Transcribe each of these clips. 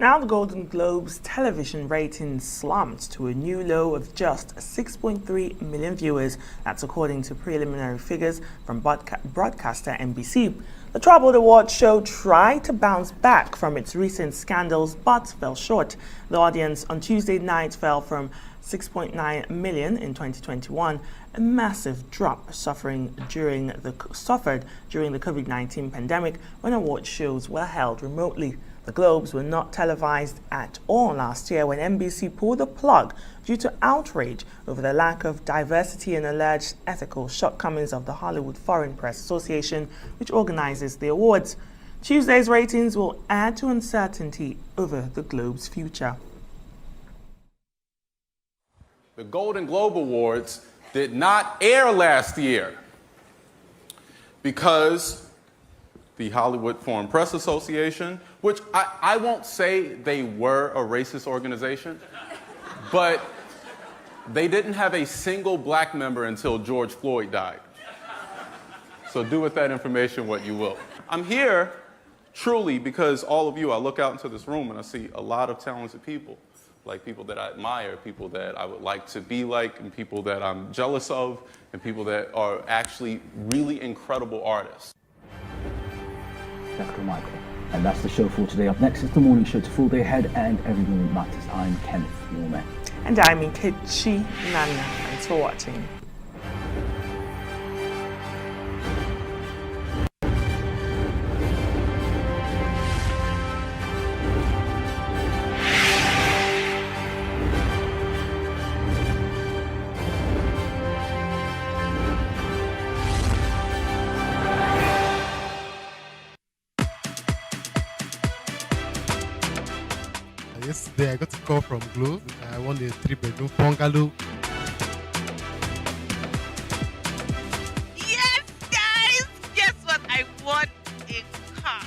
Now, the Golden Globes television ratings slumped to a new low of just 6.3 million viewers. That's according to preliminary figures from broadcaster NBC. The troubled award show tried to bounce back from its recent scandals but fell short. The audience on Tuesday night fell from 6.9 million in 2021, a massive drop suffered during the COVID-19 pandemic when award shows were held remotely. The Globes were not televised at all last year when NBC pulled the plug due to outrage over the lack of diversity and alleged ethical shortcomings of the Hollywood Foreign Press Association, which organizes the awards. Tuesday's ratings will add to uncertainty over the Globe's future. The Golden Globe Awards did not air last year because the Hollywood Foreign Press Association, which I won't say they were a racist organization, but they didn't have a single black member until George Floyd died. So do with that information what you will. I'm here truly because all of you, I look out into this room and I see a lot of talented people, like people that I admire, people that I would like to be like, and people that I'm jealous of, and people that are actually really incredible artists. That's Michael. And that's the show for today. Up next is the morning show to full day ahead and everything that matters. I'm Kenneth Warman. And I'm Nkechi Nana. Thanks for watching. Yesterday, I got a call from Globe. I won a 3-bedroom bungalow. Yes, guys! Guess what? I won a car.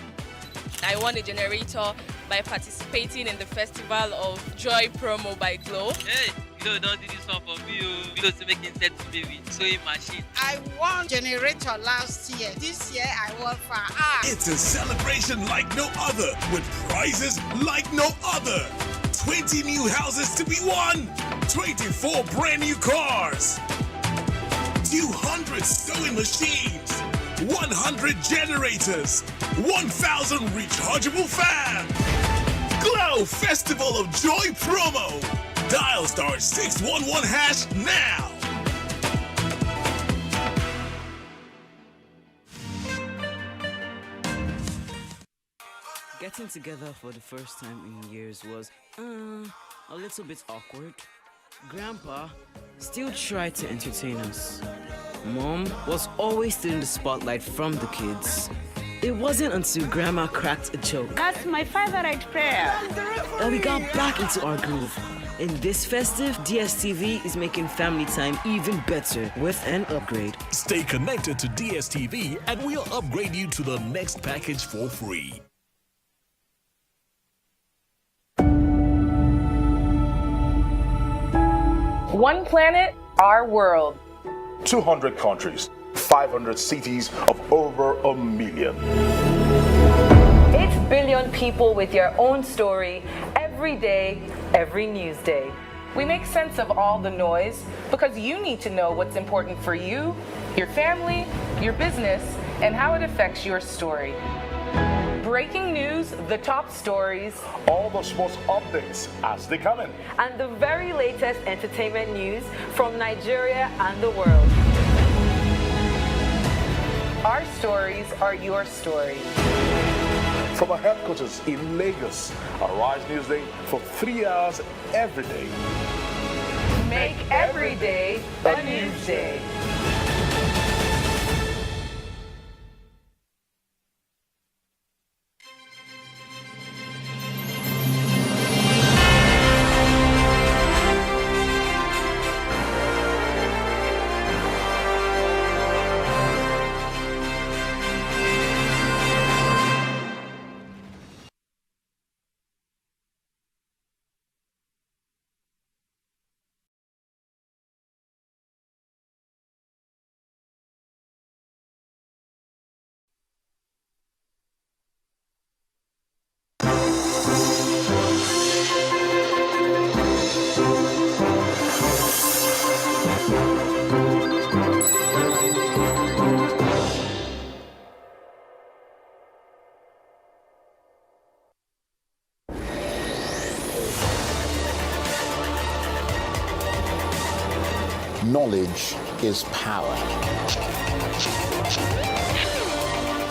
I won a generator by participating in the Festival of Joy promo by Globe. Hey, you don't do this one for me. You don't make it set to me with sewing machine. I won generator last year. This year I won for It's a celebration like no other, with prizes like no other. 20 new houses to be won, 24 brand new cars, 200 sewing machines, 100 generators, 1,000 rechargeable fans. Glow Festival of Joy promo. Dial *611# now. Getting together for the first time in years was a little bit awkward. Grandpa still tried to entertain us. Mom was always stealing the spotlight from the kids. It wasn't until Grandma cracked a joke That's my favorite prayer. that we got back into our groove. In this festive, DSTV is making family time even better with an upgrade. Stay connected to DSTV and we'll upgrade you to the next package for free. One planet, our world. 200 countries, 500 cities of over 1 million. 8 billion people with your own story every day, every news day. We make sense of all the noise because you need to know what's important for you, your family, your business, and how it affects your story. Breaking news, the top stories, All the sports updates as they come in. and the very latest entertainment news from Nigeria and the world. Our stories are your story. From our headquarters in Lagos, Arise Newsday for 3 hours every day. Make every day a news day. Knowledge is power.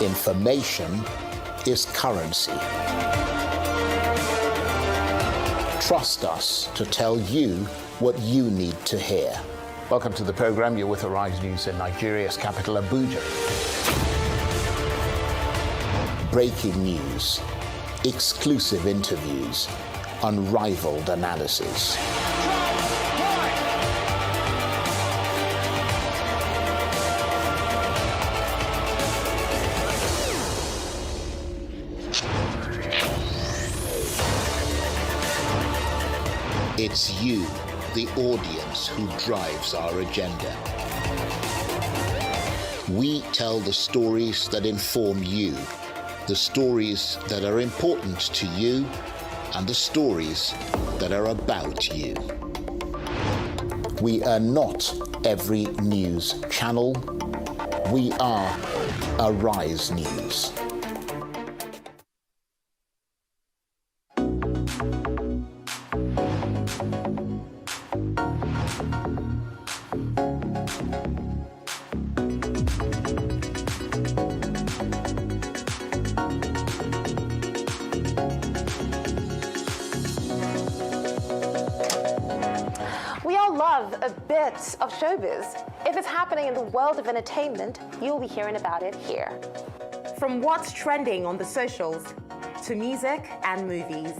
Information is currency. Trust us to tell you what you need to hear. Welcome to the program. You're with Arise News in Nigeria's capital, Abuja. Breaking news, exclusive interviews, unrivaled analysis. It's you, the audience, who drives our agenda. We tell the stories that inform you, the stories that are important to you, and the stories that are about you. We are not every news channel. We are Arise News. A bit of showbiz. If it's happening in the world of entertainment, you'll be hearing about it here. From what's trending on the socials to music and movies,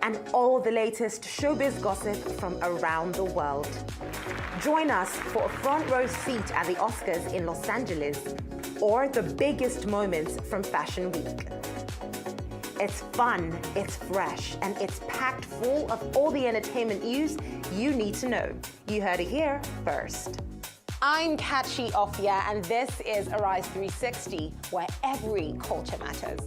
and all the latest showbiz gossip from around the world. Join us for a front row seat at the Oscars in Los Angeles, or the biggest moments from Fashion Week. It's fun, it's fresh, and it's packed full of all the entertainment news you need to know. You heard it here first. I'm Kachi Ofia, and this is Arise 360, where every culture matters.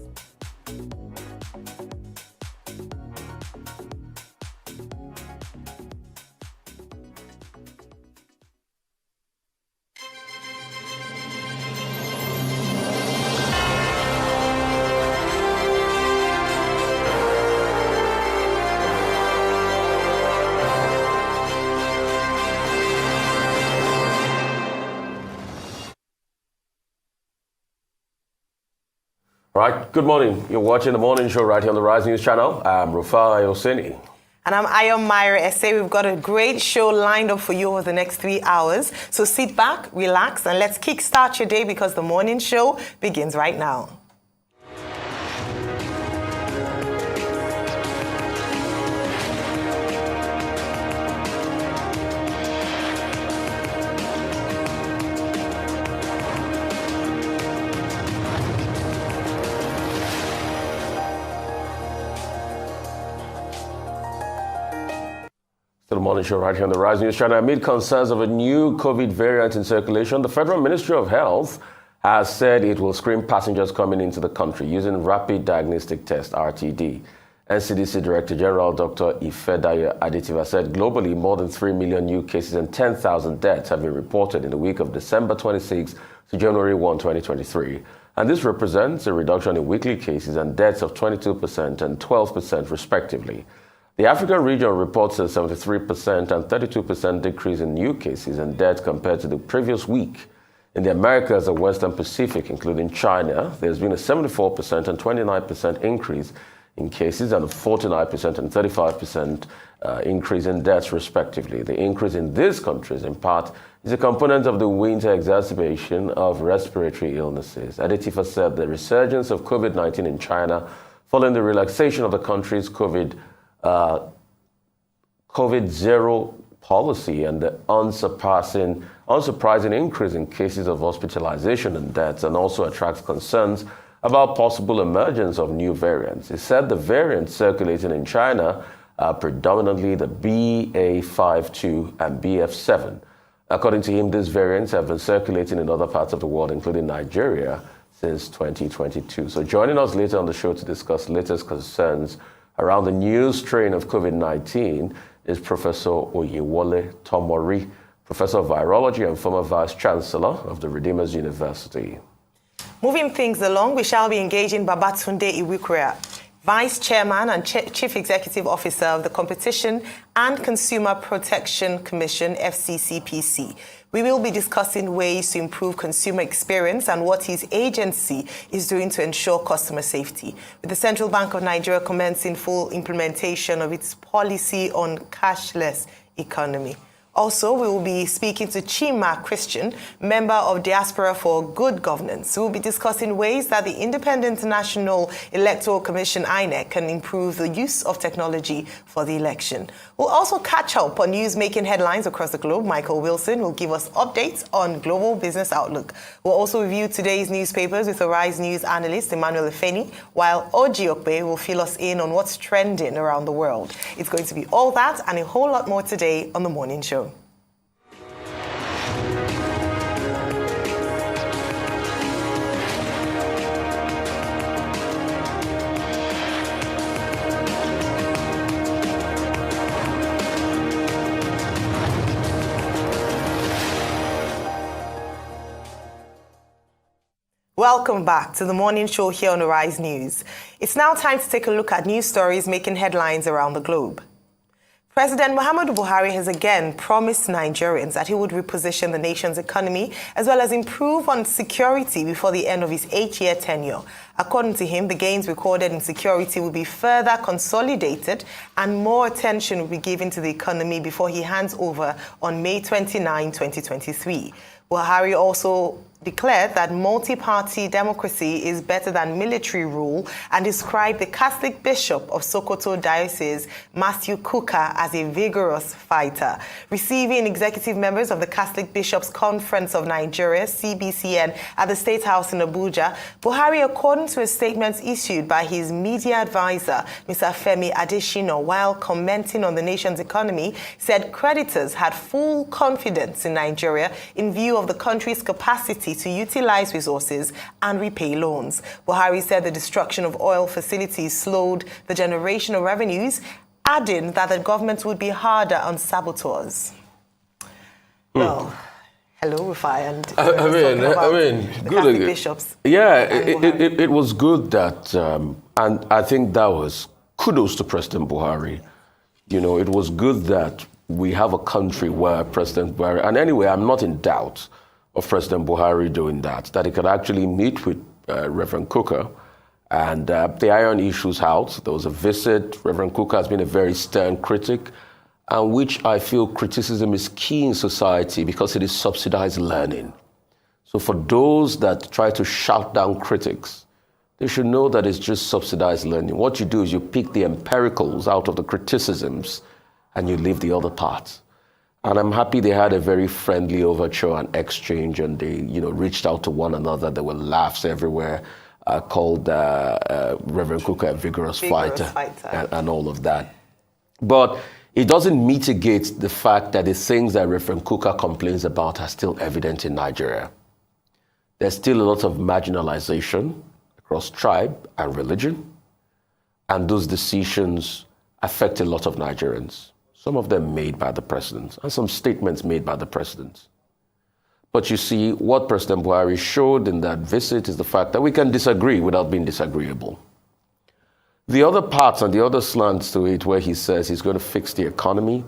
All right, good morning. You're watching the morning show right here on the Rise News channel. I'm Rufai Osini. And I'm Ayon Myra Essay. We've got a great show lined up for you over the next 3 hours. So sit back, relax, and let's kickstart your day because the morning show begins right now. The morning show right here on the Rise News channel. Amid concerns of a new COVID variant in circulation, the Federal Ministry of Health has said it will screen passengers coming into the country using rapid diagnostic test, RTD. NCDC Director General Dr. Ifedayo Aditiva said globally more than 3 million new cases and 10,000 deaths have been reported in the week of December 26 to January 1, 2023. And this represents a reduction in weekly cases and deaths of 22% and 12% respectively. The African region reports a 73% and 32% decrease in new cases and deaths compared to the previous week. In the Americas and Western Pacific, including China, there's been a 74% and 29% increase in cases and a 49% and 35% increase in deaths, respectively. The increase in these countries, in part, is a component of the winter exacerbation of respiratory illnesses. Adetifa said the resurgence of COVID-19 in China following the relaxation of the country's COVID-0 policy and the unsurprising increase in cases of hospitalization and deaths, and also attracts concerns about possible emergence of new variants. He said the variants circulating in China are predominantly the BA.5.2 and BF.7. According to him, these variants have been circulating in other parts of the world, including Nigeria, since 2022. So joining us later on the show to discuss latest concerns around the new strain of COVID-19 is Professor Oyewole Tomori, Professor of Virology and former Vice Chancellor of the Redeemers University. Moving things along, we shall be engaging Babatunde Iwikuria. Vice Chairman and Chief Executive Officer of the Competition and Consumer Protection Commission, FCCPC. We will be discussing ways to improve consumer experience and what his agency is doing to ensure customer safety, with the Central Bank of Nigeria commencing full implementation of its policy on cashless economy. Also, we will be speaking to Chima Christian, member of Diaspora for Good Governance. We will be discussing ways that the Independent National Electoral Commission, INEC, can improve the use of technology for the election. We'll also catch up on news making headlines across the globe. Michael Wilson will give us updates on global business outlook. We'll also review today's newspapers with Arise News analyst Emmanuel Efeni, while Oji Okpe will fill us in on what's trending around the world. It's going to be all that and a whole lot more today on The Morning Show. Welcome back to the morning show here on Arise News. It's now time to take a look at news stories making headlines around the globe. President Muhammadu Buhari has again promised Nigerians that he would reposition the nation's economy as well as improve on security before the end of his 8-year tenure. According to him, the gains recorded in security will be further consolidated and more attention will be given to the economy before he hands over on May 29, 2023. Buhari also declared that multi-party democracy is better than military rule and described the Catholic Bishop of Sokoto Diocese, Matthew Kuka, as a vigorous fighter. Receiving executive members of the Catholic Bishops' Conference of Nigeria, CBCN, at the State House in Abuja, Buhari, according to a statement issued by his media advisor, Mr. Femi Adesina, while commenting on the nation's economy, said creditors had full confidence in Nigeria in view of the country's capacity to utilize resources and repay loans. Buhari said the destruction of oil facilities slowed the generation of revenues, adding that the government would be harder on saboteurs. Well, hello, Rufai, and I mean, the good Catholic bishops. Yeah, it was good that, and I think that was kudos to President Buhari. You know, it was good that we have a country where President Buhari, and anyway, I'm not in doubt of President Buhari doing that he could actually meet with Reverend Kuka and the iron issues out. There was a visit. Reverend Kuka has been a very stern critic, and which I feel criticism is key in society because it is subsidized learning. So for those that try to shout down critics, they should know that it's just subsidized learning. What you do is you pick the empiricals out of the criticisms and you leave the other parts. And I'm happy they had a very friendly overture and exchange, and they, reached out to one another. There were laughs everywhere. Called Reverend Kuka a vigorous fighter. And all of that. But it doesn't mitigate the fact that the things that Reverend Kuka complains about are still evident in Nigeria. There's still a lot of marginalization across tribe and religion, and those decisions affect a lot of Nigerians. Some of them made by the president, and some statements made by the president. But you see, what President Buhari showed in that visit is the fact that we can disagree without being disagreeable. The other parts and the other slants to it where he says he's going to fix the economy,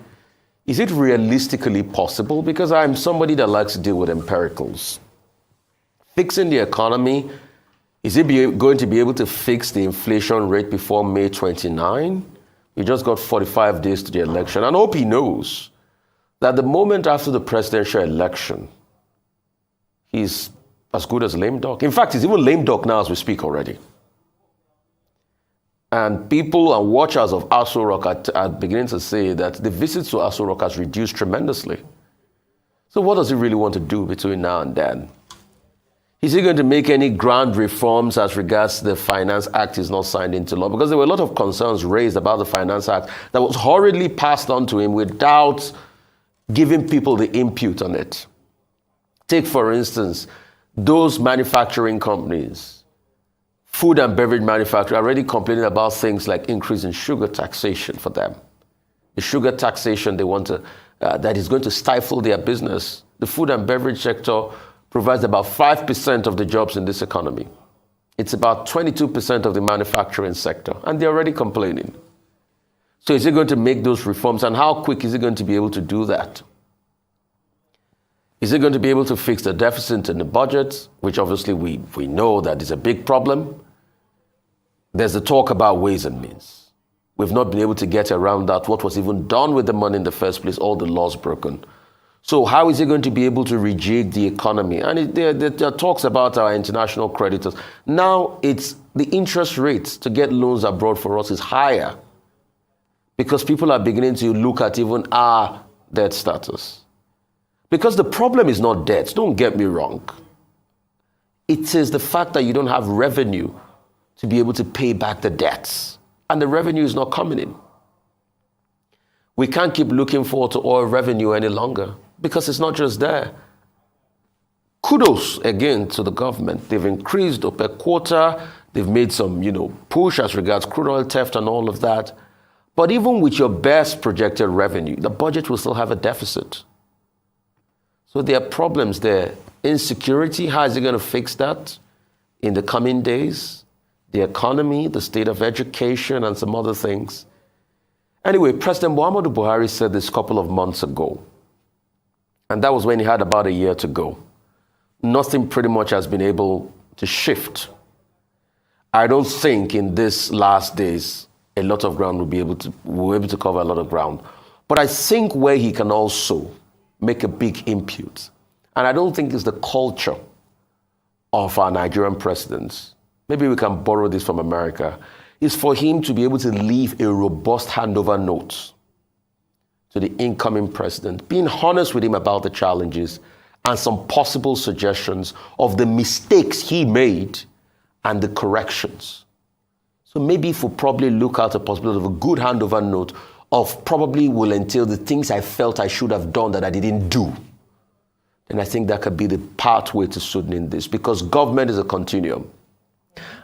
is it realistically possible? Because I'm somebody that likes to deal with empiricals. Fixing the economy, is he going to be able to fix the inflation rate before May 29? We just got 45 days to the election. And I hope he knows that the moment after the presidential election, he's as good as lame duck. In fact, he's even lame duck now as we speak already. And people and watchers of Aso Rock are beginning to say that the visits to Aso Rock has reduced tremendously. So what does he really want to do between now and then? Is he going to make any grand reforms as regards the Finance Act is not signed into law? Because there were a lot of concerns raised about the Finance Act that was hurriedly passed on to him without giving people the input on it. Take, for instance, those manufacturing companies, food and beverage manufacturers, are already complaining about things like increase in sugar taxation for them. The sugar taxation they want to, that is going to stifle their business. The food and beverage sector provides about 5% of the jobs in this economy. It's about 22% of the manufacturing sector, and they're already complaining. So is he going to make those reforms, and how quick is he going to be able to do that? Is he going to be able to fix the deficit in the budget, which obviously we know that is a big problem? There's the talk about ways and means. We've not been able to get around that. What was even done with the money in the first place, all the laws broken. So how is he going to be able to rejig the economy? And there are talks about our international creditors. Now it's the interest rates to get loans abroad for us is higher because people are beginning to look at even our debt status. Because the problem is not debt, don't get me wrong. It is the fact that you don't have revenue to be able to pay back the debts. And the revenue is not coming in. We can't keep looking forward to oil revenue any longer because it's not just there. Kudos again to the government. They've increased up a quarter. They've made some, push as regards crude oil theft and all of that. But even with your best projected revenue, the budget will still have a deficit. So there are problems there. Insecurity, how is he going to fix that in the coming days? The economy, the state of education, and some other things. Anyway, President Muhammadu Buhari said this a couple of months ago, and that was when he had about a year to go. Nothing pretty much has been able to shift. I don't think in this last days a lot of ground we'll be able to cover a lot of ground. But I think where he can also make a big input, and I don't think it's the culture of our Nigerian presidents, maybe we can borrow this from America, is for him to be able to leave a robust handover note to the incoming president, being honest with him about the challenges and some possible suggestions of the mistakes he made and the corrections. So maybe if we probably look at a possibility of a good handover note of probably will entail the things I felt I should have done that I didn't do, then I think that could be the pathway to soothing this, because government is a continuum.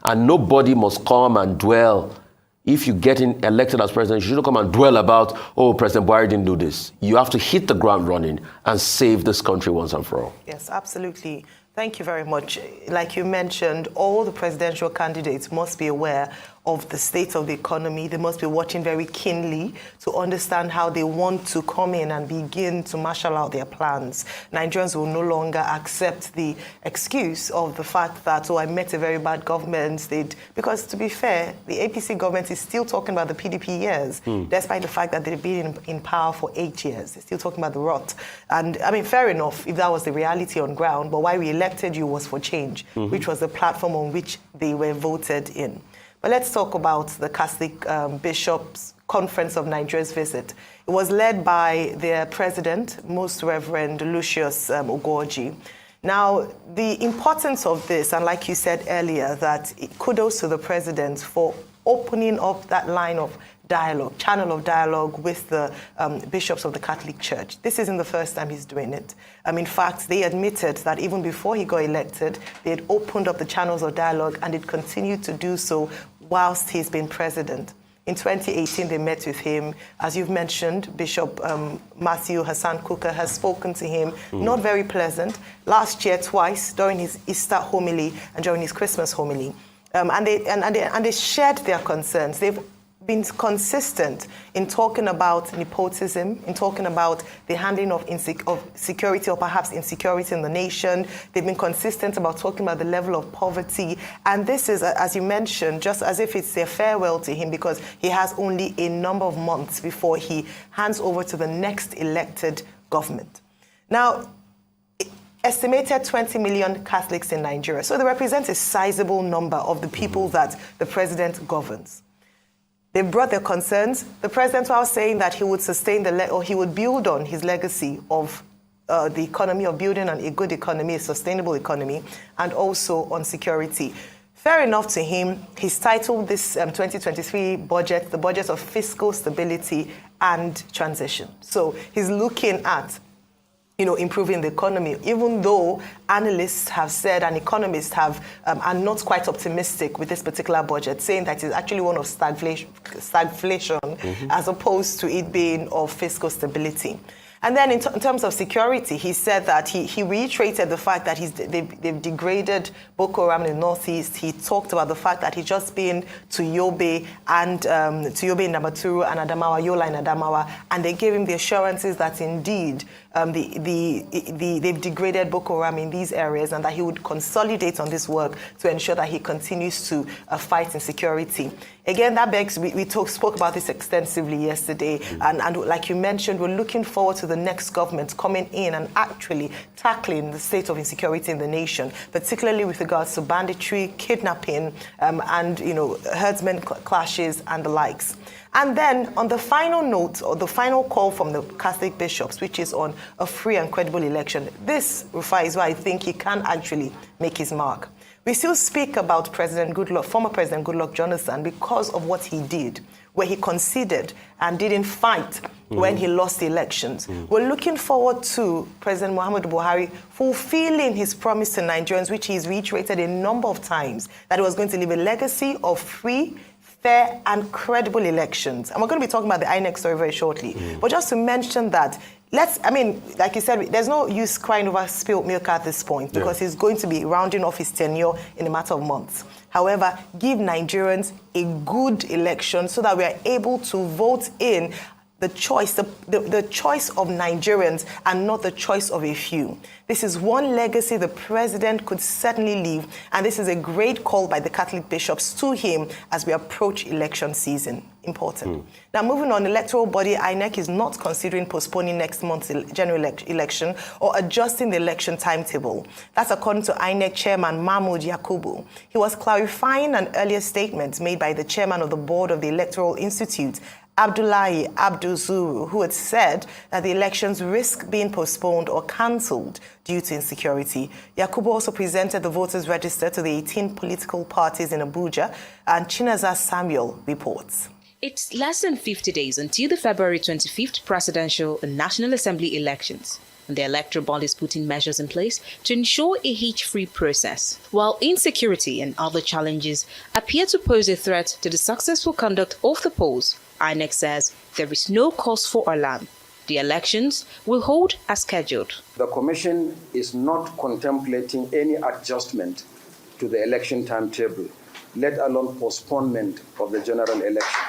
And nobody must come and dwell. If you get elected as president, you shouldn't come and dwell about, oh, President Buhari didn't do this. You have to hit the ground running and save this country once and for all. Yes, absolutely. Thank you very much. Like you mentioned, all the presidential candidates must be aware of the state of the economy. They must be watching very keenly to understand how they want to come in and begin to marshal out their plans. Nigerians will no longer accept the excuse of the fact that, I met a very bad government. Because to be fair, the APC government is still talking about the PDP years, despite the fact that they've been in power for 8 years. They're still talking about the rot. And I mean, fair enough if that was the reality on ground, but why we elected you was for change, which was the platform on which they were voted in. But let's talk about the Catholic Bishops' Conference of Nigeria's visit. It was led by their president, Most Reverend Lucius Ogoji. Now, the importance of this, and like you said earlier, that kudos to the president for opening up that line of dialogue, channel of dialogue with the bishops of the Catholic Church. This isn't the first time he's doing it. In fact, they admitted that even before he got elected, they had opened up the channels of dialogue and it continued to do so whilst he's been president. In 2018, they met with him. As you've mentioned, Bishop Matthew Hassan Kuka has spoken to him. Not very pleasant. Last year, twice, during his Easter homily and during his Christmas homily. And they shared their concerns. They've been consistent in talking about nepotism, in talking about the handling of security or perhaps insecurity in the nation. They've been consistent about talking about the level of poverty. And this is, as you mentioned, just as if it's a farewell to him because he has only a number of months before he hands over to the next elected government. Now, estimated 20 million Catholics in Nigeria. So they represent a sizable number of the people that the president governs. They brought their concerns. The president was saying that he would sustain he would build on his legacy of the economy, of building on a good economy, a sustainable economy, and also on security. Fair enough to him, he's titled this 2023 budget, the budget of fiscal stability and transition. So he's looking at improving the economy, even though analysts have said and economists are not quite optimistic with this particular budget, saying that it's actually one of stagflation as opposed to it being of fiscal stability. And then in terms of security, he said that he reiterated the fact that they've degraded Boko Haram in the Northeast. He talked about the fact that he's just been to Yobe and to Yobe in Namaturu and Adamawa, Yola in Adamawa, and they gave him the assurances that indeed they've degraded Boko Haram in these areas and that he would consolidate on this work to ensure that he continues to fight insecurity. Again, that begs, we spoke about this extensively yesterday, and like you mentioned, we're looking forward to the next government coming in and actually tackling the state of insecurity in the nation, particularly with regards to banditry, kidnapping, and herdsmen clashes and the likes. And then on the final note, or the final call from the Catholic bishops, which is on a free and credible election, this, Rufai, is where I think he can actually make his mark. We still speak about former President Goodluck Jonathan because of what he did, where he conceded and didn't fight when he lost the elections. We're looking forward to President Muhammadu Buhari fulfilling his promise to Nigerians, which he's reiterated a number of times, that he was going to leave a legacy of free, fair and credible elections. And we're going to be talking about the INEC story very shortly. But just to mention that, like you said, there's no use crying over spilled milk at this point because he's going to be rounding off his tenure in a matter of months. However, give Nigerians a good election so that we are able to vote in the choice, the choice of Nigerians and not the choice of a few. This is one legacy the president could certainly leave, and this is a great call by the Catholic bishops to him as we approach election season. Important. Now, moving on, electoral body INEC is not considering postponing next month's general election or adjusting the election timetable. That's according to INEC chairman Mahmood Yakubu. He was clarifying an earlier statement made by the chairman of the board of the Electoral Institute, Abdullahi Abduzuru, who had said that the elections risk being postponed or cancelled due to insecurity. Yakubu also presented the voters' register to the 18 political parties in Abuja, and Chinaza Samuel reports. It's less than 50 days until the February 25th presidential and National Assembly elections, and the electoral body is putting measures in place to ensure a hitch-free process. While insecurity and other challenges appear to pose a threat to the successful conduct of the polls, INEC says there is no cause for alarm. The elections will hold as scheduled. The Commission is not contemplating any adjustment to the election timetable, let alone postponement of the general election.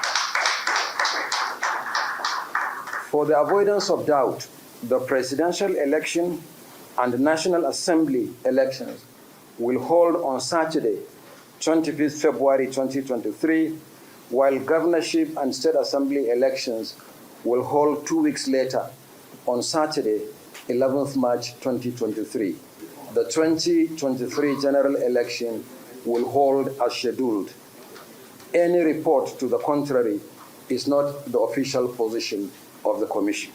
For the avoidance of doubt, the presidential election and National Assembly elections will hold on Saturday, 25th February 2023, while governorship and state assembly elections will hold 2 weeks later on Saturday, 11th March 2023. The 2023 general election will hold as scheduled. Any report to the contrary is not the official position of the Commission.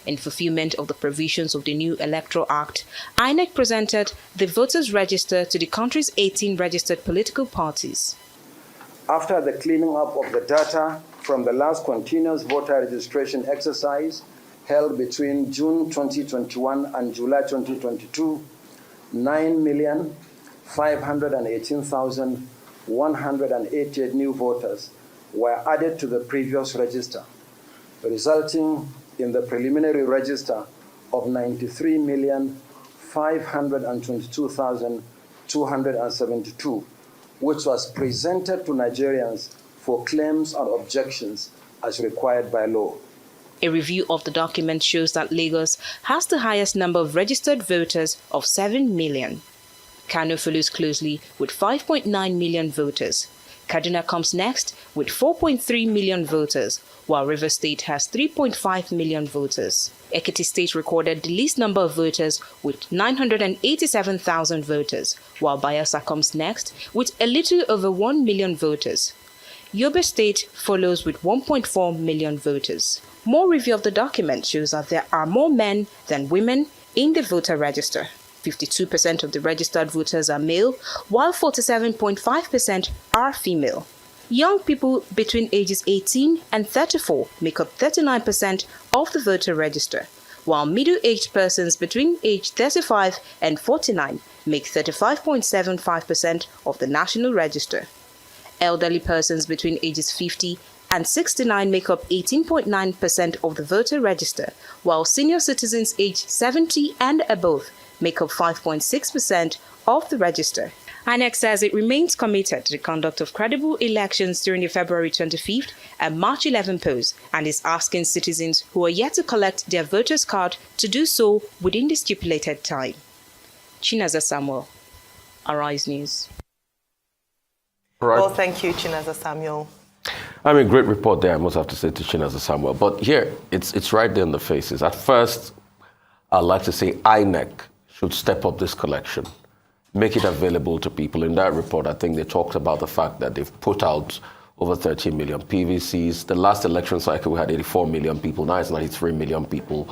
In fulfillment of the provisions of the new Electoral Act, INEC presented the voters' register to the country's 18 registered political parties. After the cleaning up of the data from the last continuous voter registration exercise held between June 2021 and July 2022, 9,518,188 new voters were added to the previous register, resulting in the preliminary register of 93,522,272, which was presented to Nigerians for claims and objections as required by law. A review of the document shows that Lagos has the highest number of registered voters of 7 million. Kano follows closely with 5.9 million voters. Kaduna comes next with 4.3 million voters, while Rivers State has 3.5 million voters. Ekiti State recorded the least number of voters with 987,000 voters, while Bayelsa comes next with a little over 1 million voters. Yobe State follows with 1.4 million voters. More review of the document shows that there are more men than women in the voter register. 52% of the registered voters are male, while 47.5% are female. Young people between ages 18 and 34 make up 39% of the voter register, while middle-aged persons between age 35 and 49 make 35.75% of the national register. Elderly persons between ages 50 and 69 make up 18.9% of the voter register, while senior citizens aged 70 and above make up 5.6% of the register. INEC says it remains committed to the conduct of credible elections during the February 25th and March 11 polls and is asking citizens who are yet to collect their voters' card to do so within the stipulated time. Chinaza Samuel, Arise News. Right. Well, thank you, Chinaza Samuel. I mean, great report there, I must have to say, to Chinaza Samuel. But here, it's right there in the faces. At first, I'd like to say INEC should step up this collection, make it available to people. In that report, I think they talked about the fact that they've put out over 13 million PVCs. The last election cycle, we had 84 million people. Now it's 93 million people.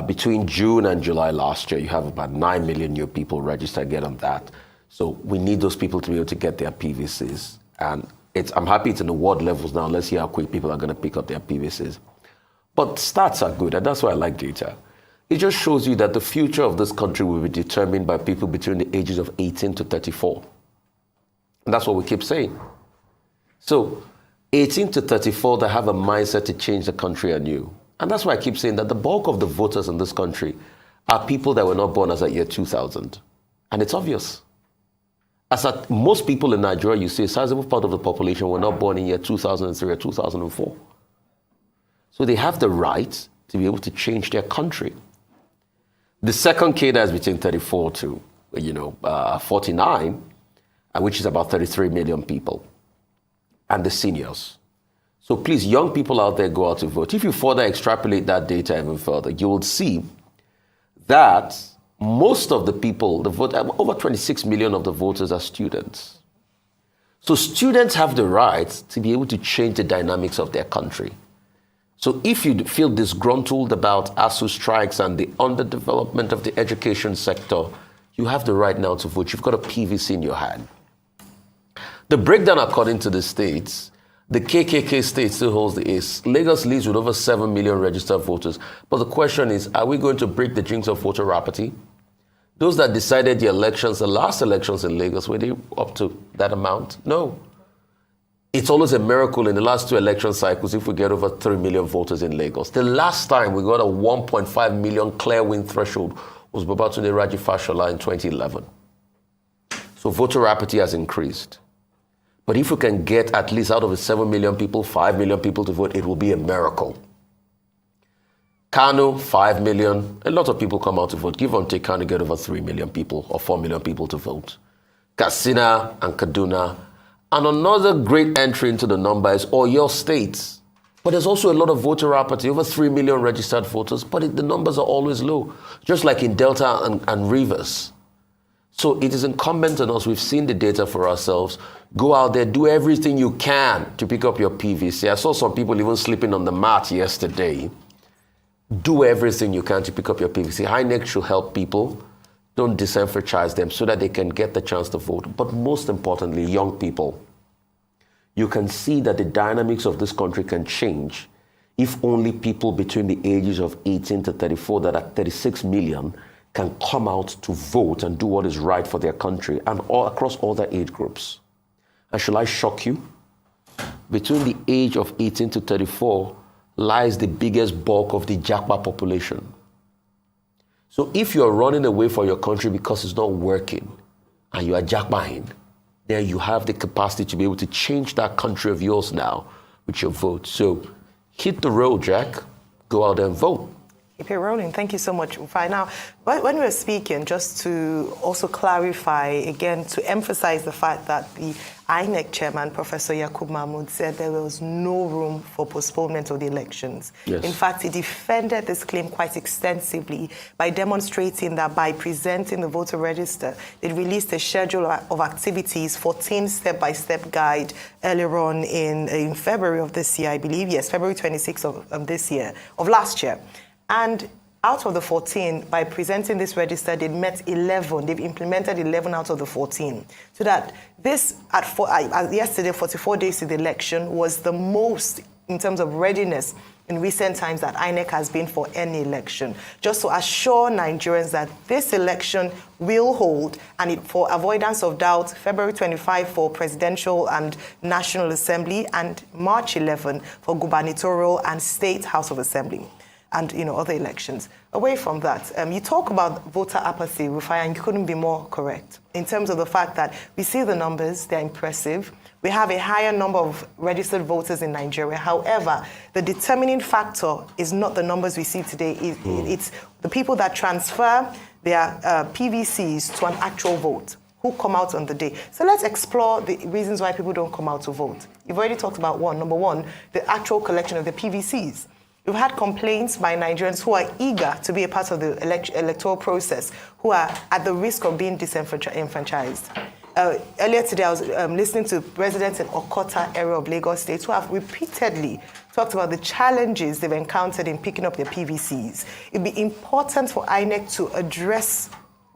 Between June and July last year, you have about 9 million new people registered again on that. So we need those people to be able to get their PVCs. And I'm happy it's in the ward levels now. Let's see how quick people are going to pick up their PVCs. But stats are good, and that's why I like data. It just shows you that the future of this country will be determined by people between the ages of 18 to 34. And that's what we keep saying. So 18 to 34 that have a mindset to change the country anew. And that's why I keep saying that the bulk of the voters in this country are people that were not born as at year 2000. And it's obvious. As at most people in Nigeria, you see a sizable part of the population were not born in year 2003 or 2004. So they have the right to be able to change their country. The second cadre is between 34 to 49, which is about 33 million people, and the seniors. So please, young people out there, go out to vote. If you further extrapolate that data even further, you will see that most of the people, over 26 million of the voters are students. So students have the right to be able to change the dynamics of their country. So if you feel disgruntled about ASU strikes and the underdevelopment of the education sector, you have the right now to vote. You've got a PVC in your hand. The breakdown according to the states, the KKK state still holds the ace. Lagos leads with over 7 million registered voters. But the question is, are we going to break the jinx of voter apathy? Those that decided the elections, the last elections in Lagos, were they up to that amount? No. It's always a miracle in the last 2 election cycles if we get over 3 million voters in Lagos. The last time we got a 1.5 million clear win threshold was Babatunde Raji Fashola in 2011. So voter apathy has increased. But if we can get at least out of the 7 million people, 5 million people to vote, it will be a miracle. Kano, 5 million. A lot of people come out to vote. Give or take, Kano get over 3 million people or 4 million people to vote. Katsina and Kaduna. And another great entry into the number is Oyo states. But there's also a lot of voter apathy, over 3 million registered voters, but the numbers are always low, just like in Delta and Rivers. So it is incumbent on us, we've seen the data for ourselves, go out there, do everything you can to pick up your PVC. I saw some people even sleeping on the mat yesterday. Do everything you can to pick up your PVC. INEC should help people. Don't disenfranchise them so that they can get the chance to vote. But most importantly, young people. You can see that the dynamics of this country can change if only people between the ages of 18 to 34, that are 36 million, can come out to vote and do what is right for their country and all across all their age groups. And shall I shock you? Between the age of 18 to 34 lies the biggest bulk of the Japa population. So if you're running away from your country because it's not working and you are Japa-ing, then you have the capacity to be able to change that country of yours now with your vote. So hit the road, Jack. Go out there and vote. Keep it rolling. Thank you so much, Ufai. Now, when we were speaking, just to also clarify, again, to emphasize the fact that the INEC chairman, Professor Yakub Mahmood, said there was no room for postponement of the elections. Yes. In fact, he defended this claim quite extensively by demonstrating that by presenting the voter register, they released a schedule of activities, 14 step-by-step guide earlier on in February of this year, I believe. Yes, February 26th of last year. And out of the 14, by presenting this register, they've implemented 11 out of the 14. So that this, yesterday, 44 days to the election, was the most in terms of readiness in recent times that INEC has been for any election, just to assure Nigerians that this election will hold, and for avoidance of doubt, February 25 for presidential and National Assembly, and March 11 for gubernatorial and State House of Assembly, and other elections. Away from that, you talk about voter apathy, Rufai, and you couldn't be more correct in terms of the fact that we see the numbers, they're impressive. We have a higher number of registered voters in Nigeria. However, the determining factor is not the numbers we see today. It's the people that transfer their PVCs to an actual vote, who come out on the day. So let's explore the reasons why people don't come out to vote. You've already talked about one. Number one, the actual collection of the PVCs. We've had complaints by Nigerians who are eager to be a part of the electoral process, who are at the risk of being disenfranchised. Earlier today, I was listening to residents in Okota area of Lagos State who have repeatedly talked about the challenges they've encountered in picking up their PVCs. It'd be important for INEC to address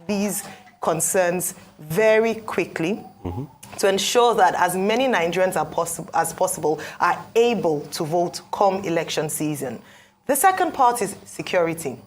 these concerns very quickly to ensure that as many Nigerians as possible are able to vote come election season. The second part is security.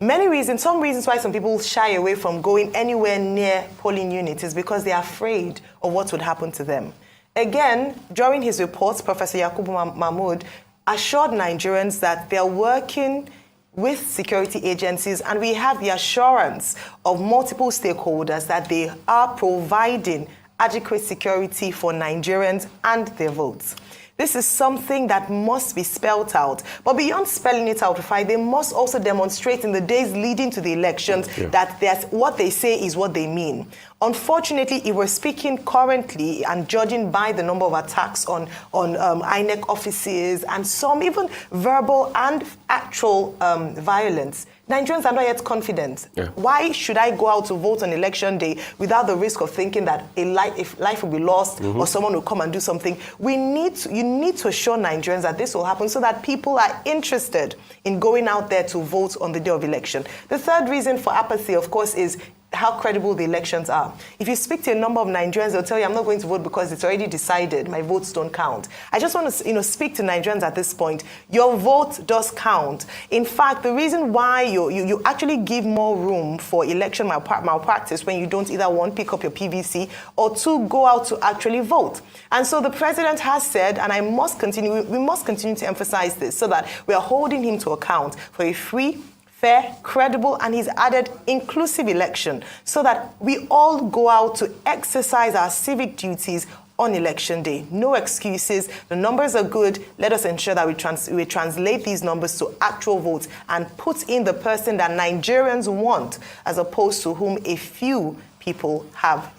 Some reasons why some people shy away from going anywhere near polling units is because they are afraid of what would happen to them. Again, during his reports, Professor Yakubu Mahmood assured Nigerians that they are working with security agencies, and we have the assurance of multiple stakeholders that they are providing adequate security for Nigerians and their votes. This is something that must be spelled out. But beyond spelling it out, they must also demonstrate in the days leading to the elections that what they say is what they mean. Unfortunately, if we're speaking currently and judging by the number of attacks on INEC offices and some even verbal and actual violence, Nigerians are not yet confident. Why should I go out to vote on election day without the risk of thinking that if life will be lost or someone will come and do something? You need to assure Nigerians that this will happen so that people are interested in going out there to vote on the day of election. The third reason for apathy, of course, is how credible the elections are. If you speak to a number of Nigerians, they'll tell you, I'm not going to vote because it's already decided, my votes don't count. I just want to speak to Nigerians at this point. Your vote does count. In fact, the reason why you actually give more room for election malpractice when you don't either, one, pick up your PVC, or two, go out to actually vote. And so the president has said, and we must continue to emphasize this so that we are holding him to account for a free, fair, credible, and he's added inclusive election so that we all go out to exercise our civic duties on election day. No excuses. The numbers are good. Let us ensure that we translate these numbers to actual votes and put in the person that Nigerians want as opposed to whom a few people have.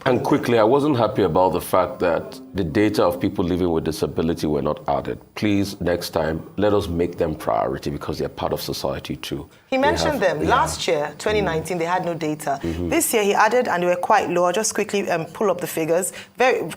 And quickly, I wasn't happy about the fact that the data of people living with disability were not added. Please, next time, let us make them priority because they're part of society too. He mentioned them. Last year, 2019, they had no data. This year, he added, and they were quite low. I'll just quickly pull up the figures.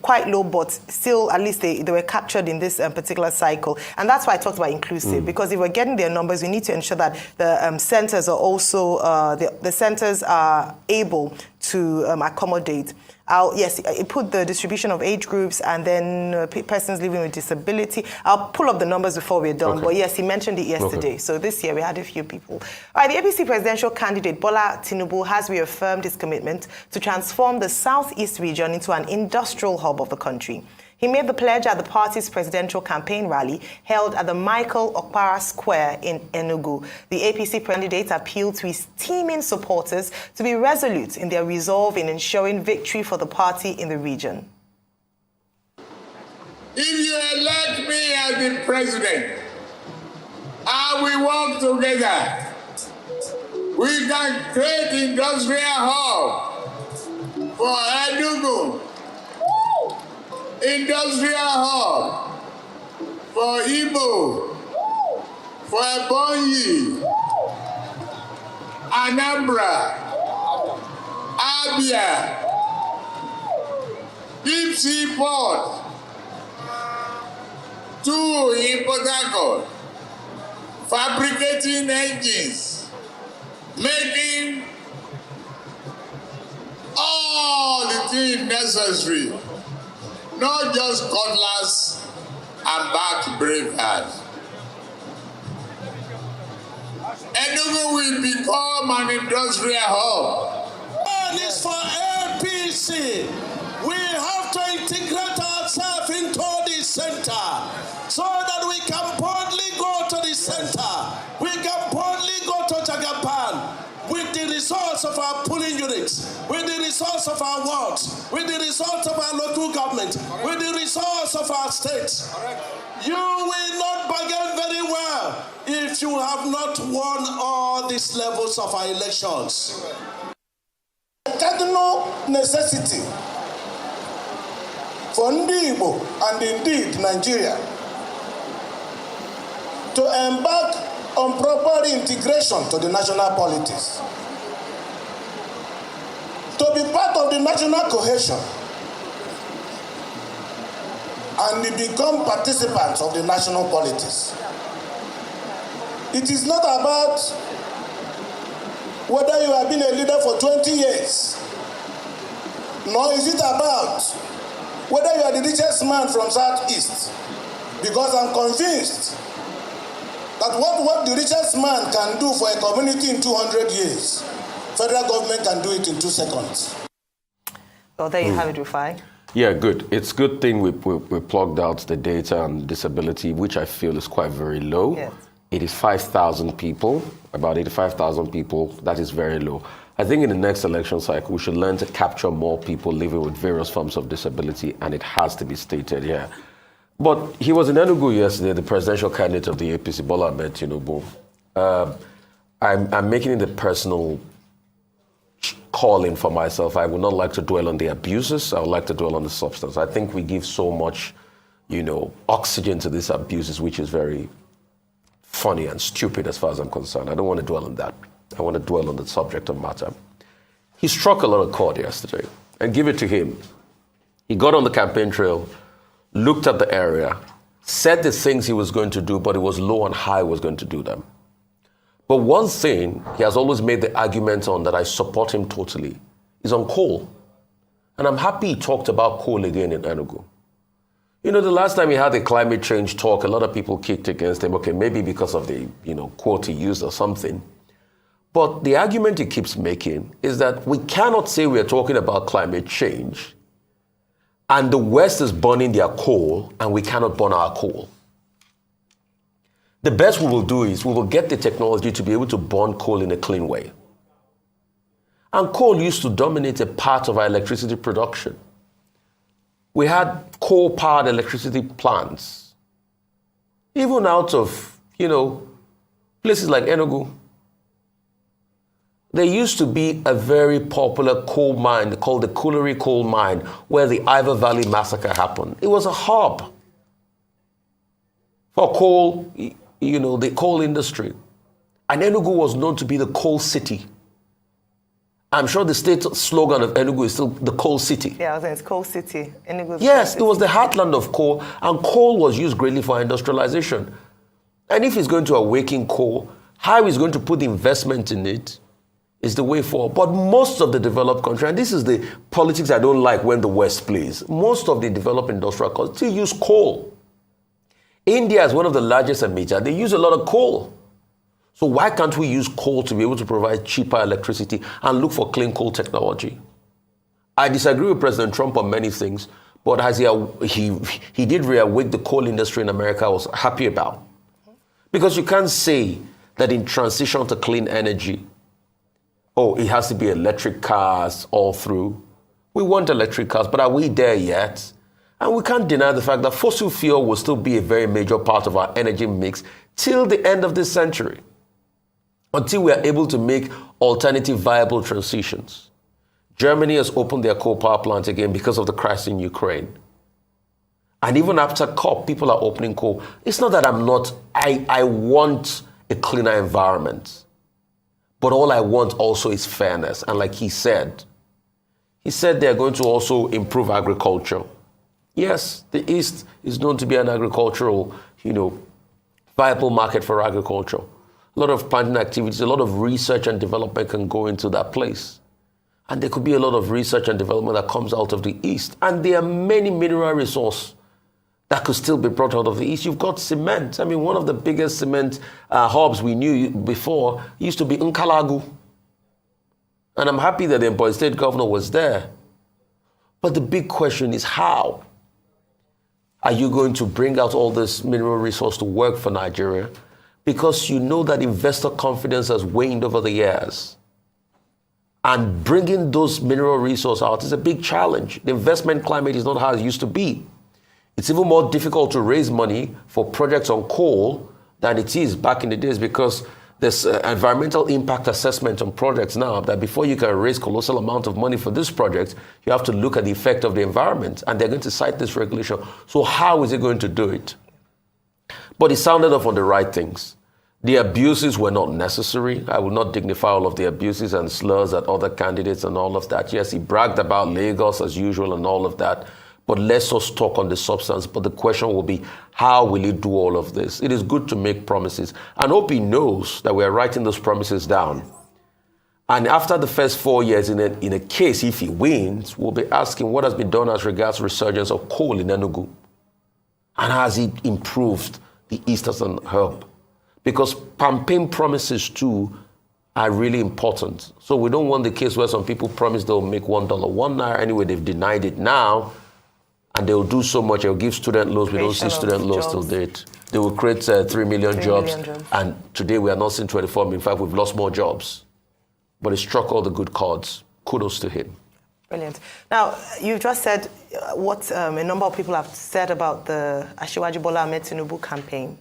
Quite low, but still, at least they were captured in this particular cycle. And that's why I talked about inclusive, because if we're getting their numbers, we need to ensure that the centers are also, the centers are able to accommodate. I put the distribution of age groups and then persons living with disability. I'll pull up the numbers before we're done. But yes, he mentioned it yesterday. So this year we had a few people. All right, the APC presidential candidate Bola Tinubu has reaffirmed his commitment to transform the Southeast region into an industrial hub of the country. He made the pledge at the party's presidential campaign rally held at the Michael Okpara Square in Enugu. The APC candidate appealed to his teeming supporters to be resolute in their resolve in ensuring victory for the party in the region. If you elect me as the president, and we work together, we can create industrial hub for Enugu. Industrial hub for Igbo, for Ebonyi, Anambra, Abia, deep sea port, 2 in Port Harcourt, fabricating engines, making all the things necessary. Not just cutlass and back brave hands. Enugu will become an industrial hub. And it's for APC. We have to integrate ourselves into the center so that we can boldly go to the center. We can boldly go to Jagaban with the results of our polling units, with the results of our wards, with the results of our local government, with the results of our states. You will not bargain very well if you have not won all these levels of our elections. Cardinal necessity for Ndi Igbo and indeed Nigeria to embark on proper integration to the national politics, to be part of the national cohesion, and become participants of the national politics. It is not about whether you have been a leader for 20 years, nor is it about whether you are the richest man from Southeast, because I'm convinced that what the richest man can do for a community in 200 years, federal government can do it in 2 seconds. Well, there you have it, Rufai. Yeah, good. It's a good thing we plugged out the data on disability, which I feel is quite very low. Yes. 85,000 people, about 85,000 people, that is very low. I think in the next election cycle, we should learn to capture more people living with various forms of disability, and it has to be stated here. But he was in Enugu yesterday, the presidential candidate of the APC, Bola Ahmed Tinubu. I'm making it a personal calling for myself. I would not like to dwell on the abuses. I would like to dwell on the substance. I think we give so much, oxygen to these abuses, which is very funny and stupid as far as I'm concerned. I don't want to dwell on that. I want to dwell on the subject of matter. He struck a lot of chord yesterday, and give it to him. He got on the campaign trail, looked at the area, said the things he was going to do, but it was low on how he was going to do them. But one thing he has always made the argument on that I support him totally is on coal. And I'm happy he talked about coal again in Enugu. The last time he had the climate change talk, a lot of people kicked against him. Okay, maybe because of the, quote he used or something. But the argument he keeps making is that we cannot say we are talking about climate change and the West is burning their coal and we cannot burn our coal. The best we will do is we will get the technology to be able to burn coal in a clean way. And coal used to dominate a part of our electricity production. We had coal-powered electricity plants. Even out of, places like Enugu. There used to be a very popular coal mine called the Kulleri Coal Mine, where the Ivor Valley Massacre happened. It was a hub for coal, the coal industry. And Enugu was known to be the coal city. I'm sure the state slogan of Enugu is still the coal city. Yeah, I was saying it's coal city. Enugu. Yes, it was the heartland of coal, and coal was used greatly for industrialization. And if he's going to awaken coal, how he's going to put the investment in it is the way forward. But most of the developed countries, and this is the politics I don't like when the West plays, most of the developed industrial countries still use coal. India is one of the largest emitters. They use a lot of coal. So why can't we use coal to be able to provide cheaper electricity and look for clean coal technology? I disagree with President Trump on many things, but as he did reawake the coal industry in America, I was happy about. Because you can't say that in transition to clean energy, it has to be electric cars all through. We want electric cars, but are we there yet? And we can't deny the fact that fossil fuel will still be a very major part of our energy mix till the end of this century, until we are able to make alternative viable transitions. Germany has opened their coal power plant again because of the crisis in Ukraine. And even after COP, people are opening coal. It's not that I want a cleaner environment. But all I want also is fairness. And like he said they're going to also improve agriculture. Yes, the East is known to be an agricultural, viable market for agriculture. A lot of planting activities, a lot of research and development can go into that place. And there could be a lot of research and development that comes out of the East. And there are many mineral resources that could still be brought out of the East. You've got cement. I mean, one of the biggest cement hubs we knew before used to be Nkalagu. And I'm happy that the Empire State Governor was there. But the big question is, how are you going to bring out all this mineral resource to work for Nigeria? Because you know that investor confidence has waned over the years. And bringing those mineral resources out is a big challenge. The investment climate is not how it used to be. It's even more difficult to raise money for projects on coal than it is back in the days, because there's environmental impact assessment on projects now that before you can raise colossal amount of money for this project, you have to look at the effect of the environment, and they're going to cite this regulation. So how is it going to do it? But it sounded off on the right things. The abuses were not necessary. I will not dignify all of the abuses and slurs at other candidates and all of that. Yes, he bragged about Lagos as usual and all of that. But let's us talk on the substance. But the question will be, how will he do all of this? It is good to make promises. And hope he knows that we are writing those promises down. And after the first 4 years, in a case, if he wins, we'll be asking what has been done as regards resurgence of coal in Enugu. And has he improved the Eastern hub? Because campaign promises, too, are really important. So we don't want the case where some people promise they'll make $1, $1 anyway, they've denied it now. And they'll do so much. They'll give student loans. We don't see student loans till date. They will create 3 million jobs. And today we are not seeing 24 million. In fact, we've lost more jobs. But he struck all the good chords. Kudos to him. Brilliant. Now, you've just said what a number of people have said about the Asiwaju Bola Ahmed Tinubu campaign.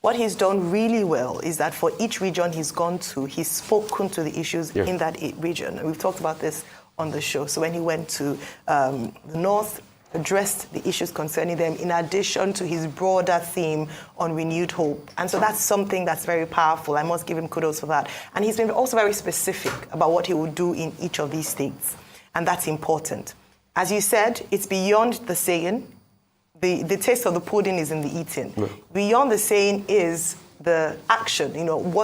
What he's done really well is that for each region he's gone to, he's spoken to the issues in that region. And we've talked about this on the show. So when he went to the north, addressed the issues concerning them, in addition to his broader theme on renewed hope. And so that's something that's very powerful. I must give him kudos for that. And he's been also very specific about what he will do in each of these states. And that's important. As you said, it's beyond the saying. The taste of the pudding is in the eating. Yeah. Beyond the saying is the action,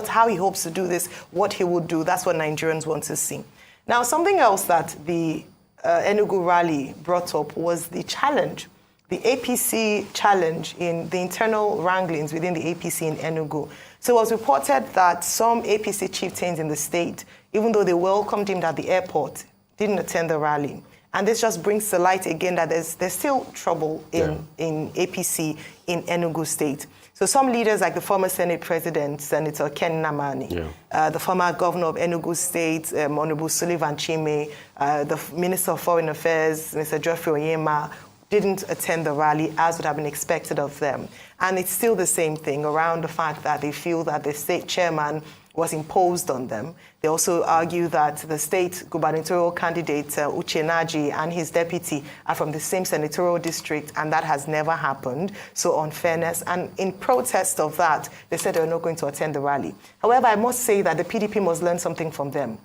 how he hopes to do this, what he will do. That's what Nigerians want to see. Now, something else that the Enugu rally brought up was the challenge, the APC challenge in the internal wranglings within the APC in Enugu. So it was reported that some APC chieftains in the state, even though they welcomed him at the airport, didn't attend the rally. And this just brings to light again that there's still trouble in APC in Enugu State. So some leaders like the former Senate President, Senator Ken Namani, the former governor of Enugu State, Honorable Sullivan Chime, the Minister of Foreign Affairs, Mr. Geoffrey Onyema, didn't attend the rally as would have been expected of them. And it's still the same thing around the fact that they feel that the state chairman was imposed on them. They also argue that the state gubernatorial candidate, Uche Naji, and his deputy are from the same senatorial district, and that has never happened. So unfairness. And in protest of that, they said they were not going to attend the rally. However, I must say that the PDP must learn something from them.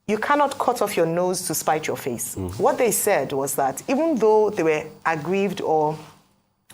You cannot cut off your nose to spite your face. Mm-hmm. What they said was that even though they were aggrieved or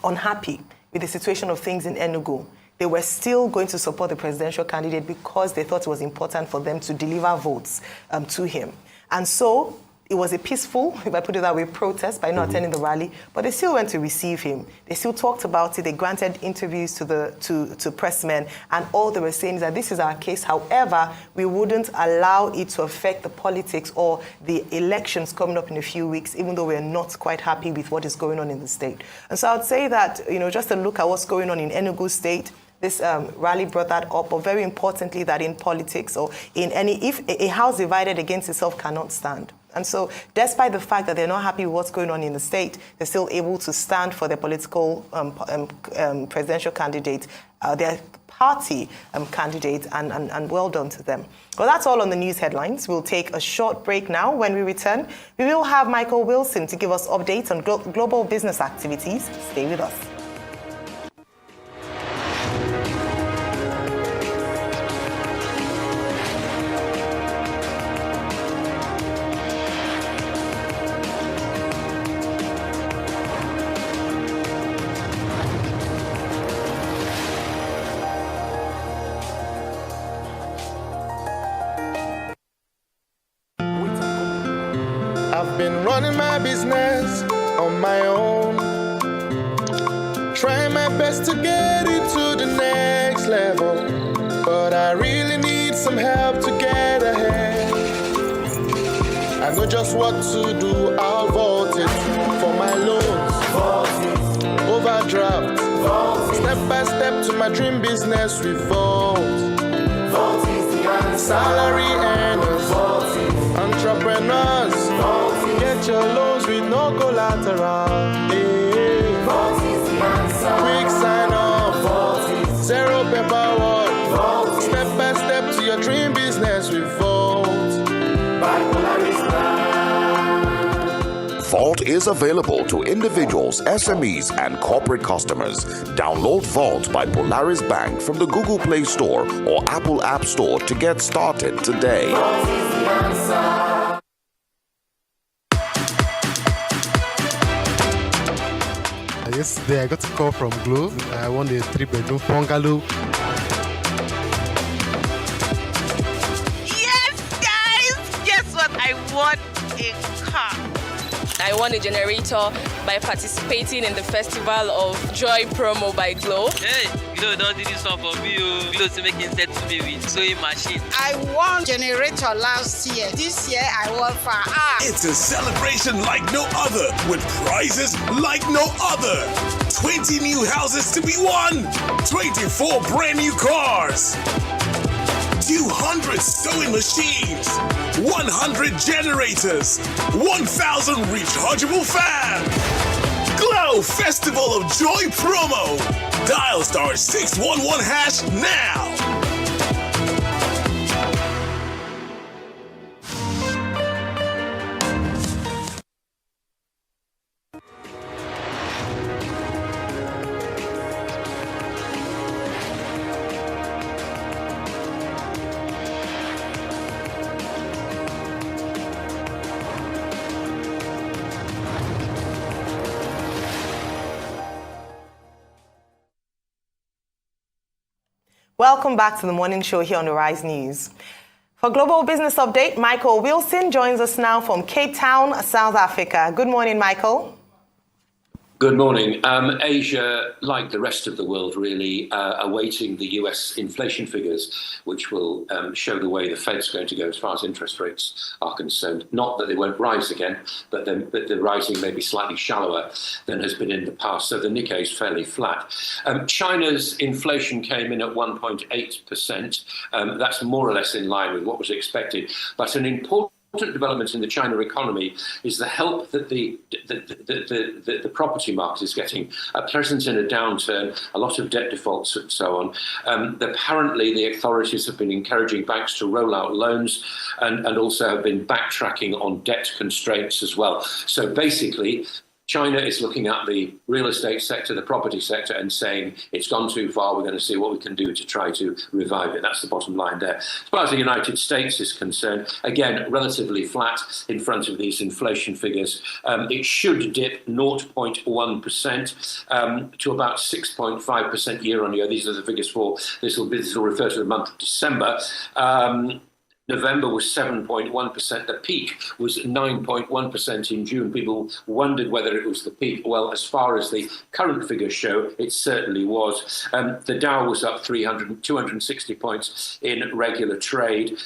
unhappy with the situation of things in Enugu, they were still going to support the presidential candidate because they thought it was important for them to deliver votes to him. And so it was a peaceful, if I put it that way, protest by not attending the rally, but they still went to receive him. They still talked about it. They granted interviews to pressmen, and all they were saying is that this is our case. However, we wouldn't allow it to affect the politics or the elections coming up in a few weeks, even though we're not quite happy with what is going on in the state. And so I would say that, just to look at what's going on in Enugu State, this rally brought that up, but very importantly, that in politics or in if a house divided against itself cannot stand. And so despite the fact that they're not happy with what's going on in the state, they're still able to stand for their political presidential candidate, their party candidate, and well done to them. Well, that's all on the news headlines. We'll take a short break now. When we return, we will have Michael Wilson to give us updates on global business activities. Stay with us. I've been running my business on my own. Trying my best to get it to the next level, but I really need some help to get ahead. I know just what to do, I'll vote it for my loans, overdraft, step by step to my dream business, we vote. Salary earners, entrepreneurs, get your loans with no collateral. Quick sign off, zero paperwork, step by step to your dream business, we vote. By Polaris Bank. Vault is available to individuals, SMEs, and corporate customers. Download Vault by Polaris Bank from the Google Play Store or Apple App Store to get started today. Vault is the answer. Yesterday I got a call from Globe. I won a 3-bedroom bungalow. Yes, guys! Guess what? I won a car. I won a generator by participating in the Festival of Joy promo by Glow. Hey, Glow don't do this one for me. Glow is making set to me with sewing machine. I won generator last year. This year I won for It's a celebration like no other, with prizes like no other. 20 new houses to be won, 24 brand new cars, 200 sewing machines, 100 generators, 1,000 rechargeable fans. Glow Festival of Joy promo. Dial *611# now. Welcome back to the morning show here on the Rise News. For Global Business Update, Michael Wilson joins us now from Cape Town, South Africa. Good morning, Michael. Good morning. Asia, like the rest of the world, really, awaiting the US inflation figures, which will show the way the Fed's going to go as far as interest rates are concerned. Not that they won't rise again, but the rising may be slightly shallower than has been in the past. So the Nikkei is fairly flat. China's inflation came in at 1.8%. That's more or less in line with what was expected. But an important development in the China economy is the help that the property market is getting. Present in a downturn, a lot of debt defaults and so on. Apparently, the authorities have been encouraging banks to roll out loans and also have been backtracking on debt constraints as well. So basically, China is looking at the real estate sector, the property sector, and saying it's gone too far. We're going to see what we can do to try to revive it. That's the bottom line there. As far as the United States is concerned, again, relatively flat in front of these inflation figures. It should dip 0.1% to about 6.5% year on year. These are the figures for this will refer to the month of December. November was 7.1%. The peak was 9.1% in June. People wondered whether it was the peak. Well, as far as the current figures show, it certainly was. The Dow was up 260 points in regular trade.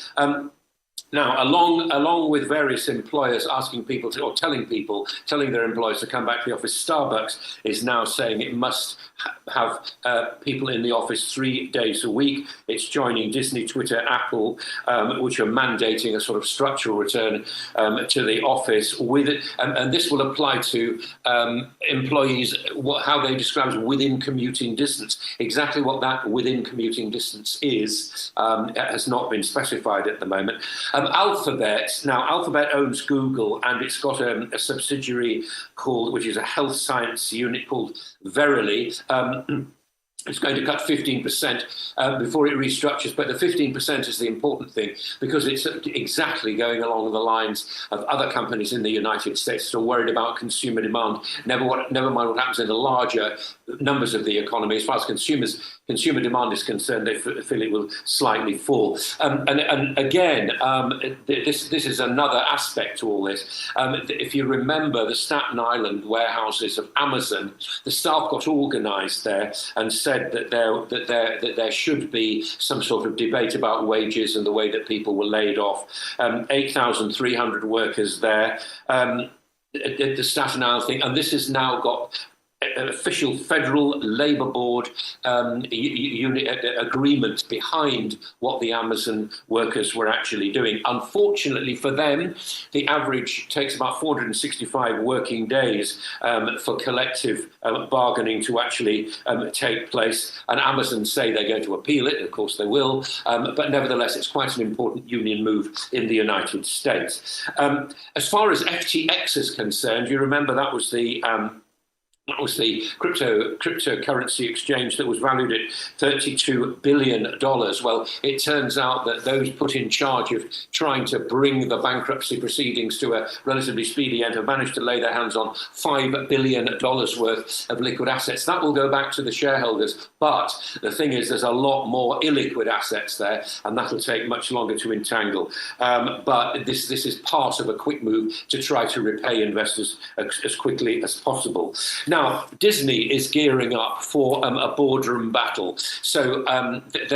Now, along with various employers asking people to, or telling their employees to come back to the office, Starbucks is now saying it must have people in the office 3 days a week. It's joining Disney, Twitter, Apple, which are mandating a sort of structural return to the office. And this will apply to employees, how they describe as within commuting distance. Exactly what that within commuting distance is has not been specified at the moment. Alphabet owns Google, and it's got a subsidiary which is a health science unit called Verily. It's going to cut 15% before it restructures, but the 15% is the important thing because it's exactly going along the lines of other companies in the United States still worried about consumer demand. Never mind what happens in the larger numbers of the economy. As far as consumers consumer demand is concerned, they feel it will slightly fall. And again, this is another aspect to all this. If you remember the Staten Island warehouses of Amazon, the staff got organised there and said that there should be some sort of debate about wages and the way that people were laid off. 8,300 workers there. The Staten Island thing, and this has now got an official federal Labour Board agreement behind what the Amazon workers were actually doing. Unfortunately for them, the average takes about 465 working days for collective bargaining to actually take place. And Amazon say they're going to appeal it. Of course they will. But nevertheless, it's quite an important union move in the United States. As far as FTX is concerned, you remember that was the cryptocurrency exchange that was valued at $32 billion. Well, it turns out that those put in charge of trying to bring the bankruptcy proceedings to a relatively speedy end have managed to lay their hands on $5 billion worth of liquid assets. That will go back to the shareholders. But the thing is, there's a lot more illiquid assets there, and that'll take much longer to entangle. But this is part of a quick move to try to repay investors as quickly as possible. Now, Disney is gearing up for a boardroom battle. So there's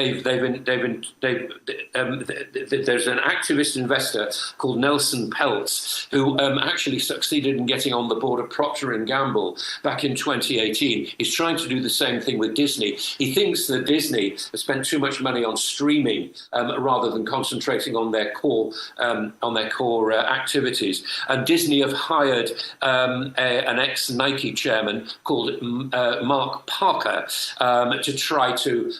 an activist investor called Nelson Peltz who actually succeeded in getting on the board of Procter & Gamble back in 2018. He's trying to do the same thing with Disney. He thinks that Disney has spent too much money on streaming rather than concentrating on their core activities. And Disney have hired an ex-Nike chairman called Mark Parker to try to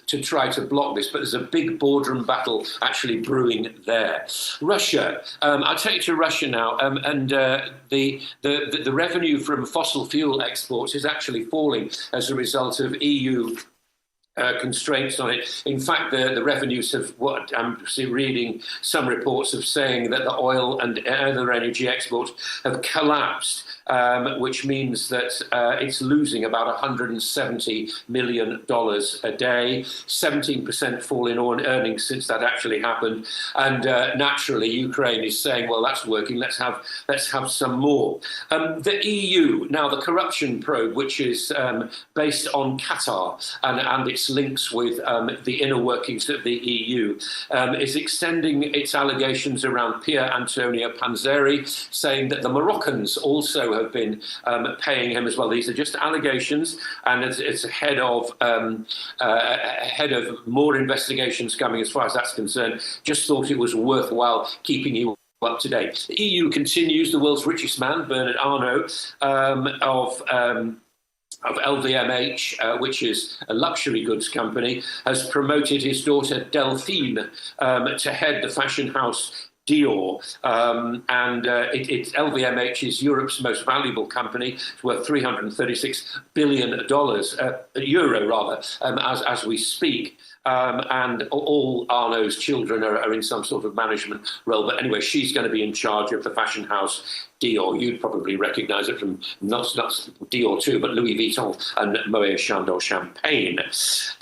block this. But there's a big boardroom battle actually brewing there. Russia, I'll take you to Russia now, and the revenue from fossil fuel exports is actually falling as a result of EU constraints on it. In fact, the revenues have, what I'm reading some reports of saying that the oil and other energy exports have collapsed, which means that it's losing about $170 million a day, 17% fall in earnings since that actually happened. And naturally, Ukraine is saying, well, that's working, let's have some more. The EU, now the corruption probe, which is based on Qatar and its links with the inner workings of the EU, is extending its allegations around Pier Antonio Panzeri, saying that the Moroccans also have been paying him as well. These are just allegations, and it's ahead of more investigations coming as far as that's concerned. Just thought it was worthwhile keeping you up to date. The EU continues. The world's richest man, Bernard Arnault, of LVMH, which is a luxury goods company, has promoted his daughter Delphine to head the fashion house Dior, and LVMH is Europe's most valuable company. It's worth $336 billion, euro rather, as we speak. And all Arnault's children are in some sort of management role. But anyway, she's going to be in charge of the fashion house Dior. You'd probably recognise it from not Dior too, but Louis Vuitton and Moet Chandon Champagne.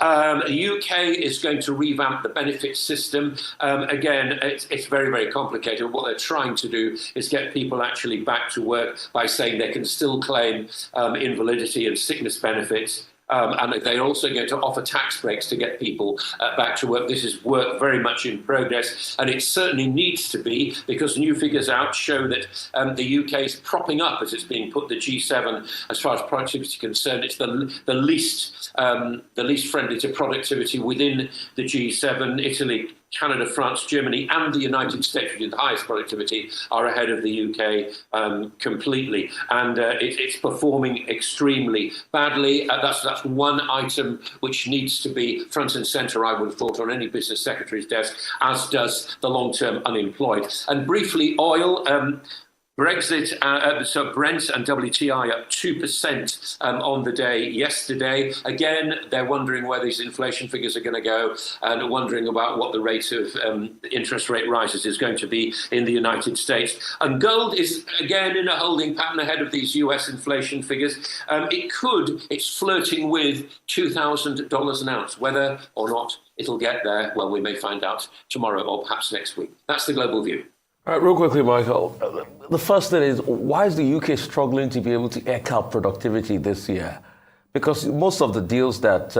The UK is going to revamp the benefits system. Again, it's very, very complicated. What they're trying to do is get people actually back to work by saying they can still claim invalidity and sickness benefits. And they're also going to offer tax breaks to get people back to work. This is work very much in progress, and it certainly needs to be, because new figures out show that the UK is propping up, as it's being put, the G7 as far as productivity is concerned. It's the least friendly to productivity within the G7. Italy, Canada, France, Germany, and the United States, with the highest productivity, are ahead of the UK completely, and it's performing extremely badly. That's one item which needs to be front and centre, I would have thought, on any business secretary's desk, as does the long-term unemployed. And briefly, oil. Brexit, so Brent and WTI up 2% on the day yesterday. Again, they're wondering where these inflation figures are going to go and wondering about what the rate of interest rate rises is going to be in the United States. And gold is again in a holding pattern ahead of these US inflation figures. It's flirting with $2,000 an ounce. Whether or not it'll get there, well, we may find out tomorrow or perhaps next week. That's the global view. All right, real quickly, Michael. The first thing is, why is the UK struggling to be able to eke out productivity this year? Because most of the deals that,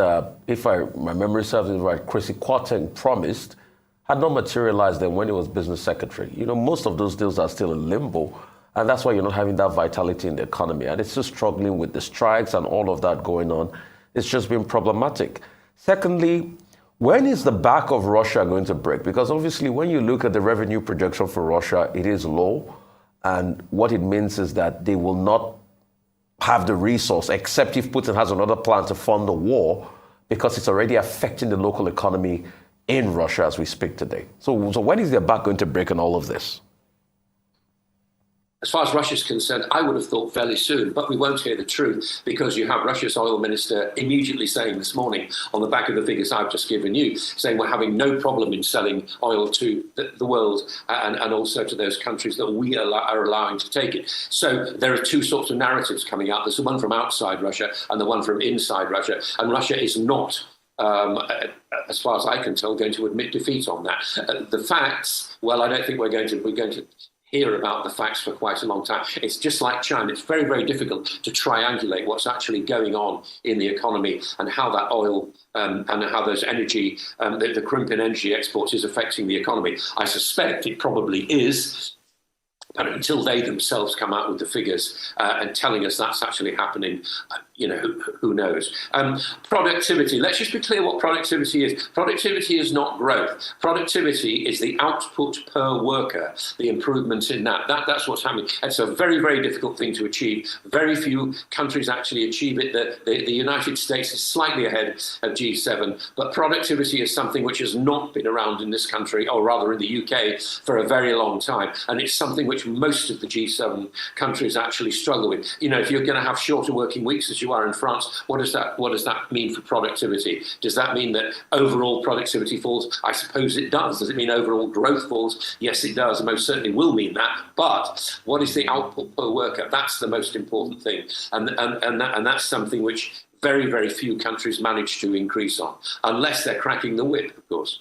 if my memory serves me right, Chrissy Quarteng promised had not materialized then when he was business secretary. You know, most of those deals are still in limbo, and that's why you're not having that vitality in the economy. And it's just struggling with the strikes and all of that going on. It's just been problematic. Secondly, when is the back of Russia going to break? Because obviously when you look at the revenue projection for Russia, it is low. And what it means is that they will not have the resource, except if Putin has another plan to fund the war, because it's already affecting the local economy in Russia as we speak today. So when is their back going to break in all of this? As far as Russia's concerned, I would have thought fairly soon, but we won't hear the truth because you have Russia's oil minister immediately saying this morning, on the back of the figures I've just given you, saying we're having no problem in selling oil to the world and also to those countries that we are allowing to take it. So there are two sorts of narratives coming out. There's the one from outside Russia and the one from inside Russia. And Russia is not, as far as I can tell, going to admit defeat on that. The facts, well, I don't think we're going to hear about the facts for quite a long time. It's just like China. It's very, very difficult to triangulate what's actually going on in the economy and how that oil and how those energy, the crimp in energy exports is affecting the economy. I suspect it probably is. But until they themselves come out with the figures and telling us that's actually happening, who knows? Productivity. Let's just be clear what productivity is. Productivity is not growth. Productivity is the output per worker, the improvement in that. That's what's happening. It's a very, very difficult thing to achieve. Very few countries actually achieve it. The United States is slightly ahead of G7, but productivity is something which has not been around in this country, or rather in the UK, for a very long time. And it's something which most of the G7 countries actually struggle with. If you're going to have shorter working weeks as you are in France, what does that mean for productivity? Does that mean that overall productivity falls? I suppose it does. Does it mean overall growth falls? Yes, it does. It most certainly will mean that. But what is the output per worker? That's the most important thing. And that's something which very, very few countries manage to increase on, unless they're cracking the whip, of course.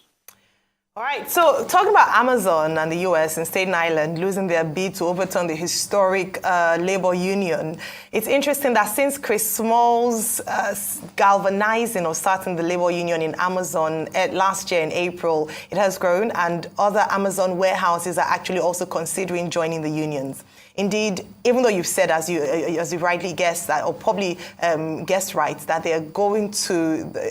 All right, so talking about Amazon and the US and Staten Island losing their bid to overturn the historic labor union, it's interesting that since Chris Small's galvanizing or starting the labor union in Amazon last year in April, it has grown, and other Amazon warehouses are actually also considering joining the unions. Indeed, even though you've said, as you rightly guessed, that, or probably guessed right, that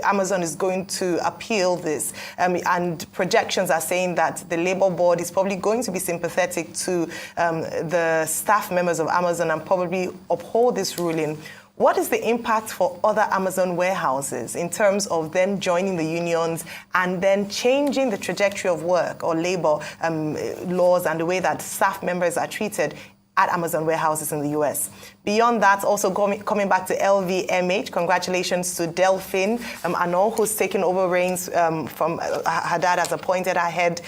Amazon is going to appeal this, and projections are saying that the Labour Board is probably going to be sympathetic to the staff members of Amazon and probably uphold this ruling. What is the impact for other Amazon warehouses in terms of them joining the unions and then changing the trajectory of work or labor laws and the way that staff members are treated at Amazon warehouses in the US? Beyond that, also coming back to LVMH, congratulations to Delphine Arnault, who's taken over reins from her dad as appointed her head.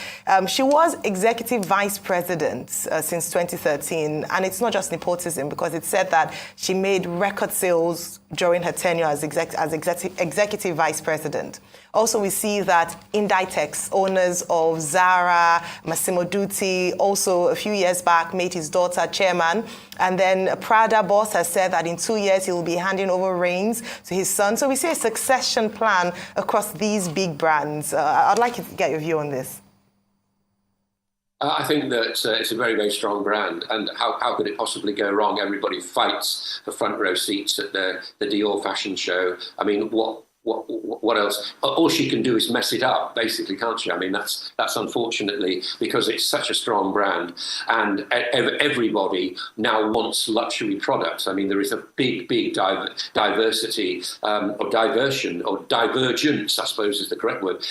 She was executive vice president since 2013, and it's not just nepotism, because it said that she made record sales during her tenure as executive vice president. Also, we see that Inditex, owners of Zara, Massimo Dutti, also a few years back made his daughter chairman. And then Prada boss has said that in 2 years he will be handing over reins to his son. So we see a succession plan across these big brands. I'd like you to get your view on this. I think that it's a very, very strong brand, and how could it possibly go wrong? Everybody fights for front row seats at the Dior fashion show. I mean, what else? All she can do is mess it up, basically, can't she? I mean, that's unfortunately, because it's such a strong brand, and everybody now wants luxury products. I mean, there is a big diversity or diversion or divergence, I suppose is the correct word,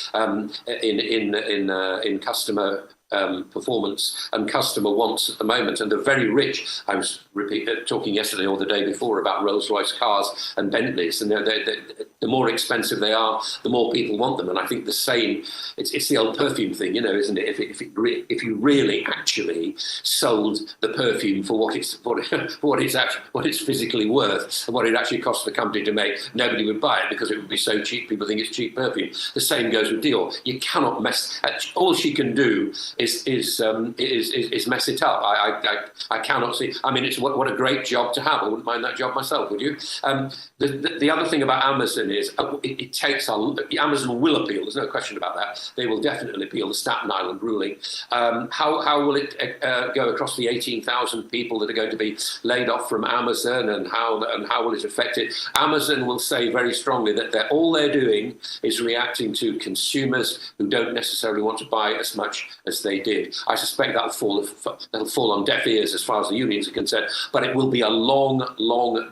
in customer performance and customer wants at the moment. And the very rich, I was talking yesterday or the day before about Rolls-Royce cars and Bentleys, and the more expensive they are, the more people want them. And I think the same, it's the old perfume thing, you know, isn't it? If you really actually sold the perfume for what it's physically worth and what it actually costs the company to make, nobody would buy it because it would be so cheap. People think it's cheap perfume. The same goes with Dior. You cannot mess. All she can do is mess it up. I cannot see. I mean, it's what a great job to have. I wouldn't mind that job myself, would you? The other thing about Amazon is it takes Amazon will appeal. There's no question about that. They will definitely appeal the Staten Island ruling. How will it go across the 18,000 people that are going to be laid off from Amazon, and how will it affect it? Amazon will say very strongly that all they're doing is reacting to consumers who don't necessarily want to buy as much as they did. I suspect that'll fall on deaf ears as far as the unions are concerned, but it will be a long,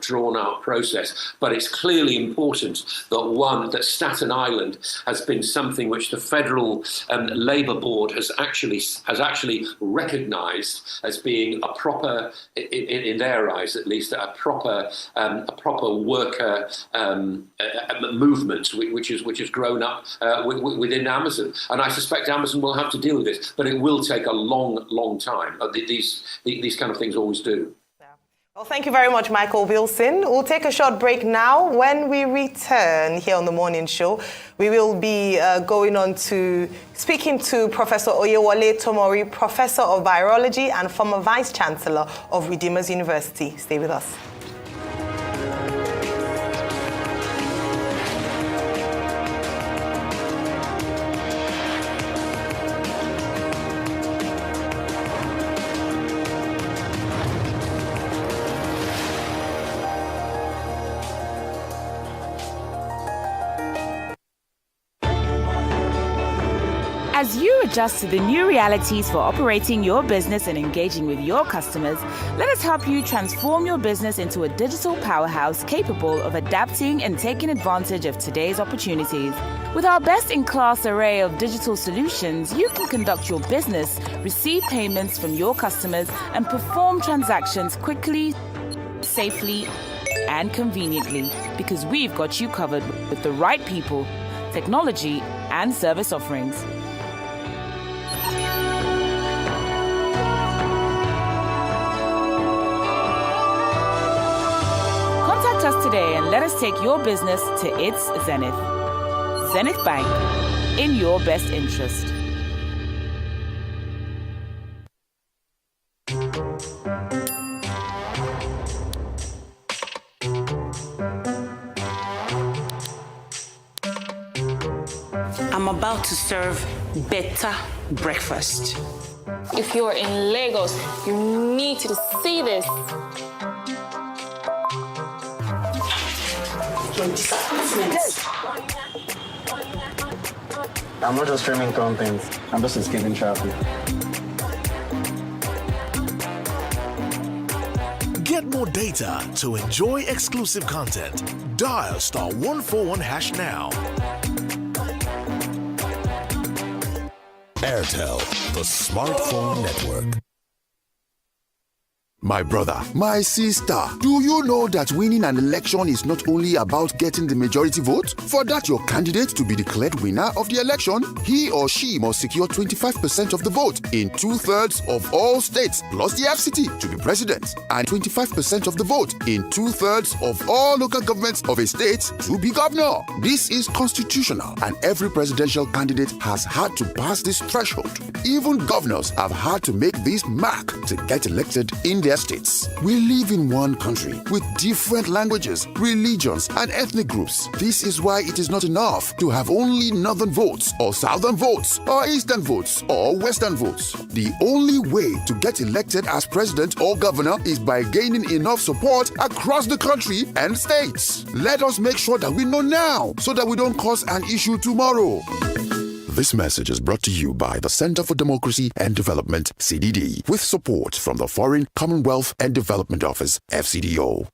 drawn-out process. But it's clearly important that Staten Island has been something which the Federal Labour Board has actually recognised as being a proper, in their eyes at least, a proper worker movement which has grown up within Amazon. And I suspect Amazon will have to deal with this, but it will take a long time. These kind of things always do. Well, thank you very much, Michael Wilson. We'll take a short break now. When we return here on the morning show, we will be going on to speaking to Professor Oyewole Tomori, Professor of Virology and former Vice Chancellor of Redeemers University. Stay with us. As you adjust to the new realities for operating your business and engaging with your customers, let us help you transform your business into a digital powerhouse capable of adapting and taking advantage of today's opportunities. With our best-in-class array of digital solutions, you can conduct your business, receive payments from your customers, and perform transactions quickly, safely, and conveniently, because we've got you covered with the right people, technology, and service offerings. Contact us today and let us take your business to its zenith. Zenith Bank, in your best interest. I'm about to serve better breakfast. If you're in Lagos, you need to see this. I'm not just streaming content, I'm just escaping traffic. Get more data to enjoy exclusive content. Dial *141# now. Airtel, the smartphone network. My brother, my sister, do you know that winning an election is not only about getting the majority vote? For that your candidate to be declared winner of the election, he or she must secure 25% of the vote in 2/3 of all states plus the FCT to be president, and 25% of the vote in 2/3 of all local governments of a state to be governor. This is constitutional, and every presidential candidate has had to pass this threshold. Even governors have had to make this mark to get elected in their states. We live in one country with different languages, religions, and ethnic groups. This is why it is not enough to have only northern votes, or southern votes, or eastern votes, or western votes. The only way to get elected as president or governor is by gaining enough support across the country and states. Let us make sure that we know now so that we don't cause an issue tomorrow. This message is brought to you by the Center for Democracy and Development, CDD, with support from the Foreign, Commonwealth and Development Office, FCDO.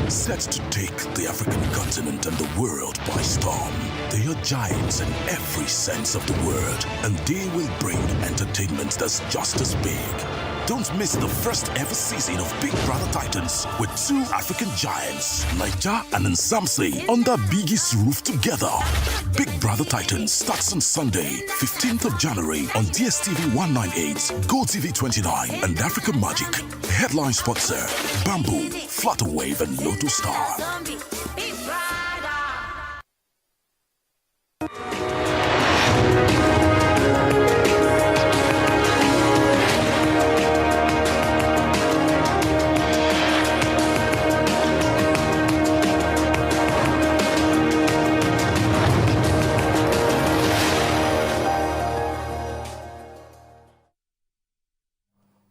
Set to take the African continent and the world by storm. They are giants in every sense of the word, and they will bring entertainment that's just as big. Don't miss the first ever season of Big Brother Titans with two African giants, Naija and Nsamse, under Biggie's roof together. Big Brother Titans starts on Sunday, 15th of January on DSTV 198, GoTV 29, and Africa Magic. Headline sponsor, Bamboo, Flutterwave, and Lotto Star.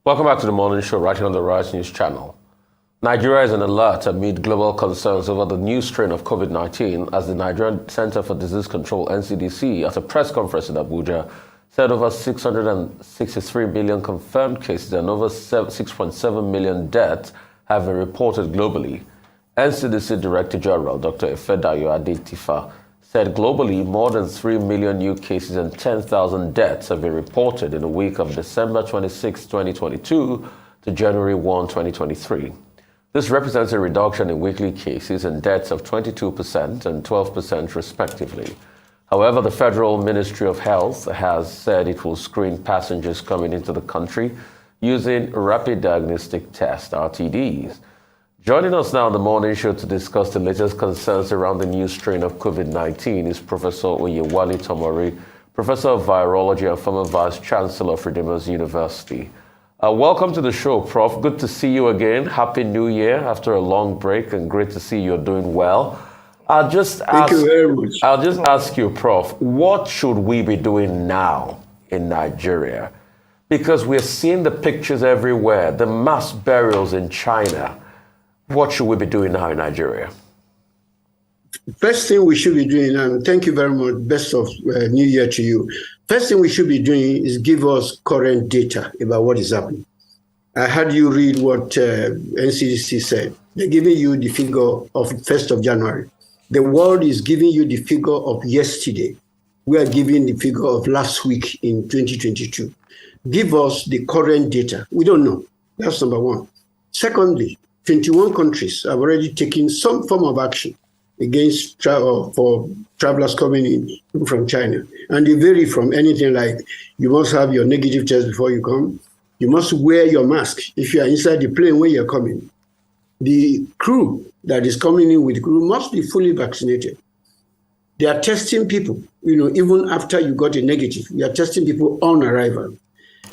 Welcome back to the morning show right here on the Rise News channel. Nigeria is on alert amid global concerns over the new strain of COVID-19 as the Nigerian Center for Disease Control, NCDC, at a press conference in Abuja, said over 663 million confirmed cases and over 6.7 million deaths have been reported globally. NCDC Director General Dr. Ifedayo Adetifa said globally more than 3 million new cases and 10,000 deaths have been reported in the week of December 26, 2022 to January 1, 2023. This represents a reduction in weekly cases and deaths of 22% and 12% respectively. However, the Federal Ministry of Health has said it will screen passengers coming into the country using rapid diagnostic tests, RTDs. Joining us now on the morning show to discuss the latest concerns around the new strain of COVID-19 is Professor Oyewale Tomori, Professor of Virology and former Vice Chancellor of Redeemers University. Welcome to the show, Prof. Good to see you again. Happy New Year after a long break, and great to see you're doing well. Thank you very much. I'll just ask you, Prof, what should we be doing now in Nigeria? Because we're seeing the pictures everywhere, the mass burials in China. What should we be doing now in Nigeria? First thing we should be doing, and thank you very much, best of New Year to you. First thing we should be doing is give us current data about what is happening. I had you read what NCDC said. They're giving you the figure of 1st of January. The world is giving you the figure of yesterday. We are giving the figure of last week in 2022. Give us the current data. We don't know. That's number one. Secondly, 21 countries have already taken some form of action against travel for travelers coming in from China. And they vary from anything like you must have your negative test before you come. You must wear your mask if you are inside the plane when you're coming. The crew that is coming in with the crew must be fully vaccinated. They are testing people, even after you got a negative. They are testing people on arrival.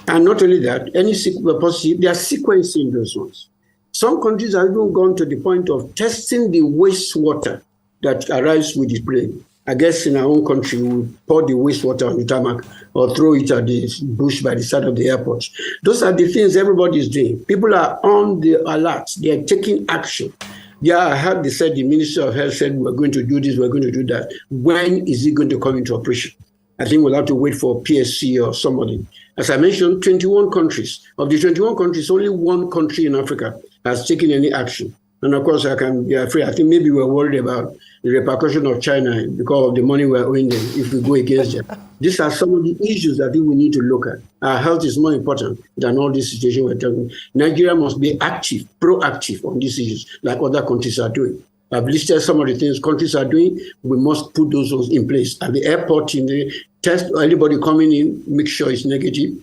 And not only that, any positive, they are sequencing those ones. Some countries have even gone to the point of testing the wastewater that arrives with the plane. I guess in our own country, we pour the wastewater on the tarmac or throw it at the bush by the side of the airport. Those are the things everybody is doing. People are on the alert. They are taking action. Yeah, I heard they said the Ministry of Health said we're going to do this, we're going to do that. When is it going to come into operation? I think we'll have to wait for PSC or somebody. As I mentioned, 21 countries. Of the 21 countries, only one country in Africa has taken any action. And of course, I can be afraid. I think maybe we're worried about the repercussion of China because of the money we're owing them if we go against them. These are some of the issues that I think we need to look at. Our health is more important than all this situation we're talking. Nigeria must be active, proactive on these issues, like other countries are doing. I've listed some of the things countries are doing. We must put those ones in place. At the airport, in the test anybody coming in, make sure it's negative.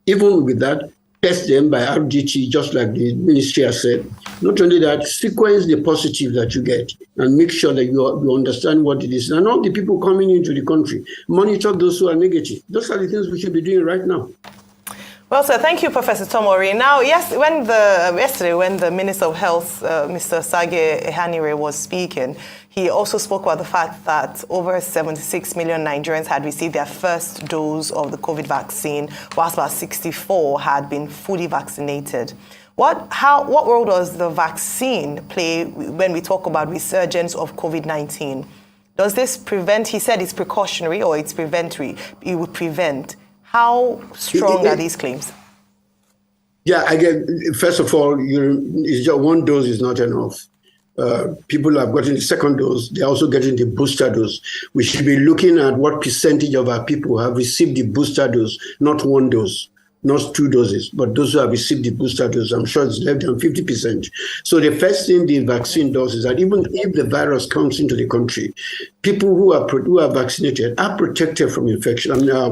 Even with that, test them by RDT, just like the ministry has said. Not only that, sequence the positive that you get and make sure that you understand what it is. And all the people coming into the country, monitor those who are negative. Those are the things we should be doing right now. Well, sir, thank you, Professor Tomori. Now, yesterday when the Minister of Health, Mr. Sage Ehanire, was speaking, he also spoke about the fact that over 76 million Nigerians had received their first dose of the COVID vaccine, whilst about 64 had been fully vaccinated. What role does the vaccine play when we talk about resurgence of COVID-19? Does this prevent, he said it's precautionary or it's preventatory, it would prevent. How strong are these claims? Yeah, again, first of all, it's just one dose is not enough. People have gotten the second dose. They're also getting the booster dose. We should be looking at what percentage of our people have received the booster dose, not one dose, not two doses, but those who have received the booster dose. I'm sure it's less than 50%. So the first thing the vaccine does is that even if the virus comes into the country, people who are vaccinated are protected from infection,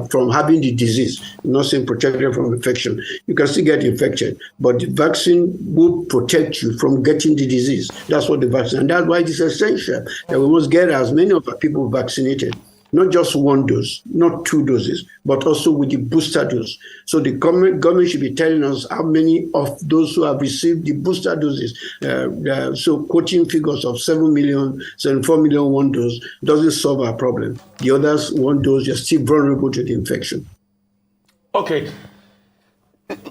from having the disease. I'm not saying protected from infection. You can still get infected, but the vaccine will protect you from getting the disease. That's what the vaccine, and that's why it is essential that we must get as many of our people vaccinated. Not just one dose, not two doses, but also with the booster dose. So the government should be telling us how many of those who have received the booster doses. So quoting figures of 7 million, 74 million one dose doesn't solve our problem. The others, one dose, you're still vulnerable to the infection. Okay.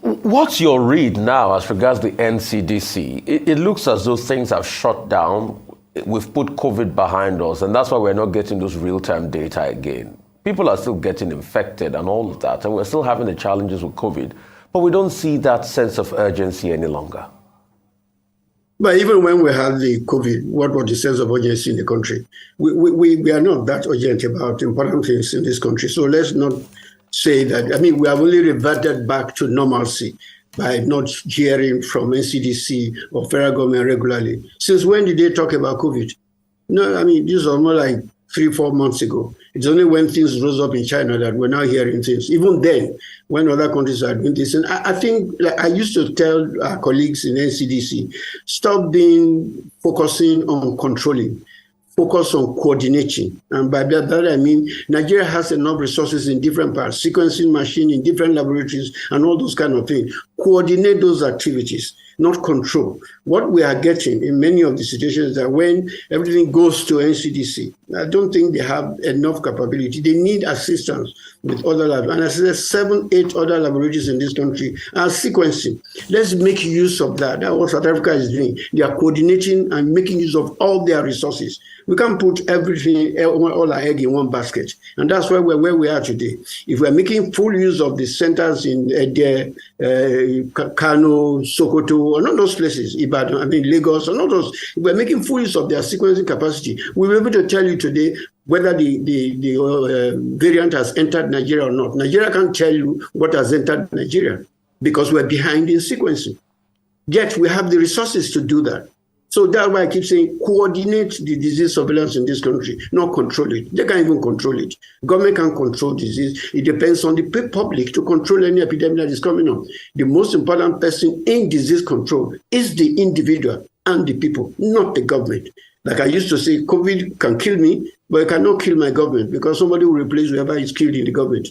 What's your read now as regards the NCDC? It looks as though things have shut down. We've put COVID behind us, and that's why we're not getting those real-time data again. People are still getting infected and all of that, and we're still having the challenges with COVID, but we don't see that sense of urgency any longer. But even when we had the COVID, what was the sense of urgency in the country? We are not that urgent about important things in this country, so let's not say that. I mean, we have only reverted back to normalcy by not hearing from NCDC or federal government regularly. Since when did they talk about COVID? No, I mean, this was more like 3-4 months ago. It's only when things rose up in China that we're now hearing things. Even then, when other countries are doing this. And I think, like I used to tell our colleagues in NCDC, stop focusing on controlling. Focus on coordinating. And by that, I mean, Nigeria has enough resources in different parts, sequencing machine in different laboratories and all those kind of things. Coordinate those activities, not control. What we are getting in many of the situations is that when everything goes to NCDC, I don't think they have enough capability. They need assistance with other labs. And I said 7-8 other laboratories in this country are sequencing. Let's make use of that. That's what South Africa is doing. They are coordinating and making use of all their resources. We can't put everything, all our egg in one basket. And that's where we are today. If we're making full use of the centers in Kano, Sokoto, or not those places, Ibadan, I mean Lagos, or not those, if we're making full use of their sequencing capacity, we'll be able to tell you today whether the variant has entered Nigeria or not. Nigeria can't tell you what has entered Nigeria because we're behind in sequencing. Yet we have the resources to do that. So that's why I keep saying coordinate the disease surveillance in this country, not control it. They can't even control it. Government can't control disease. It depends on the public to control any epidemic that is coming up. The most important person in disease control is the individual and the people, not the government. Like I used to say, COVID can kill me, but it cannot kill my government because somebody will replace whoever is killed in the government.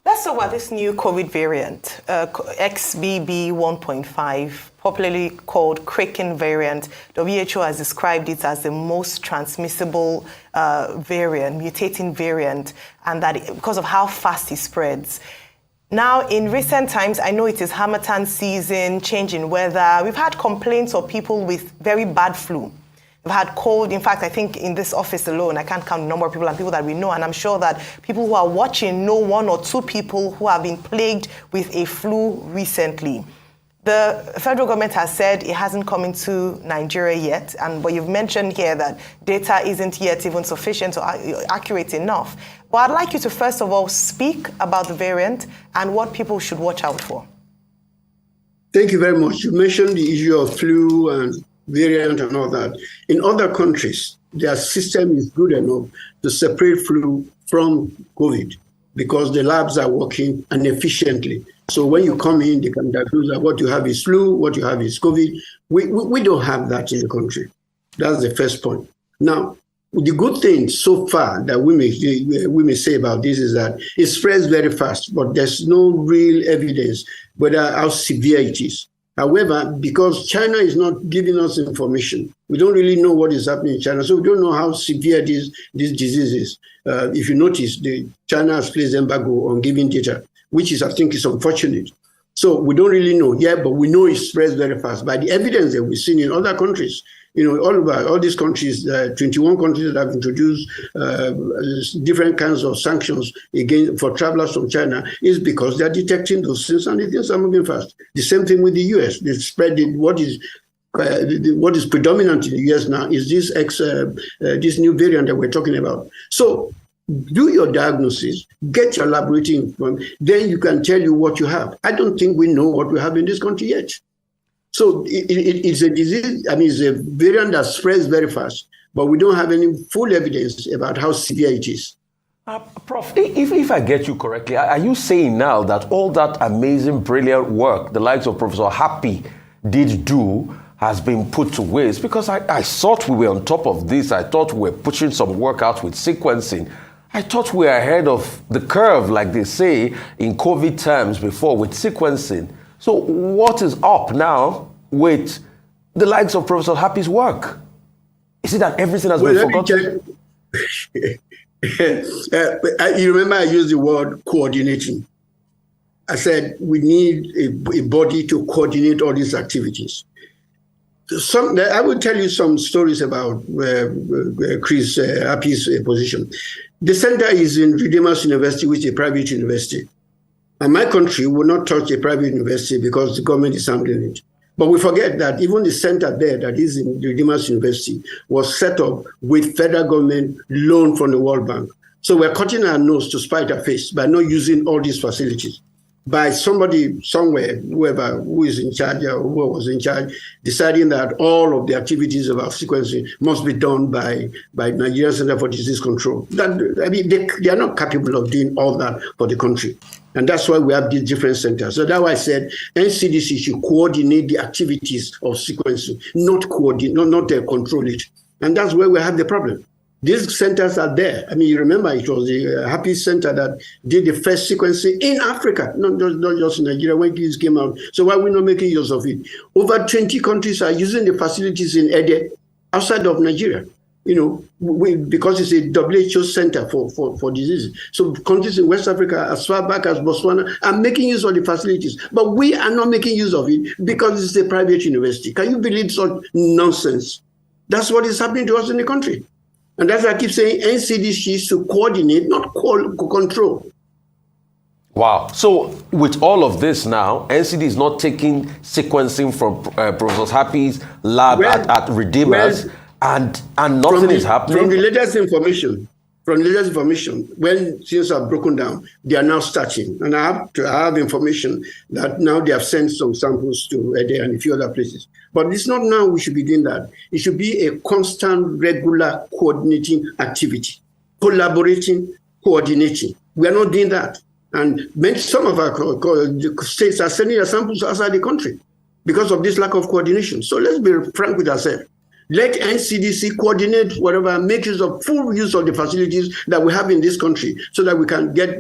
Let's talk about this new COVID variant, XBB 1.5, popularly called Kraken variant. WHO has described it as the most transmissible variant, mutating variant, and that because of how fast it spreads. Now, in recent times, I know it is Harmattan season, change in weather. We've had complaints of people with very bad flu. We've had cold. In fact, I think in this office alone, I can't count the number of people and people that we know. And I'm sure that people who are watching know 1 or 2 people who have been plagued with a flu recently. The federal government has said it hasn't come into Nigeria yet. But you've mentioned here that data isn't yet even sufficient or accurate enough. But I'd like you to first of all speak about the variant and what people should watch out for. Thank you very much. You mentioned the issue of flu and variant and all that. In other countries, their system is good enough to separate flu from COVID because the labs are working efficiently. So when you come in, they can diagnose that what you have is flu, what you have is COVID. We don't have that in the country. That's the first point. Now, the good thing so far that we may say about this is that it spreads very fast, but there's no real evidence whether how severe it is. However, because China is not giving us information, we don't really know what is happening in China. So we don't know how severe this disease is. If you notice, China has placed embargo on giving data, which is, I think, is unfortunate. So we don't really know yet, but we know it spreads very fast by the evidence that we've seen in other countries. All these countries, 21 countries that have introduced different kinds of sanctions for travelers from China is because they're detecting those things and the things are moving fast. The same thing with the US. They spread what is predominant in the US now is this new variant that we're talking about. So do your diagnosis, get your laboratory informed, then you can tell you what you have. I don't think we know what we have in this country yet. So it's a disease, it's a variant that spreads very fast, but we don't have any full evidence about how severe it is. Prof, if I get you correctly, are you saying now that all that amazing, brilliant work the likes of Professor Happy did do has been put to waste? Because I thought we were on top of this. I thought we were pushing some work out with sequencing. I thought we were ahead of the curve, like they say in COVID terms before, with sequencing. So what is up now with the likes of Professor Happy's work? Is it that everything has been forgotten? You remember I used the word coordinating. I said we need a body to coordinate all these activities. I will tell you some stories about Chris Happy's position. The center is in Redeemers University, which is a private university. And my country will not touch a private university because the government is handling it. But we forget that even the center there that is in Redeemers University was set up with federal government loan from the World Bank. So we're cutting our nose to spite our face by not using all these facilities. By somebody somewhere, who is in charge or who was in charge, deciding that all of the activities about sequencing must be done by Nigeria Center for Disease Control. They are not capable of doing all that for the country. And that's why we have these different centers. So that's why I said NCDC should coordinate the activities of sequencing, not control it. And that's where we have the problem. These centers are there. You remember it was the Happy Center that did the first sequencing in Africa, not just in Nigeria when this came out. So why are we not making use of it? Over 20 countries are using the facilities in Ede outside of Nigeria. Because it's a WHO center for diseases. So countries in West Africa, as far back as Botswana, are making use of the facilities. But we are not making use of it because it's a private university. Can you believe such nonsense? That's what is happening to us in the country. And that's why I keep saying NCDC is to coordinate, not control. Wow. So with all of this now, NCD is not taking sequencing from Professor Happy's lab at Redeemers, and nothing is happening? From the latest information, when things are broken down, they are now starting. And I have information that now they have sent some samples to Ede and a few other places. But it's not now we should be doing that. It should be a constant, regular coordinating activity. Collaborating, coordinating. We are not doing that. And some of our states are sending their samples outside the country because of this lack of coordination. So let's be frank with ourselves. Let NCDC coordinate whatever, make use of full use of the facilities that we have in this country so that we can get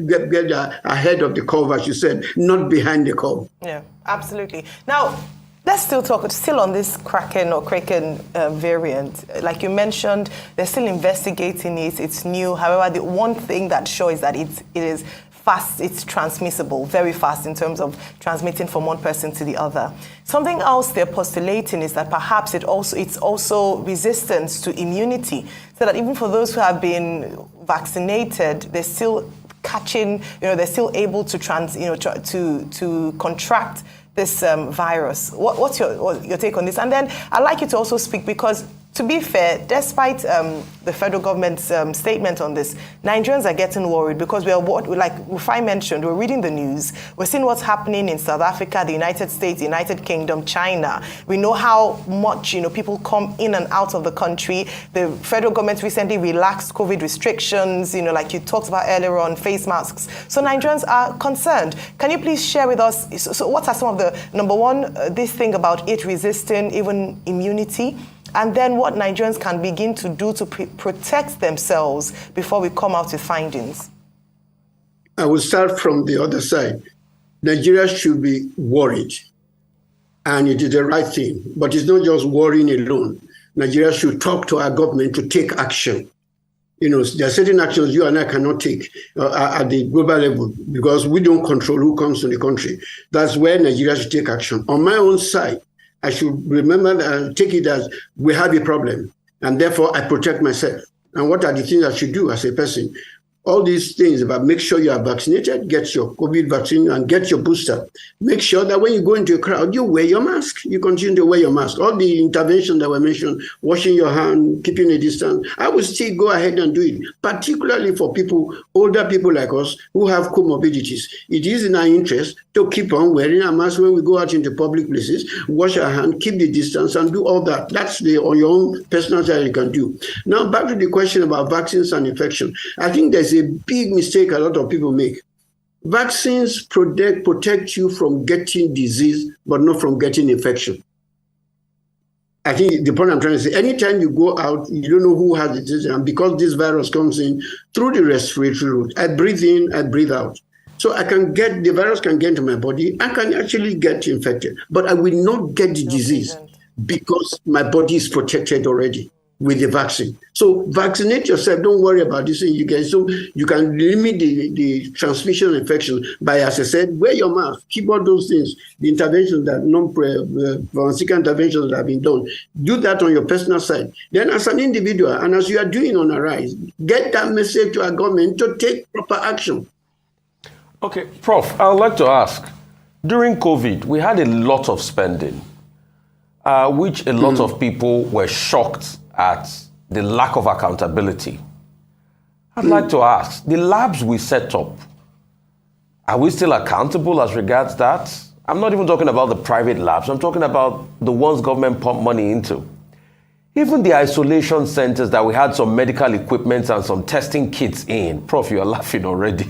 ahead of the curve, as you said, not behind the curve. Yeah, absolutely. Now, let's still on this Kraken variant. Like you mentioned, they're still investigating it. It's new. However, the one thing that shows that it is fast, it's transmissible, very fast in terms of transmitting from one person to the other. Something else they're postulating is that perhaps it's also resistance to immunity, so that even for those who have been vaccinated, they're still catching, they're still able to to contract this virus. What's your take on this? And then I'd like you to also speak, because to be fair, despite the federal government's statement on this, Nigerians are getting worried because like Rufai mentioned, we're reading the news, we're seeing what's happening in South Africa, the United States, United Kingdom, China. We know how much people come in and out of the country. The federal government recently relaxed COVID restrictions, like you talked about earlier on, face masks. So Nigerians are concerned. Can you please share with us, so what are some of the, number one, this thing about it resisting even immunity? And then what Nigerians can begin to do to protect themselves before we come out with findings? I will start from the other side. Nigeria should be worried, and it is the right thing. But it's not just worrying alone. Nigeria should talk to our government to take action. there are certain actions you and I cannot take at the global level because we don't control who comes to the country. That's where Nigeria should take action. On my own side, I should remember and take it as we have a problem, and therefore I protect myself. And what are the things I should do as a person? All these things about make sure you are vaccinated, get your COVID vaccine and get your booster. Make sure that when you go into a crowd, you wear your mask. You continue to wear your mask. All the interventions that were mentioned, washing your hand, keeping a distance, I will still go ahead and do it, particularly for people, older people like us who have comorbidities. It is in our interest to keep on wearing a mask when we go out into public places, wash our hand, keep the distance and do all that. That's on your own personal side you can do. Now back to the question about vaccines and infection. I think there's a big mistake a lot of people make. Vaccines protect you from getting disease, but not from getting infection. I think the point I'm trying to say, anytime you go out, you don't know who has the disease, and because this virus comes in through the respiratory route, I breathe in, I breathe out. So the virus can get into my body, I can actually get infected, but I will not get the disease because my body is protected already with the vaccine. So vaccinate yourself. Don't worry about this thing. So you can limit the transmission of infection by, as I said, wear your mask, keep all those things, the interventions that pharmaceutical interventions that have been done. Do that on your personal side. Then as an individual, and as you are doing on Arise, get that message to our government to take proper action. Okay, Prof, I would like to ask, during COVID, we had a lot of spending, which a lot of people were shocked at the lack of accountability. I'd like to ask, the labs we set up, are we still accountable as regards that? I'm not even talking about the private labs. I'm talking about the ones government pump money into. Even the isolation centers that we had some medical equipment and some testing kits in. Prof, you're laughing already.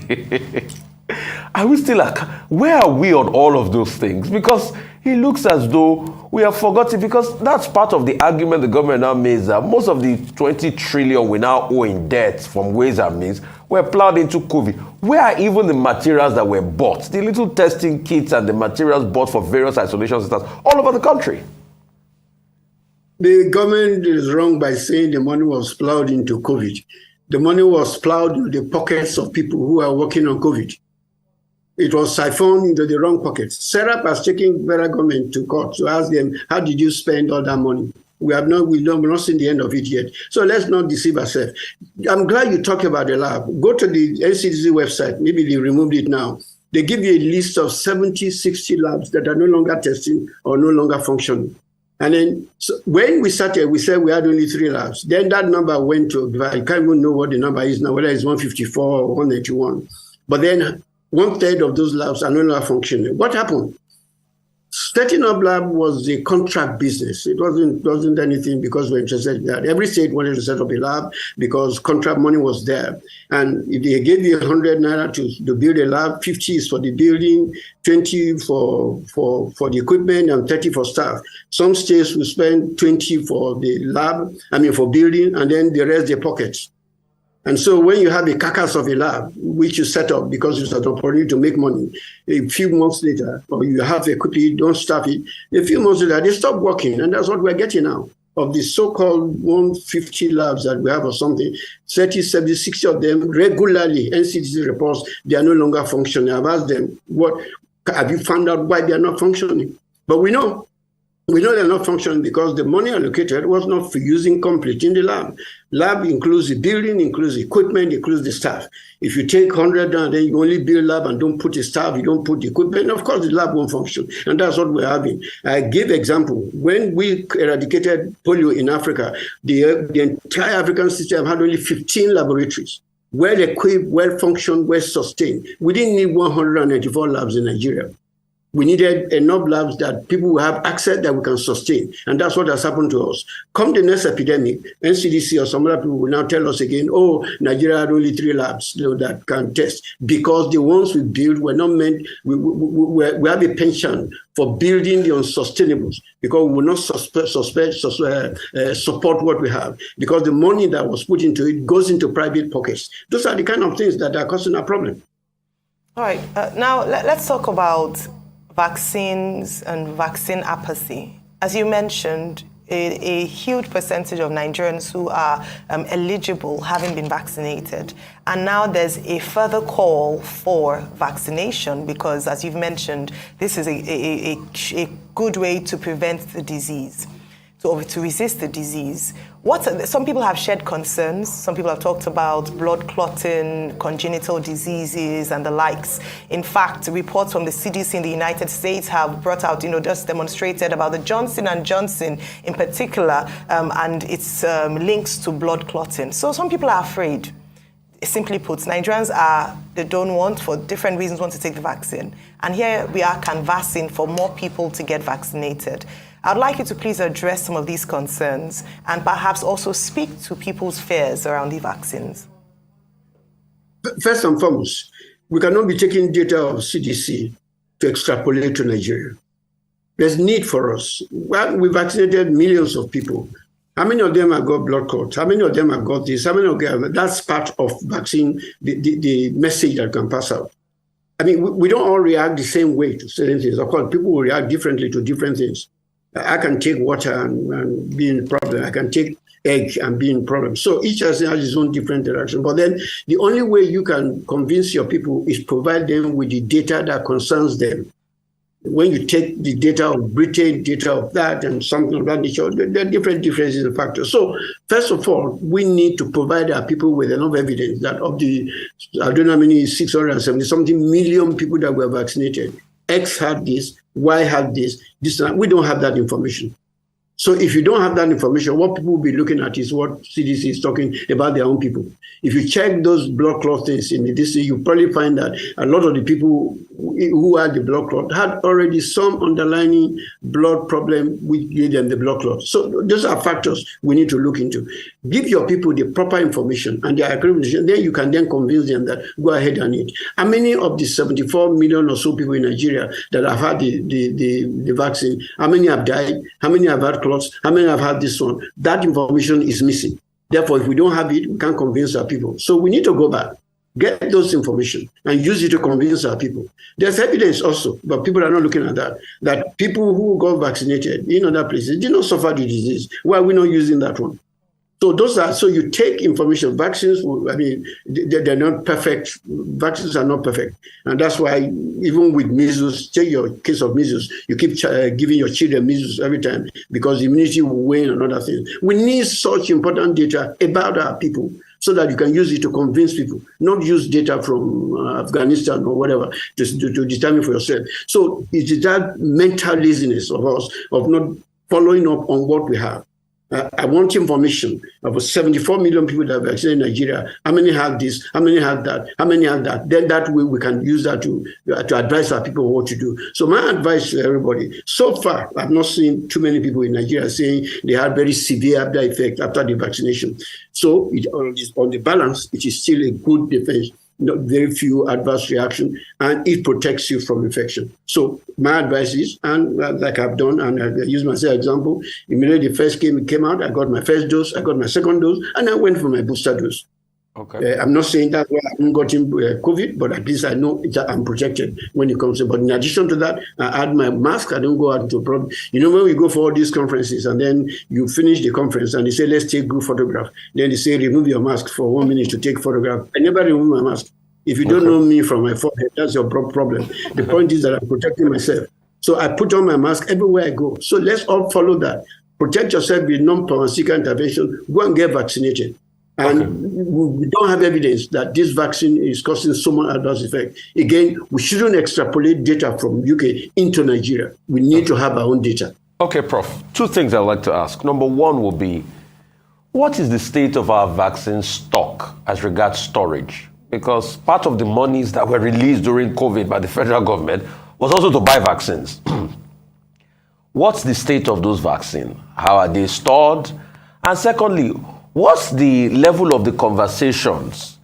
Are we still, where are we on all of those things? Because it looks as though we have forgotten, because that's part of the argument the government now makes, that most of the 20 trillion we now owe in debt from ways and means were plowed into COVID. Where are even the materials that were bought? The little testing kits and the materials bought for various isolation centers all over the country. The government is wrong by saying the money was plowed into COVID. The money was plowed into the pockets of people who are working on COVID. It was siphoned into the wrong pockets. SERAP has taken federal government to court to ask them, how did you spend all that money? We've not seen the end of it yet. So let's not deceive ourselves. I'm glad you talked about the lab. Go to the NCDC website. Maybe they removed it now. They give you a list of 70, 60 labs that are no longer testing or no longer functioning. And then when we started, we said we had only 3 labs. Then that number went to, I can't even know what the number is now, whether it's 154 or 181. But then 1/3 of those labs are no longer functioning. What happened? Setting up lab was a contract business. It wasn't anything because we're interested in that. Every state wanted to set up a lab because contract money was there. And if they gave you 100 naira to build a lab, 50 is for the building, 20 for the equipment, and 30 for staff. Some states will spend 20 for the lab, for building, and then the rest their pockets. And so when you have a carcass of a lab, which you set up because it's an opportunity to make money, a few months later, or you have equipment, don't staff it, a few months later, they stop working. And that's what we're getting now. Of the so-called 150 labs that we have or something, 30, 70, 60 of them regularly, NCDC reports, they are no longer functioning. I've asked them, have you found out why they are not functioning? But we know they're not functioning because the money allocated was not for using completely in the lab. Lab includes the building, includes the equipment, includes the staff. If you take 100 and then you only build lab and don't put the staff, you don't put the equipment, of course the lab won't function. And that's what we're having. I give example. When we eradicated polio in Africa, the entire African system had only 15 laboratories. Well equipped, well functioned, well sustained. We didn't need 194 labs in Nigeria. We needed enough labs that people will have access that we can sustain. And that's what has happened to us. Come the next epidemic, NCDC or some other people will now tell us again, Nigeria had only 3 labs that can test. Because the ones we built were not meant, we have a penchant for building the unsustainables because we will not support what we have. Because the money that was put into it goes into private pockets. Those are the kind of things that are causing a problem. All right, now let's talk about vaccines and vaccine apathy. As you mentioned, a huge percentage of Nigerians who are eligible having been vaccinated. And now there's a further call for vaccination because, as you've mentioned, this is a good way to prevent the disease, to resist the disease. Some people have shared concerns. Some people have talked about blood clotting, congenital diseases, and the likes. In fact, reports from the CDC in the United States have brought out, just demonstrated about the Johnson & Johnson in particular, and its links to blood clotting. So some people are afraid. Simply put, Nigerians they don't want, for different reasons, want to take the vaccine. And here we are canvassing for more people to get vaccinated. I'd like you to please address some of these concerns and perhaps also speak to people's fears around the vaccines. First and foremost, we cannot be taking data of CDC to extrapolate to Nigeria. There's need for us. Well, we vaccinated millions of people. How many of them have got blood clots? How many of them have got this? How many of them? That's part of vaccine, the message that can pass out. I mean, we don't all react the same way to certain things. Of course, people will react differently to different things. I can take water and be in problem. I can take egg and be in problem. So each has his own different direction. But then the only way you can convince your people is provide them with the data that concerns them. When you take the data of Britain, data of that, and something of that nature, there are different differences in factors. So first of all, we need to provide our people with enough evidence that of the, I don't know how many, 670-something million people that were vaccinated, X had this, Y had this, and we don't have that information. So if you don't have that information, what people will be looking at is what CDC is talking about their own people. If you check those blood clot things in the district, you probably find that a lot of the people who had the blood clot had already some underlying blood problem which gave them the blood clot. So those are factors we need to look into. Give your people the proper information and their accreditation, then you can then convince them that go ahead and eat. How many of the 74 million or so people in Nigeria that have had the vaccine, how many have died? How many have had clots? How many have had this one? That information is missing. Therefore, if we don't have it, we can't convince our people. So we need to go back, get those information, and use it to convince our people. There's evidence also, but people are not looking at that, that people who got vaccinated in other places did not suffer the disease. Why are we not using that one? So you take information. Vaccines, I mean, they're not perfect. Vaccines are not perfect. And that's why even with measles, take your case of measles, you keep giving your children measles every time because immunity will wane and other things. We need such important data about our people so that you can use it to convince people, not use data from Afghanistan or whatever to determine for yourself. So it is that mental laziness of us of not following up on what we have. I want information of 74 million people that are vaccinated in Nigeria. How many have this? How many have that? How many have that? Then that way we can use that to advise our people what to do. So my advice to everybody, so far, I've not seen too many people in Nigeria saying they had very severe after effect after the vaccination. So on the balance, it is still a good defense. Not very few adverse reactions, and it protects you from infection. So my advice is, and like I've done, and I use myself as example, immediately the first came out, I got my first dose, I got my second dose, and I went for my booster dose. Okay. I'm not saying that I haven't gotten COVID, but at least I know that I'm protected when it comes to. But in addition to that, I add my mask. I don't go out into a problem. You know, when we go for all these conferences and then you finish the conference and they say, let's take a good photograph. Then they say, remove your mask for 1 minute to take photograph. I never remove my mask. If you don't know me from my forehead, that's your problem. The point is that I'm protecting myself. So I put on my mask everywhere I go. So let's all follow that. Protect yourself with non-pharmaceutical intervention. Go and get vaccinated. And we don't have evidence that this vaccine is causing so much adverse effect. Again, we shouldn't extrapolate data from UK into Nigeria. We need to have our own data. Okay, Prof. Two things I'd like to ask. Number one will be, what is the state of our vaccine stock as regards storage? Because part of the monies that were released during COVID by the federal government was also to buy vaccines. What's the state of those vaccines? How are they stored? And secondly, what's the level of the conversations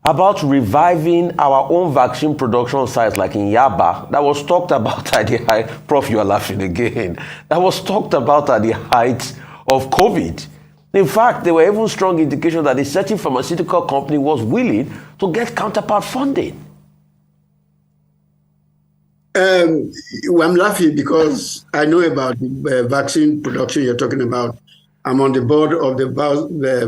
about reviving our own vaccine production sites like in Yaba that was talked about at the height, Prof, you are laughing again, that was talked about at the height of COVID. In fact, there were even strong indications that a certain pharmaceutical company was willing to get counterpart funding. Well, I'm laughing because I know about the vaccine production you're talking about. I'm on the board of the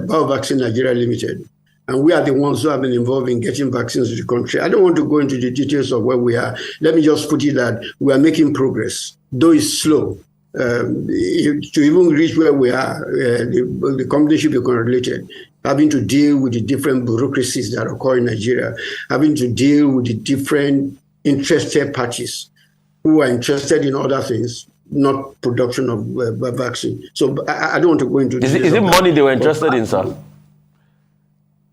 Bio Vaccine Nigeria Limited, and we are the ones who have been involved in getting vaccines to the country. I don't want to go into the details of where we are. Let me just put it that we are making progress, though it's slow. To even reach where we are, the company should be congratulated, having to deal with the different bureaucracies that occur in Nigeria, having to deal with the different interested parties who are interested in other things, not production of vaccine. So I don't want to go into Is it money they were interested in, sir?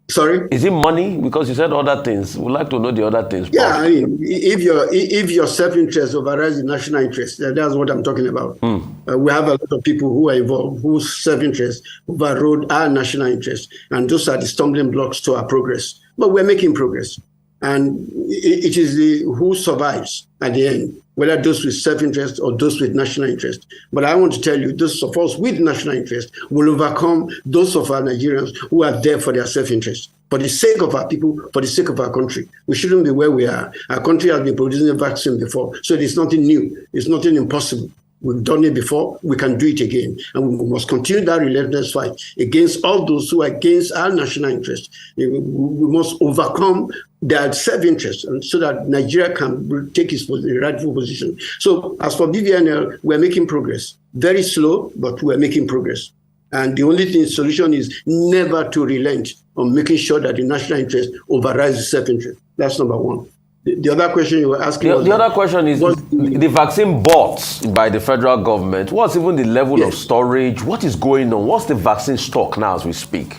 Sorry? Is it money? Because you said other things. We'd like to know the other things. Yeah, I mean, if your self-interest overrides the national interest, that's what I'm talking about. We have a lot of people who are involved whose self-interest overrode our national interest, and those are the stumbling blocks to our progress. But we're making progress. And it is who survives at the end, whether those with self-interest or those with national interest. But I want to tell you, those of us with national interest will overcome those of our Nigerians who are there for their self-interest. For the sake of our people, for the sake of our country. We shouldn't be where we are. Our country has been producing a vaccine before, so it is nothing new. It's nothing impossible. We've done it before, we can do it again. And we must continue that relentless fight against all those who are against our national interest. We must overcome their self-interest so that Nigeria can take its rightful position. So as for BVNL, we're making progress. Very slow, but we're making progress. And the only solution is never to relent on making sure that the national interest overrides the self-interest. That's number one. The other question you were asking... The other question is, the vaccine bought by the federal government, what's even the level of storage? What is going on? What's the vaccine stock now as we speak?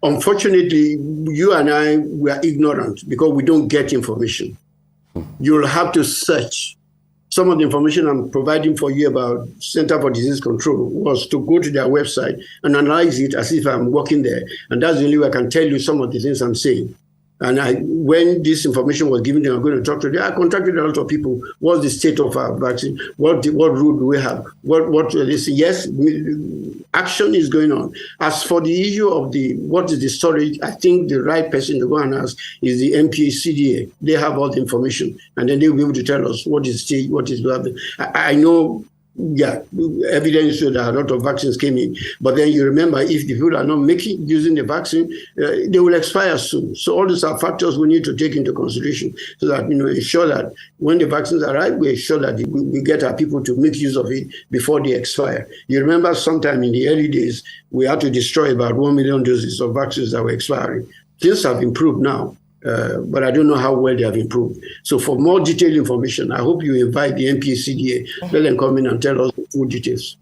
Unfortunately, you and I, we are ignorant because we don't get information. You'll have to search. Some of the information I'm providing for you about Center for Disease Control was to go to their website and analyze it as if I'm working there. And that's the only way I can tell you some of the things I'm saying. And when this information was given to me, I'm going to talk to them. I contacted a lot of people. What's the state of our vaccine? What route do we have? What they say? Yes, action is going on. As for the issue of what is the storage, I think the right person to go and ask is the MPCDA. They have all the information, and then they'll be able to tell us what is stage, what is happening. I know. Yeah, evidence shows that a lot of vaccines came in. But then you remember, if the people are not using the vaccine, they will expire soon. So all these are factors we need to take into consideration so that, ensure that when the vaccines arrive, we ensure that we get our people to make use of it before they expire. You remember sometime in the early days, we had to destroy about 1 million doses of vaccines that were expiring. Things have improved now. But I don't know how well they have improved. So for more detailed information, I hope you invite the MPCDA. Let them come in and tell us the full details.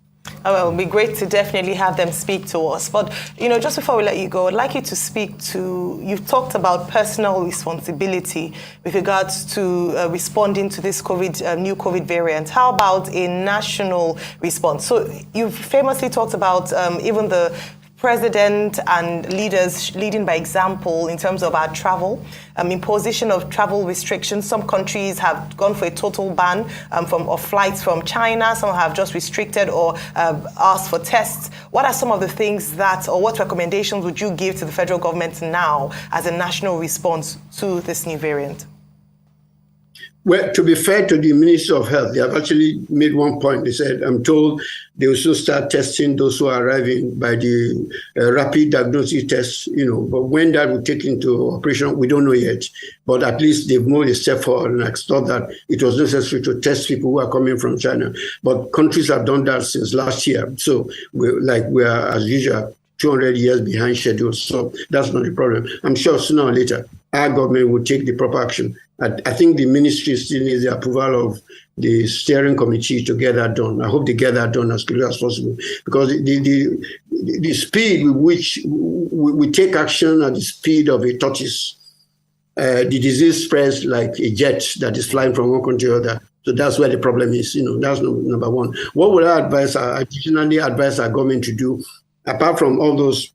Oh, well, it would be great to definitely have them speak to us. But, just before we let you go, I'd like you to speak to, you've talked about personal responsibility with regards to responding to this new COVID variant. How about a national response? So you've famously talked about even the president and leaders leading by example in terms of our travel, imposition of travel restrictions. Some countries have gone for a total ban of flights from China. Some have just restricted or asked for tests. What are some of the things or what recommendations would you give to the federal government now as a national response to this new variant? Well, to be fair to the Ministry of Health, they have actually made one point. They said, I'm told they will still start testing those who are arriving by the rapid diagnostic tests, but when that will take into operation, we don't know yet. But at least they've moved a step forward, and I thought that it was necessary to test people who are coming from China. But countries have done that since last year. So we are, as usual, 200 years behind schedule. So that's not the problem. I'm sure sooner or later, our government will take the proper action. I think the ministry still needs the approval of the steering committee to get that done. I hope they get that done as quickly as possible, because the speed with which we take action at the speed of a tortoise, the disease spreads like a jet that is flying from one country to the other. So that's where the problem is. That's number one. What would I additionally advise our government to do? Apart from all those,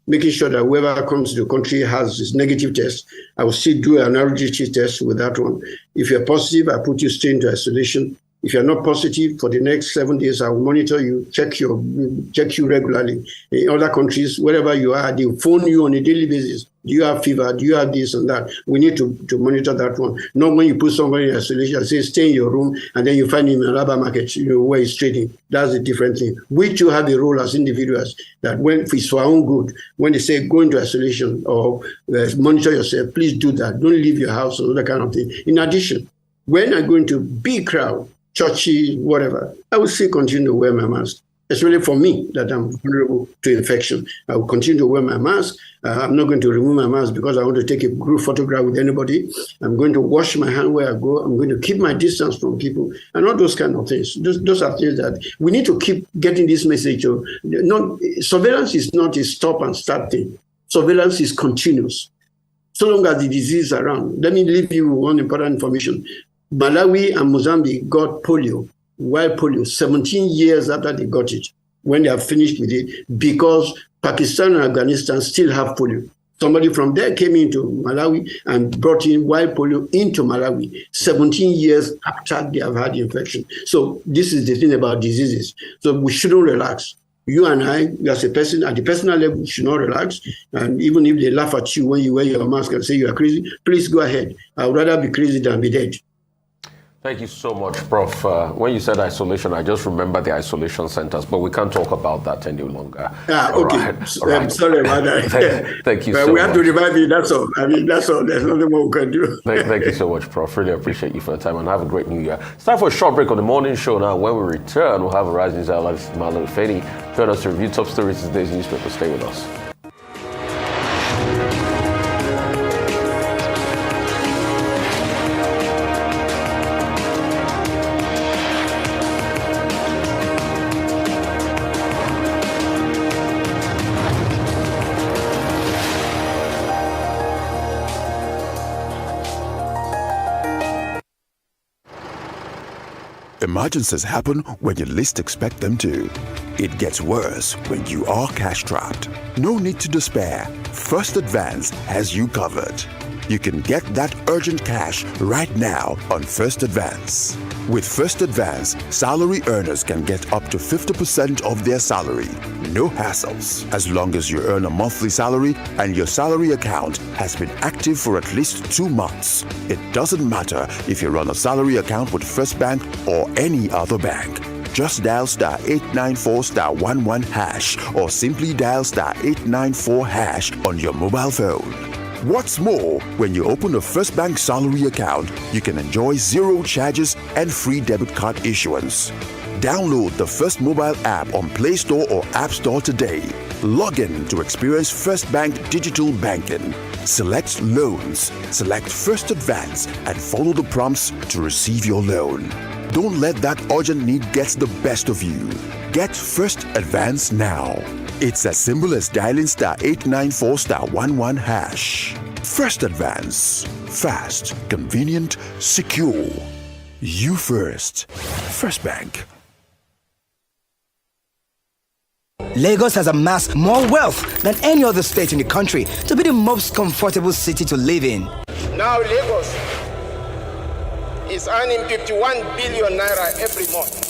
making sure that whoever comes to the country has his negative test, I will still do an RGT test with that one. If you're positive, I put you straight into isolation. If you're not positive for the next 7 days, I will monitor you, check you regularly. In other countries, wherever you are, they phone you on a daily basis. Do you have fever? Do you have this and that? We need to monitor that one. Not when you put somebody in isolation and say, stay in your room, and then you find him in a labor market, where he's trading. That's a different thing. We too have a role as individuals that when it's for our own good, when they say go into isolation or monitor yourself, please do that. Don't leave your house or that kind of thing. In addition, when I go into big crowd, churches, whatever, I will still continue to wear my mask. Especially for me, that I'm vulnerable to infection. I will continue to wear my mask. I'm not going to remove my mask because I want to take a group photograph with anybody. I'm going to wash my hand where I go. I'm going to keep my distance from people and all those kind of things. Those are things that we need to keep getting this message. Surveillance is not a stop and start thing. Surveillance is continuous. So long as the disease is around. Let me leave you one important information. Malawi and Mozambique got polio. Wild polio 17 years after they got it, when they are finished with it, because Pakistan and Afghanistan still have polio. Somebody from there came into Malawi and brought in wild polio into Malawi 17 years after they have had the infection. So this is the thing about diseases. So we shouldn't relax. You and I, as a person, at the personal level, should not relax. And even if they laugh at you when you wear your mask and say you are crazy, please go ahead. I would rather be crazy than be dead. Thank you so much, Prof. When you said isolation, I just remember the isolation centers, but we can't talk about that any longer. Okay. I'm sorry about that. Thank you so much. We have to revive it, that's all. I mean, that's all. There's nothing more we can do. Thank you so much, Prof. Really appreciate you for the time, and have a great new year. It's time for a short break on the morning show now. When we return, we'll have a Rising News analyst, Malo Feni, join us to review top stories in today's newspaper. Stay with us. Emergencies happen when you least expect them to. It gets worse when you are cash-strapped. No need to despair. First Advance has you covered. You can get that urgent cash right now on First Advance. With First Advance, salary earners can get up to 50% of their salary. No hassles. As long as you earn a monthly salary and your salary account has been active for at least 2 months. It doesn't matter if you run a salary account with First Bank or any other bank. Just dial *894*11# or simply dial *894# on your mobile phone. What's more, when you open a First Bank salary account, you can enjoy 0 charges and free debit card issuance. Download the First mobile app on Play Store or App Store today. Log in to experience First Bank digital banking. Select loans, select First Advance, and follow the prompts to receive your loan. Don't let that urgent need get the best of you. Get First Advance now. It's as simple as dialing *894*11#. First Advance. Fast, convenient, secure. You first. First Bank. Lagos has amassed more wealth than any other state in the country to be the most comfortable city to live in. Now Lagos is earning 51 billion naira every month.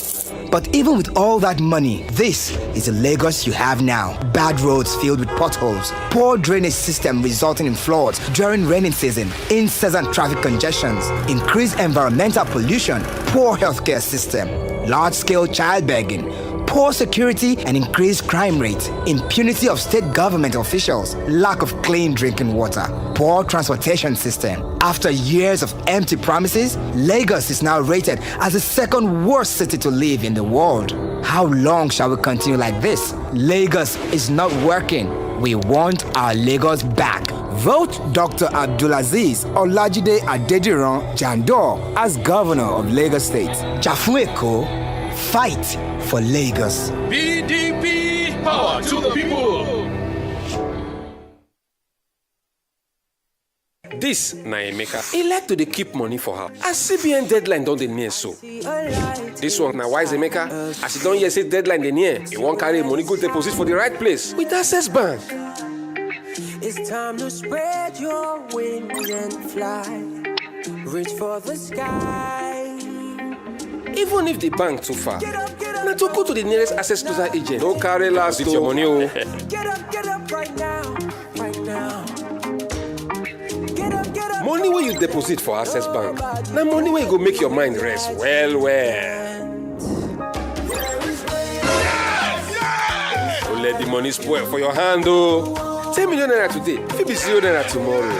But even with all that money, this is the Lagos you have now. Bad roads filled with potholes, poor drainage system resulting in floods during rainy season, incessant traffic congestions, increased environmental pollution, poor healthcare system, large-scale child begging, poor security and increased crime rate, impunity of state government officials, lack of clean drinking water, poor transportation system. After years of empty promises, Lagos is now rated as the second worst city to live in the world. How long shall we continue like this? Lagos is not working. We want our Lagos back. Vote Dr. Abdulaziz Olajide Adediran Jandor as governor of Lagos State. Chafueko, fight for Lagos. PDP, power to the people. This na Emeka. He like to dey keep money for her. As CBN deadline don dey near so. This one na wise Emeka. As he don hear say deadline dey near, he wan carry money go deposit for the right place with Access Bank. It's time to spread your wings and fly. Reach for the sky. Even if the bank too far, now to go to the nearest access closer agent. No carry last with your money. Get up right now, right now. Get up. Money where you deposit for Access Bank. Now money where you go make your mind rest well. Don't let the money spoil for your hand, oh. 10 million naira today, 50 naira tomorrow.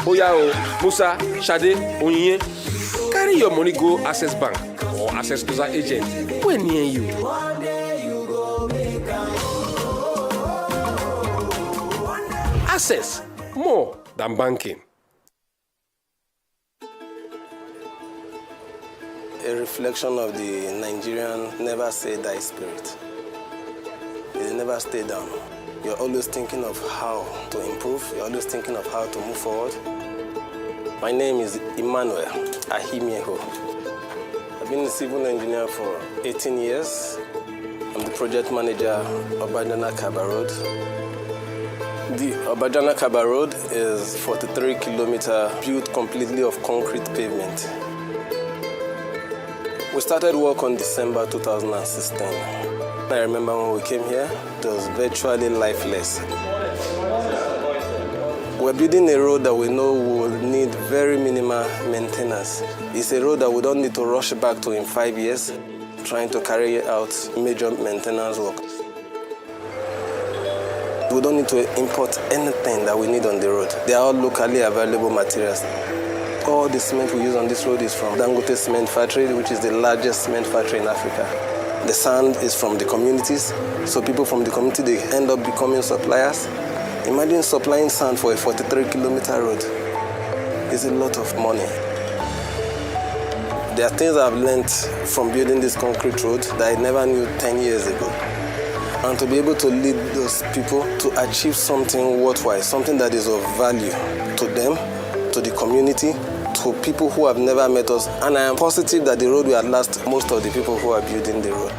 Oya, Musa, Shade, Onye. Carry your money go Access Bank or Access Closer agent when near you. Access, more than banking. A reflection of the Nigerian never say die spirit. They never stay down. You're always thinking of how to improve. You're always thinking of how to move forward. My name is Emmanuel Ahimieho. I've been a civil engineer for 18 years. I'm the project manager of Abajana-Kaba Road. The Abajana-Kaba Road is 43 kilometers built completely of concrete pavement. We started work on December 2016. I remember when we came here, it was virtually lifeless. We're building a road that we know will need very minimal maintenance. It's a road that we don't need to rush back to in 5 years, trying to carry out major maintenance work. We don't need to import anything that we need on the road. They are all locally available materials. All the cement we use on this road is from Dangote Cement Factory, which is the largest cement factory in Africa. The sand is from the communities, so people from the community, they end up becoming suppliers. Imagine supplying sand for a 43-kilometer road. It's a lot of money. There are things I've learned from building this concrete road that I never knew 10 years ago. And to be able to lead those people to achieve something worthwhile, something that is of value to them, to the community, to people who have never met us. And I am positive that the road will outlast most of the people who are building the road.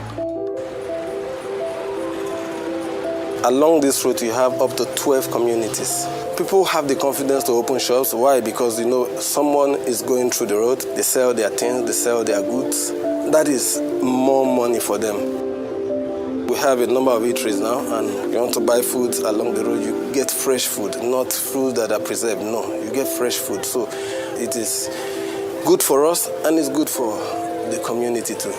Along this route, you have up to 12 communities. People have the confidence to open shops. Why? Because, you know, someone is going through the road, they sell their things, they sell their goods. That is more money for them. We have a number of eateries now, and you want to buy foods along the road, you get fresh food, not food that are preserved. No, you get fresh food. So it is good for us, and it's good for the community too.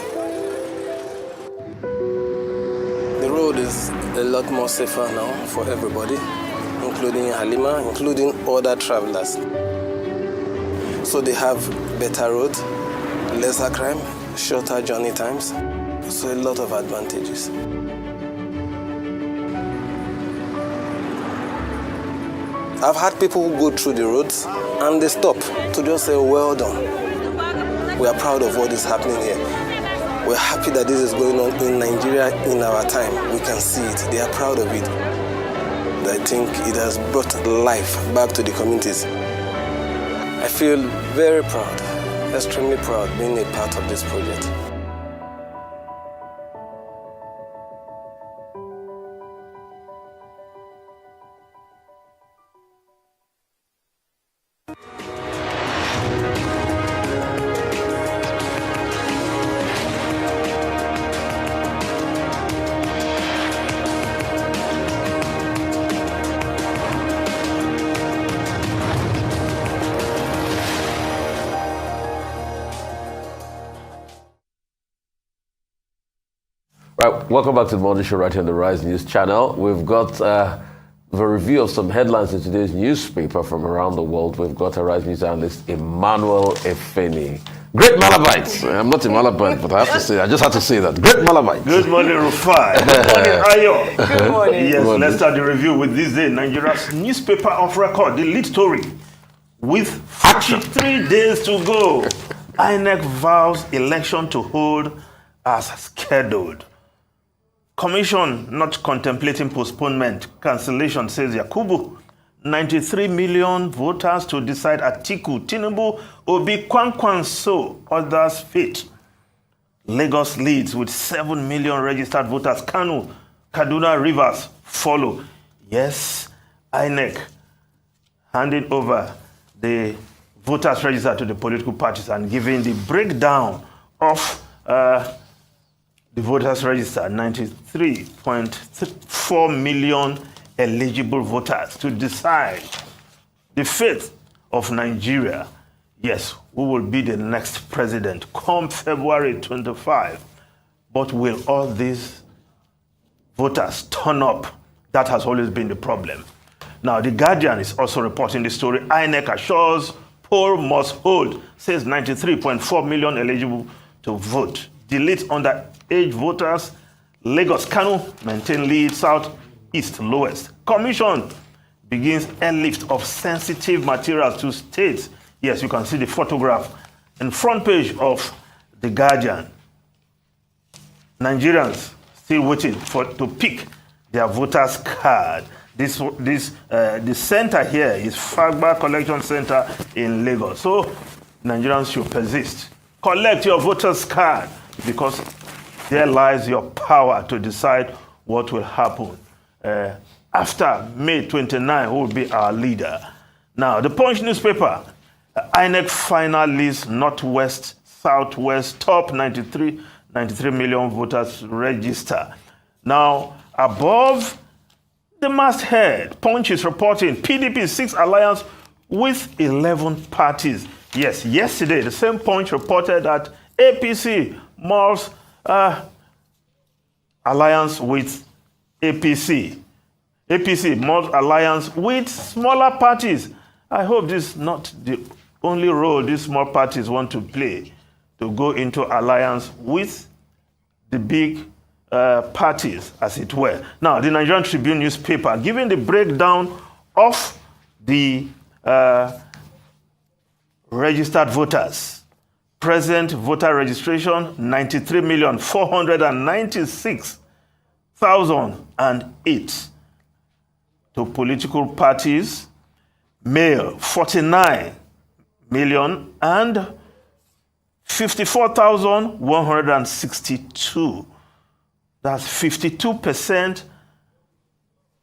The road is a lot more safer now for everybody, including Halima, including other travelers. So they have better road, lesser crime, shorter journey times, so a lot of advantages. I've had people who go through the roads and they stop to just say, well done. We are proud of what is happening here. We're happy that this is going on in Nigeria in our time. We can see it. They are proud of it. I think it has brought life back to the communities. I feel very proud, extremely proud being a part of this project. Right, welcome back to the morning show right here on the Rise News channel. We've got the review of some headlines in today's newspaper from around the world. We've got a Rise News analyst, Emmanuel Efeni. Great Malabite. I'm not a Malabite, but I have to say, I just have to say that. Great Malabite. Good morning, Rufai. Good morning, Ayo. Good morning. Yes, Good morning. Let's start the review with this day. Nigeria's newspaper of record, the lead story. With 43 days to go, INEC vows election to hold as scheduled. Commission not contemplating postponement. Cancellation, says Yakubu. 93 million voters to decide Atiku, Tinubu, Obi, Kwankwanso, others fate. Lagos leads with 7 million registered voters. Kanu, Kaduna, Rivers follow. Yes, INEC handing over the voters registered to the political parties and giving the breakdown of the voters registered 93.4 million eligible voters to decide the fate of Nigeria. Yes, who will be the next president come February 25. But will all these voters turn up? That has always been the problem. Now, The Guardian is also reporting the story. INEC assures poll must hold, says 93.4 million eligible to vote. Delete underage voters. Lagos, Kano maintain lead. Southeast lowest. Commission begins airlift of sensitive materials to states. Yes, you can see the photograph in front page of The Guardian. Nigerians still waiting to pick their voters card. The center here is Fagba Collection Center in Lagos. So Nigerians should persist. Collect your voters card, because there lies your power to decide what will happen after May 29, who will be our leader. Now, the Punch newspaper, INEC final list Northwest, Southwest, top 93 million voters register. Now, above the masthead, Punch is reporting PDP 6 alliance with 11 parties. Yes, yesterday, the same Punch reported that APC malls alliance with APC. APC malls alliance with smaller parties. I hope this is not the only role these small parties want to play, to go into alliance with the big parties, as it were. Now, the Nigerian Tribune newspaper giving the breakdown of the registered voters. Present voter registration, 93,496,008. To political parties, male, 49 million and 54,162. That's 52%,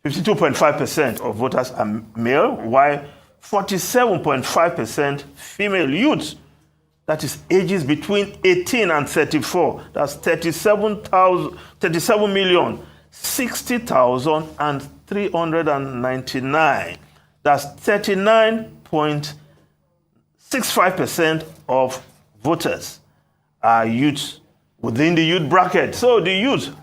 52.5% of voters are male, while 47.5% female youths. That is ages between 18 and 34. That's 37,060,399. That's 39.65% of voters are youths within the youth bracket. So the youth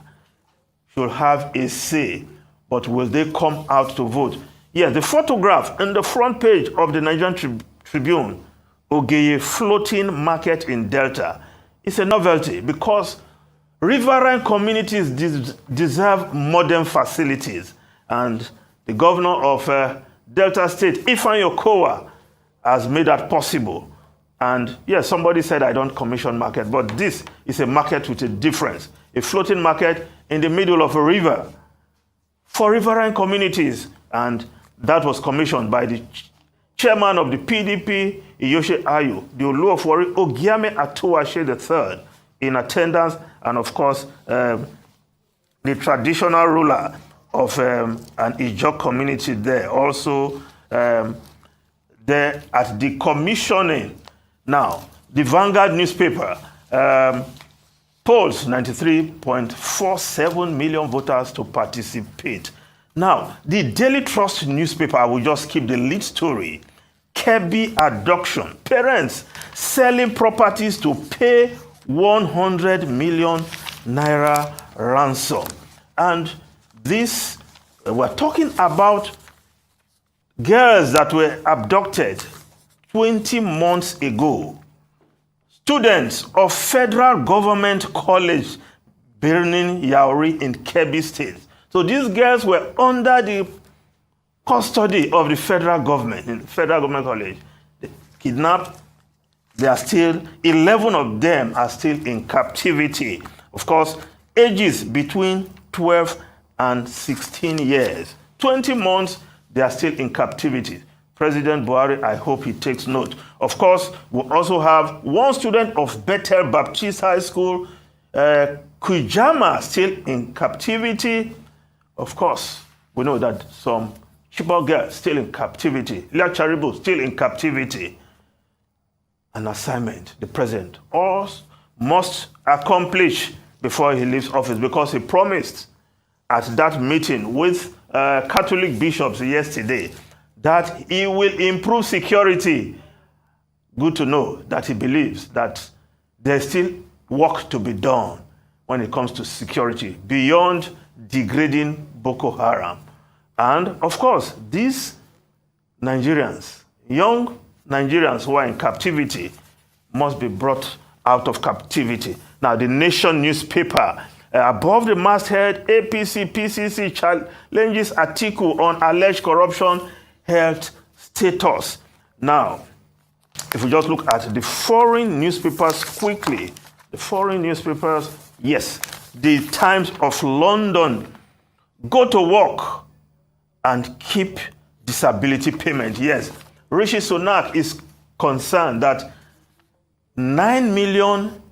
should have a say, but will they come out to vote? Yeah, the photograph in the front page of the Nigerian Tribune, Ogeye floating market in Delta, is a novelty because riverine communities deserve modern facilities, and the governor of Delta State, Ifeanyi Okowa, has made that possible. And yes, somebody said I don't commission market, but this is a market with a difference. A floating market in the middle of a river for riverine communities. And that was commissioned by the chairman of the PDP, Iyoshe Ayu, the Oluofori Ogiame Atuwashe III, in attendance, and of course, the traditional ruler of an Ijaw community there, also there at the commissioning. Now, the Vanguard newspaper polls 93.47 million voters to participate. Now, the Daily Trust newspaper, I will just keep the lead story. Kebbi adoption. Parents selling properties to pay 100 million naira ransom. And this, we're talking about girls that were abducted 20 months ago. Students of Federal Government College, Birnin Yauri in Kebbi State. So these girls were under the custody of the federal government, in Federal Government College. They kidnapped. They are still, 11 of them are still in captivity. Of course, ages between 12 and 16 years. 20 months, they are still in captivity. President Buhari, I hope he takes note. Of course, we also have one student of Bethel Baptist High School, Kujama, still in captivity. Of course, we know that some Chibok girls still in captivity. Ila Charibo still in captivity. An assignment, the president, must accomplish before he leaves office, because he promised at that meeting with Catholic bishops yesterday that he will improve security. Good to know that he believes that there's still work to be done when it comes to security beyond degrading Boko Haram. And of course, these Nigerians, young Nigerians who are in captivity, must be brought out of captivity. Now, the Nation newspaper, above the masthead, APC, PCC challenges Atiku on alleged corruption health status. Now, if we just look at the foreign newspapers quickly, the foreign newspapers, yes, the Times of London, go to work and keep disability payment. Yes, Rishi Sunak is concerned that 9 million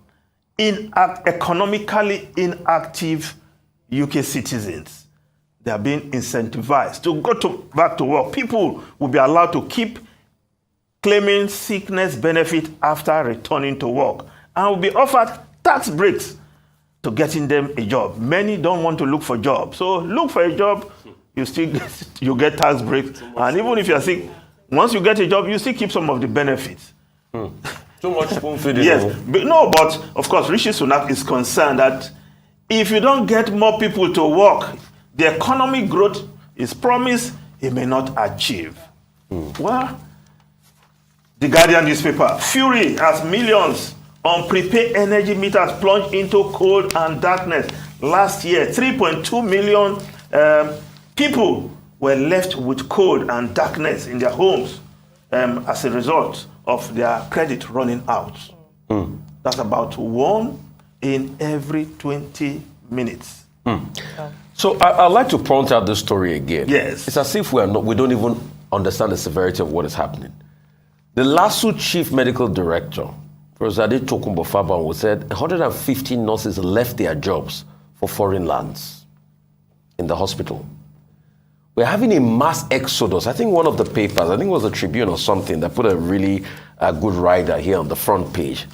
economically inactive UK citizens, they are being incentivized to go back to work. People will be allowed to keep claiming sickness benefit after returning to work and will be offered tax breaks to getting them a job. Many don't want to look for jobs. So look for a job, you get tax breaks. And even if you're sick, once you get a job, you still keep some of the benefits. Too much spoon feeding. Yes, but of course, Rishi Sunak is concerned that if you don't get more people to work, the economic growth is promised, he may not achieve. Well, the Guardian newspaper, fury as millions on prepaid energy meters plunged into cold and darkness. Last year, 3.2 million people were left with cold and darkness in their homes as a result of their credit running out. That's about 1 in every 20 minutes. So I'd like to point out this story again. Yes. It's as if we don't even understand the severity of what is happening. The LASU chief medical director, Professor Tokumbo Fabanwo, said 150 nurses left their jobs for foreign lands in the hospital. We're having a mass exodus. I think one of the papers, I think it was a Tribune or something, that put a really good rider here on the front page.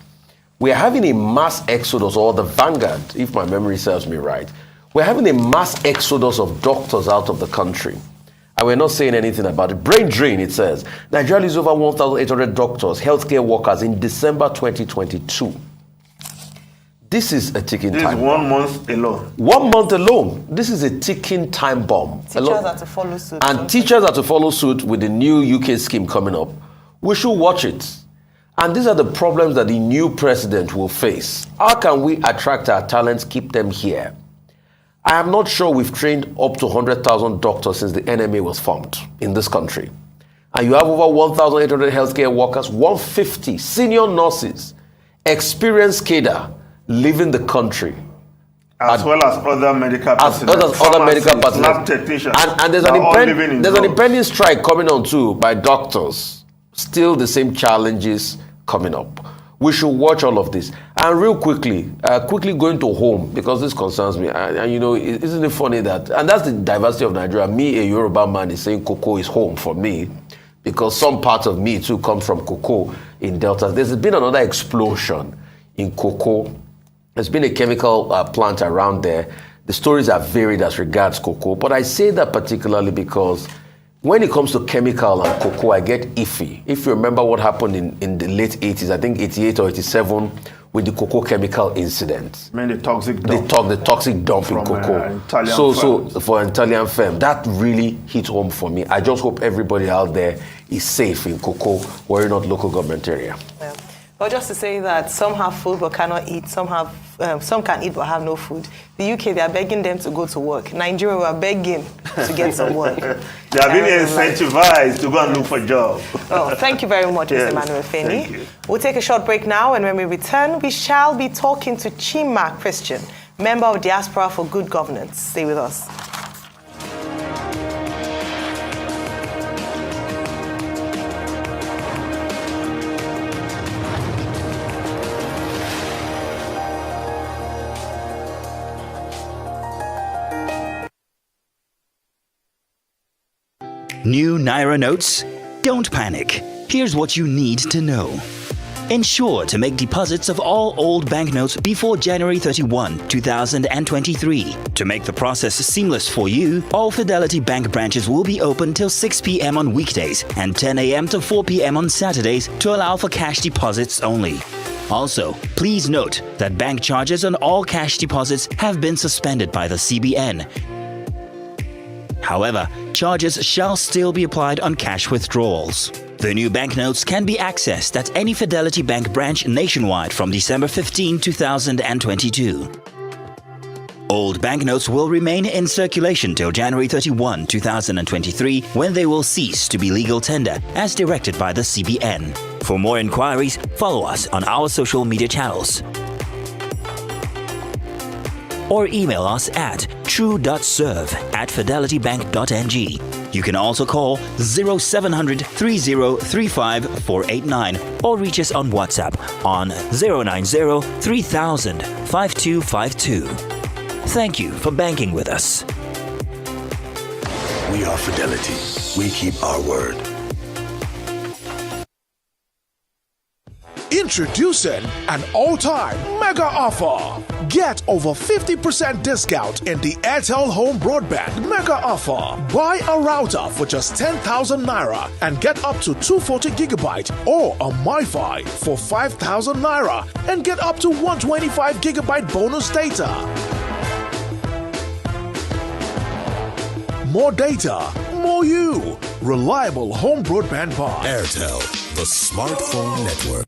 We're having a mass exodus, or the Vanguard, if my memory serves me right. We're having a mass exodus of doctors out of the country. And we're not saying anything about it. Brain drain, it says. Nigeria loses over 1,800 doctors, healthcare workers in December 2022. This is a ticking time bomb. 1 month alone. 1 month alone. This is a ticking time bomb. Teachers are to follow suit. And teachers are to follow suit with the new UK scheme coming up. We should watch it. And these are the problems that the new president will face. How can we attract our talents, keep them here? I am not sure we've trained up to 100,000 doctors since the NMA was formed in this country. And you have over 1,800 healthcare workers, 150 senior nurses, experienced cadre leaving the country. As well as other medical personnel. Other medical personnel. Lab technicians. And there's an impending strike coming on too by doctors. Still the same challenges coming up. We should watch all of this. And real quickly going to home, because this concerns me. And you know, isn't it funny that, and that's the diversity of Nigeria. Me, a Yoruba man, is saying cocoa is home for me, because some part of me too comes from cocoa in Delta. There's been another explosion in cocoa. There's been a chemical plant around there. The stories are varied as regards cocoa, but I say that particularly because when it comes to chemical and cocoa, I get iffy. If you remember what happened in the late 80s, I think 88 or 87, with the cocoa chemical incident. I mean, the toxic dump. The toxic dump in cocoa. So for an Italian firm, that really hit home for me. I just hope everybody out there is safe in cocoa, where not local government area. Yeah. Well, just to say that some have food but cannot eat, some can eat but have no food. The UK, they are begging them to go to work. Nigeria, we are begging to get some work. They are being incentivized to go and look for a job. Well, thank you very much, Mr. Emmanuel Feni. We'll take a short break now, and when we return, we shall be talking to Chima Christian, member of Diaspora for Good Governance. Stay with us. New Naira notes? Don't panic. Here's what you need to know. Ensure to make deposits of all old banknotes before January 31, 2023. To make the process seamless for you, all Fidelity Bank branches will be open till 6 p.m. on weekdays and 10 a.m. to 4 p.m. on Saturdays to allow for cash deposits only. Also, please note that bank charges on all cash deposits have been suspended by the CBN. However, charges shall still be applied on cash withdrawals. The new banknotes can be accessed at any Fidelity Bank branch nationwide from December 15, 2022. Old banknotes will remain in circulation till January 31, 2023, when they will cease to be legal tender as directed by the CBN. For more inquiries, follow us on our social media channels or email us at true.serve@fidelitybank.ng. You can also call 0700 3035 489 or reach us on WhatsApp on 090 3000 5252. Thank you for banking with us. We are Fidelity. We keep our word. Introducing an all-time mega offer. Get over 50% discount in the Airtel Home Broadband mega offer. Buy a router for just 10,000 naira and get up to 240 gigabyte or a MiFi for 5,000 naira and get up to 125 gigabyte bonus data. More data, more you. Reliable home broadband buy. Airtel, the smartphone network.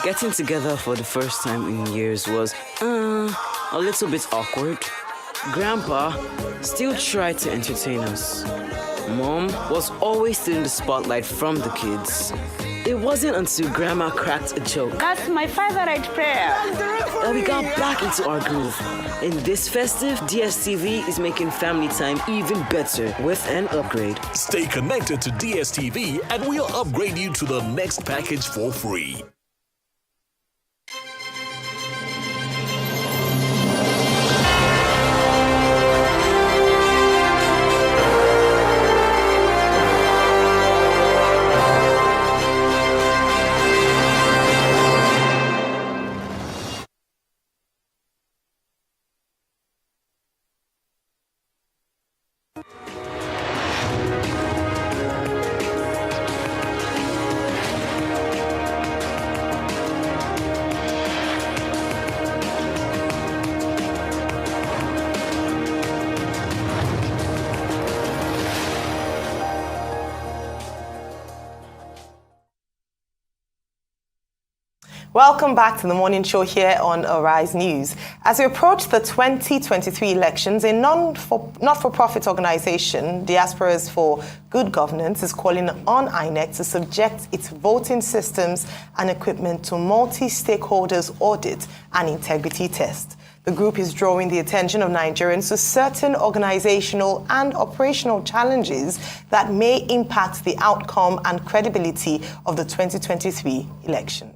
Getting together for the first time in years was a little bit awkward. Grandpa still tried to entertain us. Mom was always stealing the spotlight from the kids. It wasn't until Grandma cracked a joke That's my favorite prayer. that we got back into our groove. In this festive, DSTV is making family time even better with an upgrade. Stay connected to DSTV and we'll upgrade you to the next package for free. Welcome back to the morning show here on Arise News. As we approach the 2023 elections, a not-for-profit organization, Diasporas for Good Governance, is calling on INEC to subject its voting systems and equipment to multi-stakeholders audit and integrity test. The group is drawing the attention of Nigerians to certain organizational and operational challenges that may impact the outcome and credibility of the 2023 elections.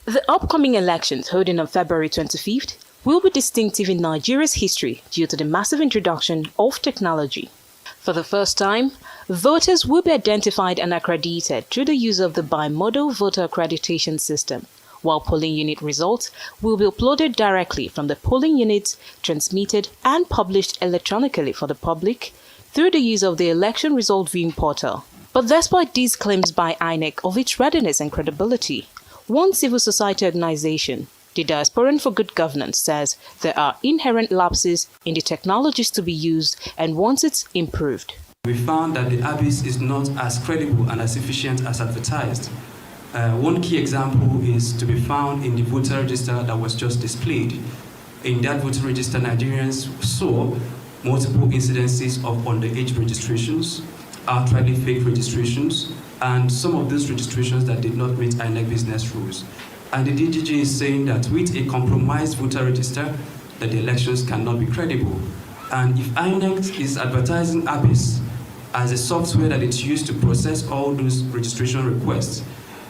The upcoming elections, holding on February 25th, will be distinctive in Nigeria's history due to the massive introduction of technology. For the first time, voters will be identified and accredited through the use of the bimodal voter accreditation system, while polling unit results will be uploaded directly from the polling units, transmitted and published electronically for the public through the use of the election result viewing portal. But despite these claims by INEC of its readiness and credibility, one civil society organization, the Diasporan for Good Governance, says there are inherent lapses in the technologies to be used and wants it improved. We found that the ABIS is not as credible and as efficient as advertised. One key example is to be found in the voter register that was just displayed. In that voter register, Nigerians saw multiple incidences of underage registrations, outrightly fake registrations, and some of those registrations that did not meet INEC business rules. And the DGG is saying that with a compromised voter register, that the elections cannot be credible. And if INEC is advertising ABIS as a software that it's used to process all those registration requests,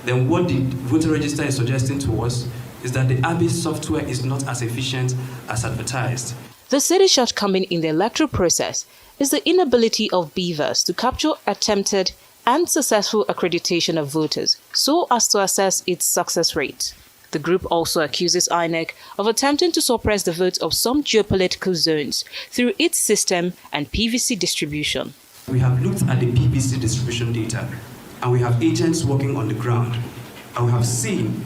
then what the voter register is suggesting to us is that the ABIS software is not as efficient as advertised. The city's shortcoming in the electoral process is the inability of Beavers to capture attempted and successful accreditation of voters so as to assess its success rate. The group also accuses INEC of attempting to suppress the votes of some geopolitical zones through its system and PVC distribution. We have looked at the PVC distribution data, and we have agents working on the ground. And we have seen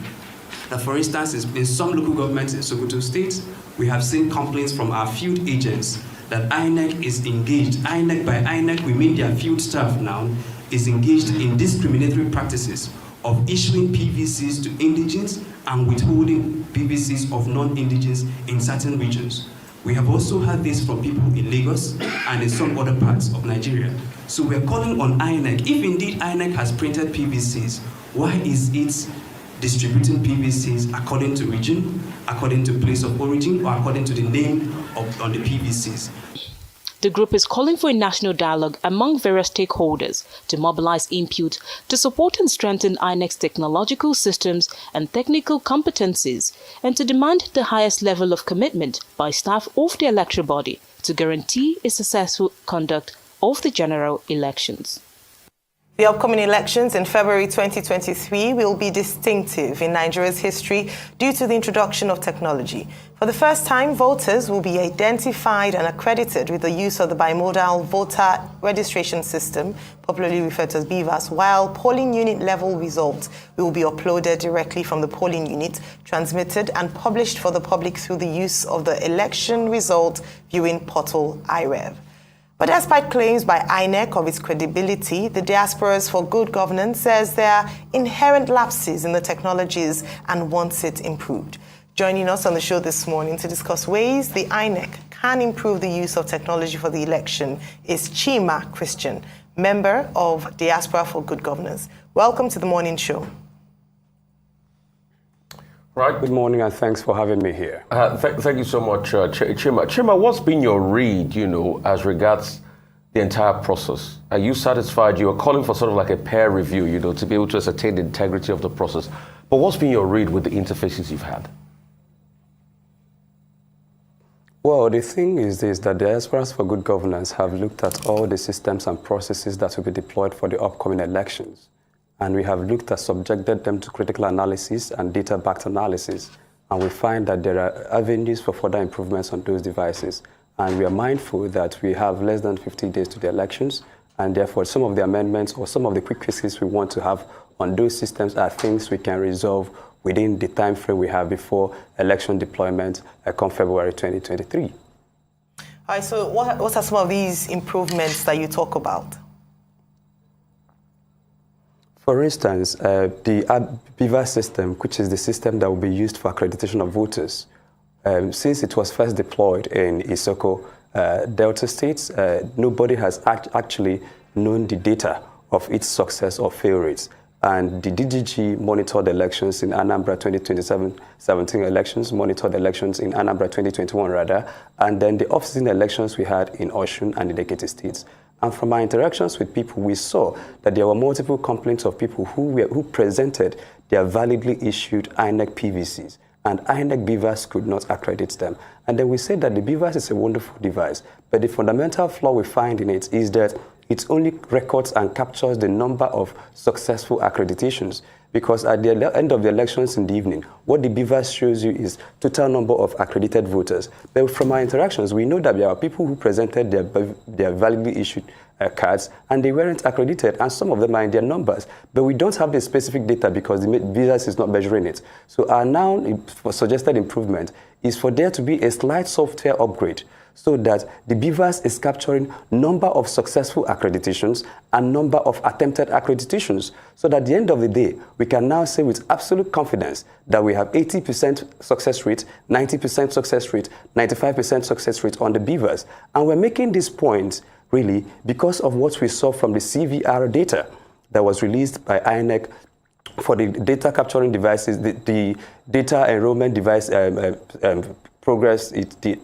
that, for instance, in some local governments in Sokoto State, we have seen complaints from our field agents that INEC is engaged. INEC, by INEC, we mean their field staff now, is engaged in discriminatory practices of issuing PVCs to indigents and withholding PVCs of non-indigents in certain regions. We have also had this from people in Lagos and in some other parts of Nigeria. So we are calling on INEC. If indeed INEC has printed PVCs, why is it distributing PVCs according to region, according to place of origin, or according to the name on the PVCs? The group is calling for a national dialogue among various stakeholders to mobilize input to support and strengthen INEC's technological systems and technical competencies, and to demand the highest level of commitment by staff of the electoral body to guarantee a successful conduct of the general elections. The upcoming elections in February 2023 will be distinctive in Nigeria's history due to the introduction of technology. For the first time, voters will be identified and accredited with the use of the bimodal voter registration system, popularly referred to as Beaver, while polling unit level results will be uploaded directly from the polling unit, transmitted and published for the public through the use of the election result viewing portal IREV. But despite claims by INEC of its credibility, the Diasporas for Good Governance says there are inherent lapses in the technologies and wants it improved. Joining us on the show this morning to discuss ways the INEC can improve the use of technology for the election is Chima Christian, member of Diaspora for Good Governance. Welcome to the morning show. Right. Good morning, and thanks for having me here. Thank you so much, Chima. Chima, what's been your read, as regards the entire process? Are you satisfied? You are calling for sort of like a peer review, to be able to ascertain the integrity of the process. But what's been your read with the interfaces you've had? Well, the thing is this, that the Diasporas for Good Governance have looked at all the systems and processes that will be deployed for the upcoming elections. And we have looked at, subjected them to critical analysis and data-backed analysis. And we find that there are avenues for further improvements on those devices. And we are mindful that we have less than 50 days to the elections. And therefore, some of the amendments or some of the quick fixes we want to have on those systems are things we can resolve within the time frame we have before election deployment come February 2023. All right, so what are some of these improvements that you talk about? For instance, the Beaver system, which is the system that will be used for accreditation of voters, since it was first deployed in Isoko, Delta states, nobody has actually known the data of its success or fail rates. And the DGG monitored elections in Anambra 2017 elections, monitored elections in Anambra 2021 rather, and then the off-season elections we had in Osun and the Ekiti states. And from our interactions with people, we saw that there were multiple complaints of people who presented their validly issued INEC PVCs, and INEC Beavers could not accredit them. And then we said that the Beavers is a wonderful device, but the fundamental flaw we find in it is that it only records and captures the number of successful accreditations, because at the end of the elections in the evening, what the Beavers shows you is total number of accredited voters. But from our interactions, we know that there are people who presented their validly issued cards and they weren't accredited, and some of them are in their numbers. But we don't have the specific data because the Beavers is not measuring it. So our now suggested improvement is for there to be a slight software upgrade, so that the Beavers is capturing number of successful accreditations and number of attempted accreditations, so that at the end of the day, we can now say with absolute confidence that we have 80% success rate, 90% success rate, 95% success rate on the Beavers. And we're making this point really because of what we saw from the CVR data that was released by INEC for the data capturing devices, the data enrollment device progress, the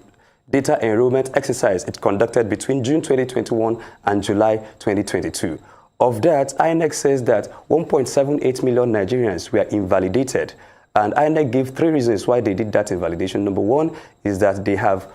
data enrollment exercise it conducted between June 2021 and July 2022. Of that, INEC says that 1.78 million Nigerians were invalidated. And INEC gave 3 reasons why they did that invalidation. Number one is that they have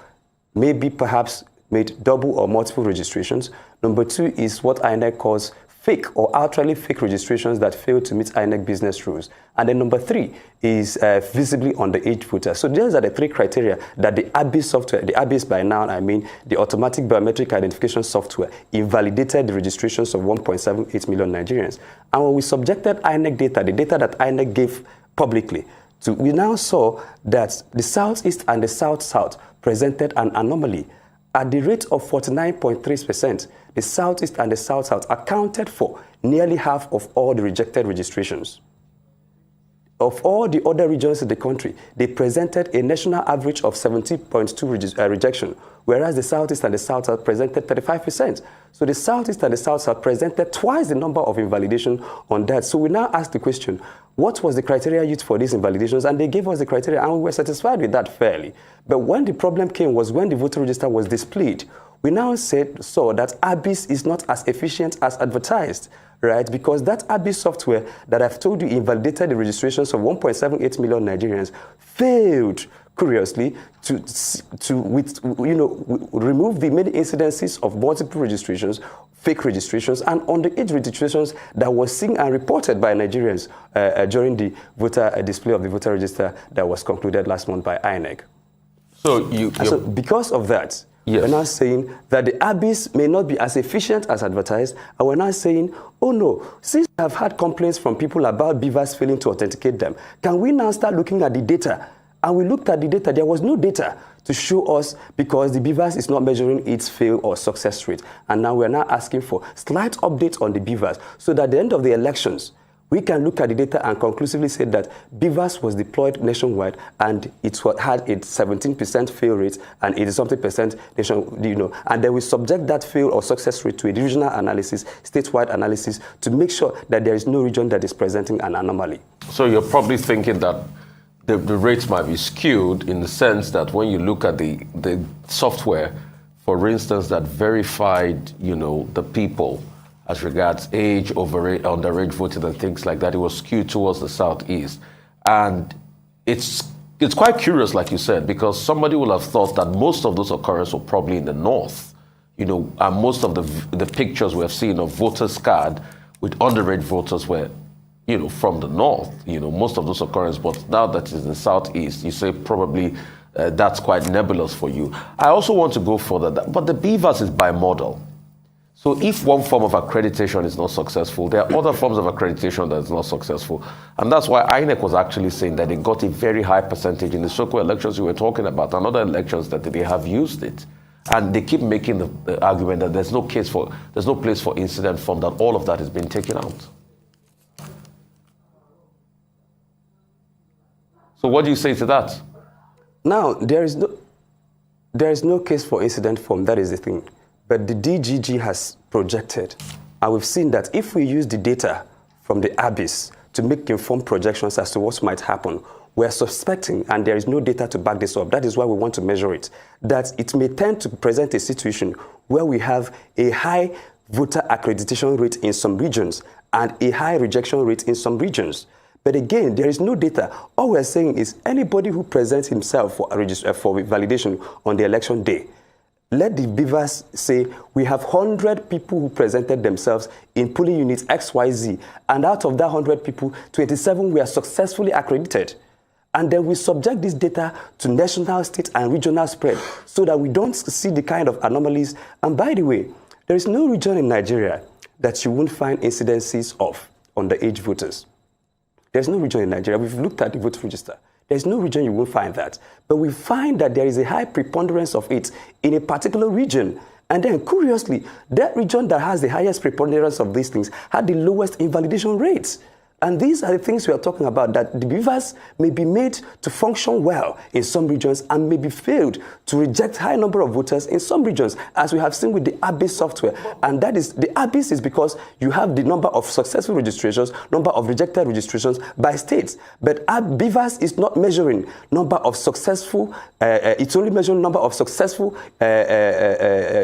maybe perhaps made double or multiple registrations. Number two is what INEC calls fake or outrightly fake registrations that fail to meet INEC business rules. And then number 3 is visibly underage voters. So those are the 3 criteria that the ABIS software, the ABIS by now, I mean the automatic biometric identification software, invalidated the registrations of 1.78 million Nigerians. And when we subjected INEC data, the data that INEC gave publicly, we now saw that the Southeast and the South-South presented an anomaly. At the rate of 49.3%, the Southeast and the South-South accounted for nearly half of all the rejected registrations. Of all the other regions in the country, they presented a national average of 70.2 rejection, whereas the Southeast and the South-South presented 35%. So the Southeast and the South-South presented twice the number of invalidation on that. So we now ask the question, what was the criteria used for these invalidations? And they gave us the criteria, and we were satisfied with that fairly. But when the problem came was when the voter register was displayed, we now saw that ABIS is not as efficient as advertised, right? Because that ABIS software that I've told you invalidated the registrations of 1.78 million Nigerians failed, curiously, to remove the many incidences of multiple registrations, fake registrations, and underage registrations that was seen and reported by Nigerians during the voter display of the voter register that was concluded last month by INEC. So because of that, yes, we're now saying that the ABIS may not be as efficient as advertised, and we're now saying, oh no, since we have had complaints from people about Beavers failing to authenticate them, can we now start looking at the data? And we looked at the data, there was no data to show us because the Beavers is not measuring its fail or success rate. And now we're now asking for slight updates on the Beavers so that at the end of the elections, we can look at the data and conclusively say that Beavers was deployed nationwide and it had a 17% fail rate and 80-something% nation, and then we subject that fail or success rate to a regional analysis, statewide analysis, to make sure that there is no region that is presenting an anomaly. So you're probably thinking that the rates might be skewed in the sense that when you look at the software, for instance, that verified, the people as regards age, underage voting and things like that, it was skewed towards the Southeast. And it's quite curious, like you said, because somebody will have thought that most of those occurrences were probably in the North, and most of the pictures we have seen of voters' card with underage voters were, from the North, most of those occurrences. But now that it's in the Southeast, you say probably that's quite nebulous for you. I also want to go further, but the Beavers is bimodal. So if one form of accreditation is not successful, there are other forms of accreditation that is not successful. And that's why INEC was actually saying that they got a very high percentage in the so-called elections you were talking about and other elections that they have used it. And they keep making the argument that there's no place for incident form, that all of that has been taken out. So what do you say to that? Now, there is no case for incident form, that is the thing. But the DGG has projected, and we've seen that if we use the data from the ABIS to make informed projections as to what might happen, we're suspecting, and there is no data to back this up, that is why we want to measure it, that it may tend to present a situation where we have a high voter accreditation rate in some regions and a high rejection rate in some regions. But again, there is no data. All we're saying is anybody who presents himself for validation on the election day, let the Beavers say, we have 100 people who presented themselves in polling units XYZ, and out of that 100 people, 27 were successfully accredited. And then we subject this data to national, state, and regional spread so that we don't see the kind of anomalies. And by the way, there is no region in Nigeria that you won't find incidences of underage voters. There's no region in Nigeria. We've looked at the voter register. There's no region you won't find that. But we find that there is a high preponderance of it in a particular region. And then, curiously, that region that has the highest preponderance of these things had the lowest invalidation rates. And these are the things we are talking about, that the Beavers may be made to function well in some regions and may be failed to reject high number of voters in some regions, as we have seen with the ABIS software. And that is, the ABIS is because you have the number of successful registrations, number of rejected registrations by states. But Beavers is not measuring number of successful, it's only measuring number of successful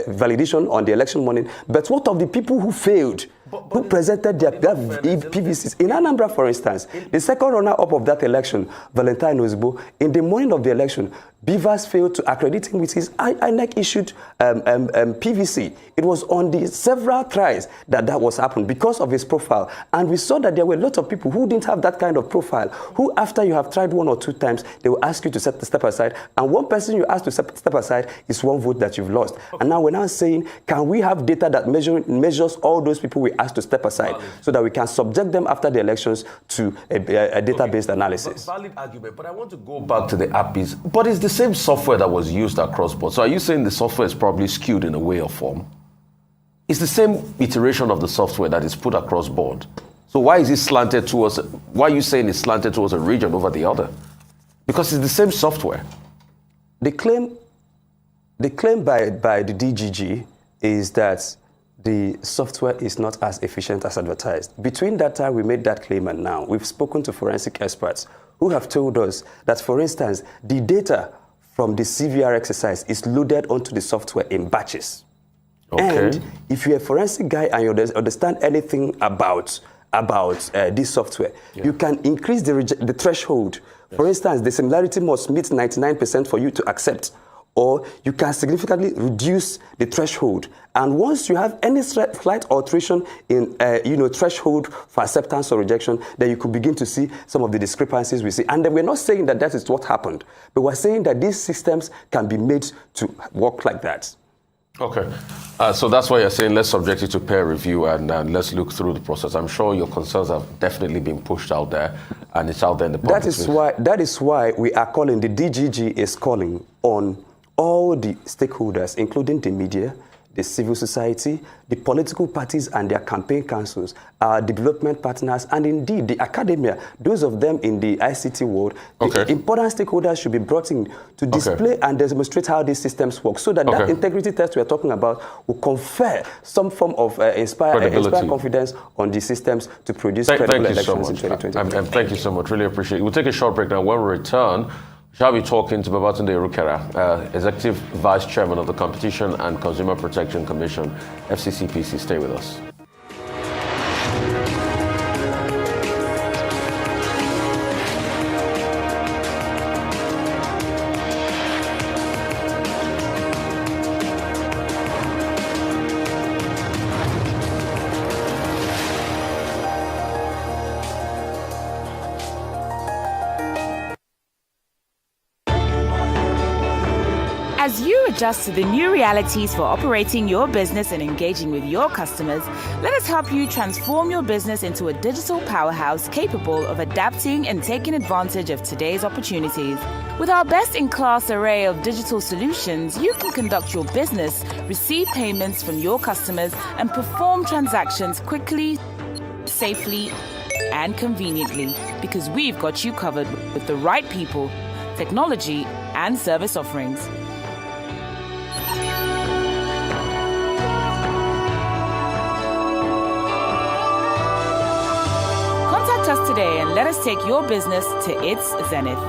validation on the election morning. But what of the people who failed? Who presented their PVCs. In Anambra, for instance, the second runner-up of that election, Valentine Ozugbo, in the morning of the election, Beavers failed to accredit him with his INEC issued PVC. It was on the several tries that was happened because of his profile. And we saw that there were a lot of people who didn't have that kind of profile, who after you have tried 1 or 2 times, they will ask you to step aside. And one person you ask to step aside is 1 vote that you've lost. And now we're now saying, can we have data that measures all those people we asked to step aside so that we can subject them after the elections to a database analysis? Valid argument, but I want to go back to the APIs. But it's the same software that was used across board. So are you saying the software is probably skewed in a way or form? It's the same iteration of the software that is put across board. So why is it slanted towards, why are you saying it's slanted towards a region over the other? Because it's the same software. The claim by the DGG is that the software is not as efficient as advertised. Between that time we made that claim and now, we've spoken to forensic experts who have told us that, for instance, the data from the CVR exercise is loaded onto the software in batches. Okay. And if you're a forensic guy and you understand anything about this software, you can increase the threshold. Yes. For instance, the similarity must meet 99% for you to accept, or you can significantly reduce the threshold. And once you have any slight alteration in threshold for acceptance or rejection, then you could begin to see some of the discrepancies we see. And then we're not saying that that is what happened, but we're saying that these systems can be made to work like that. Okay, so that's why you're saying let's subject it to peer review and let's look through the process. I'm sure your concerns have definitely been pushed out there, and it's out there in the public. That is why we are calling, the DGG is calling on all the stakeholders, including the media, the civil society, the political parties and their campaign councils, our development partners, and indeed the academia, those of them in the ICT world. The important stakeholders should be brought in to display and demonstrate how these systems work, so that that integrity test we're talking about will confer some form of inspire confidence on the systems to produce credible elections in 2020. And thank you so much. Really appreciate it. We'll take a short break now. When we return, shall be talking to Babatunde Erukera, Executive Vice Chairman of the Competition and Consumer Protection Commission, FCCPC. Stay with us. As you adjust to the new realities for operating your business and engaging with your customers, let us help you transform your business into a digital powerhouse capable of adapting and taking advantage of today's opportunities. With our best-in-class array of digital solutions, you can conduct your business, receive payments from your customers, and perform transactions quickly, safely, and conveniently, because we've got you covered with the right people, technology, and service offerings. Contact us today and let us take your business to its zenith.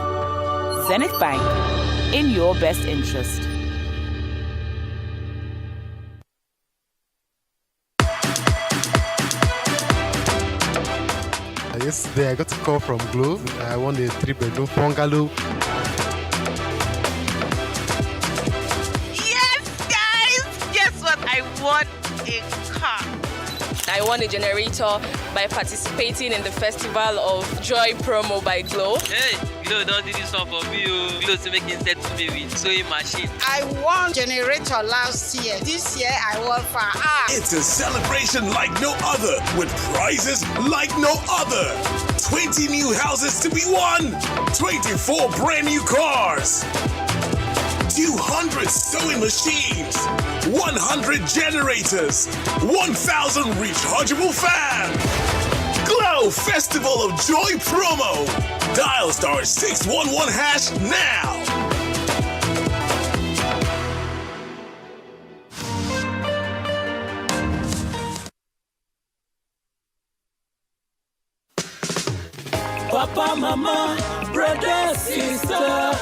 Zenith Bank, in your best interest. Yesterday I got a call from Globe. I won a 3-bedroom bungalow. Yes, guys! Guess what? I won a car. I won a generator by participating in the Festival of Joy promo by Glow. Hey, Glow don't do this one for me. Glow to make it to me with sewing machine. I won generator last year. This year I won for It's a celebration like no other, with prizes like no other. 20 new houses to be won. 24 brand new cars. 200 sewing machines, 100 generators, 1,000 rechargeable fans. Glow Festival of Joy promo. Dial *611# now. Papa, mama, brother, sister.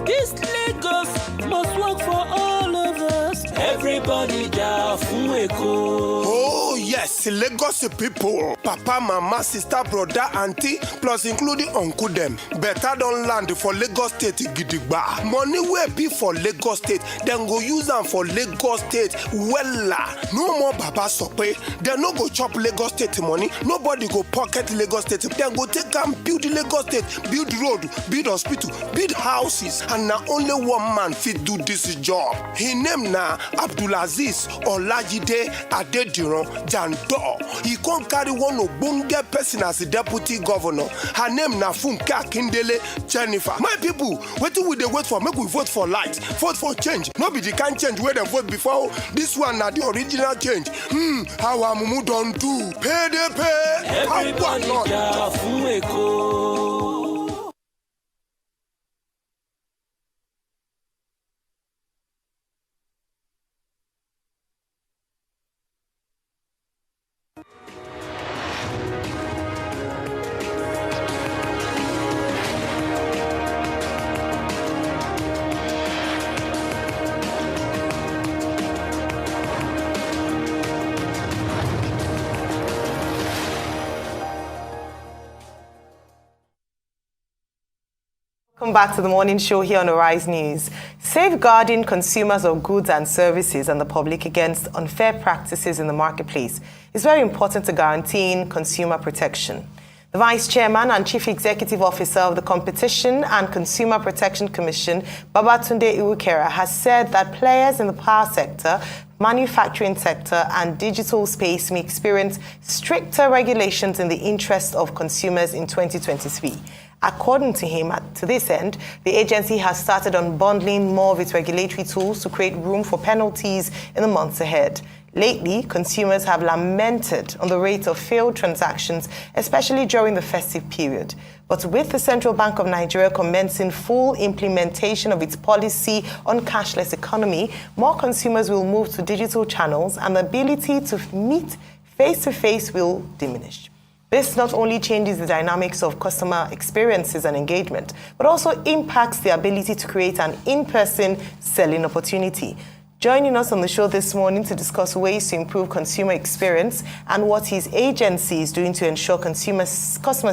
This Lagos must work for all of us. Everybody down for Eko. Oh, Yes, Lagos people, papa, mama, sister, brother, auntie, plus including uncle them. Better don't land for Lagos State gidigba. Money will be for Lagos State, then go use them for Lagos State. Wella, no more baba sope. Then no go chop Lagos State money. Nobody go pocket Lagos State. Then go take and build Lagos State, build road, build hospital, build houses. And now only one man fit do this job. His name na Abdulaziz Olajide Adediran Jando. He can't carry one obunge person as a deputy governor. Her name na Funke Akindele Jennifer. My people, what do we wait for? Make we vote for light, vote for change. No be the kind change where they vote before. This one na the original change. How Amumu don't do? Pay they pay. Everybody careful, Eko. Welcome back to the morning show here on Arise News. Safeguarding consumers of goods and services and the public against unfair practices in the marketplace is very important to guaranteeing consumer protection. The Vice Chairman and Chief Executive Officer of the Competition and Consumer Protection Commission, Babatunde Iwukera, has said that players in the power sector, manufacturing sector and digital space may experience stricter regulations in the interest of consumers in 2023. According to him, to this end, the agency has started unbundling more of its regulatory tools to create room for penalties in the months ahead. Lately, consumers have lamented on the rate of failed transactions, especially during the festive period. But with the Central Bank of Nigeria commencing full implementation of its policy on cashless economy, more consumers will move to digital channels and the ability to meet face-to-face will diminish. This not only changes the dynamics of customer experiences and engagement, but also impacts the ability to create an in-person selling opportunity. Joining us on the show this morning to discuss ways to improve consumer experience and what his agency is doing to ensure customer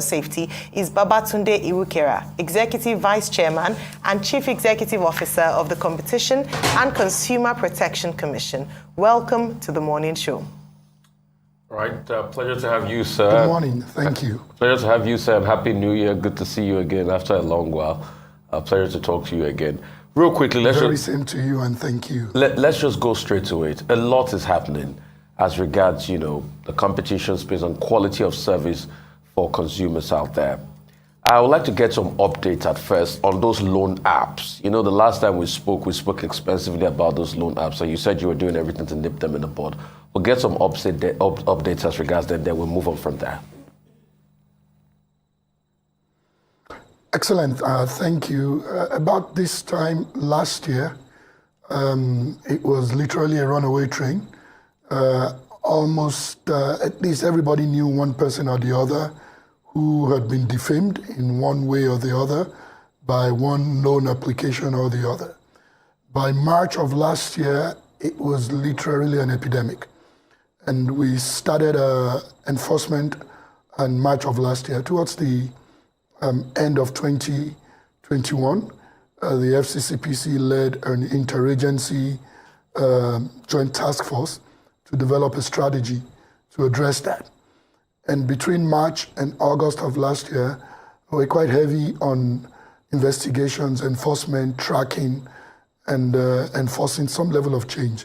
safety is Babatunde Iwukera, Executive Vice Chairman and Chief Executive Officer of the Competition and Consumer Protection Commission. Welcome to the morning show. All right, pleasure to have you, sir. Good morning, thank you. Pleasure to have you, sir, and Happy New Year. Good to see you again after a long while. Pleasure to talk to you again. Real quickly, same to you, and thank you. Let's just go straight to it. A lot is happening as regards, the competition space and quality of service for consumers out there. I would like to get some updates at first on those loan apps. The last time we spoke extensively about those loan apps, and you said you were doing everything to nip them in the bud. We'll get some updates as regards them, then we'll move on from there. Excellent, thank you. About this time last year, it was literally a runaway train. Almost at least everybody knew one person or the other who had been defamed in one way or the other by one loan application or the other. By March of last year, it was literally an epidemic. And we started enforcement in March of last year. Towards the end of 2021, the FCCPC led an interagency joint task force to develop a strategy to address that. And between March and August of last year, we were quite heavy on investigations, enforcement, tracking, and enforcing some level of change.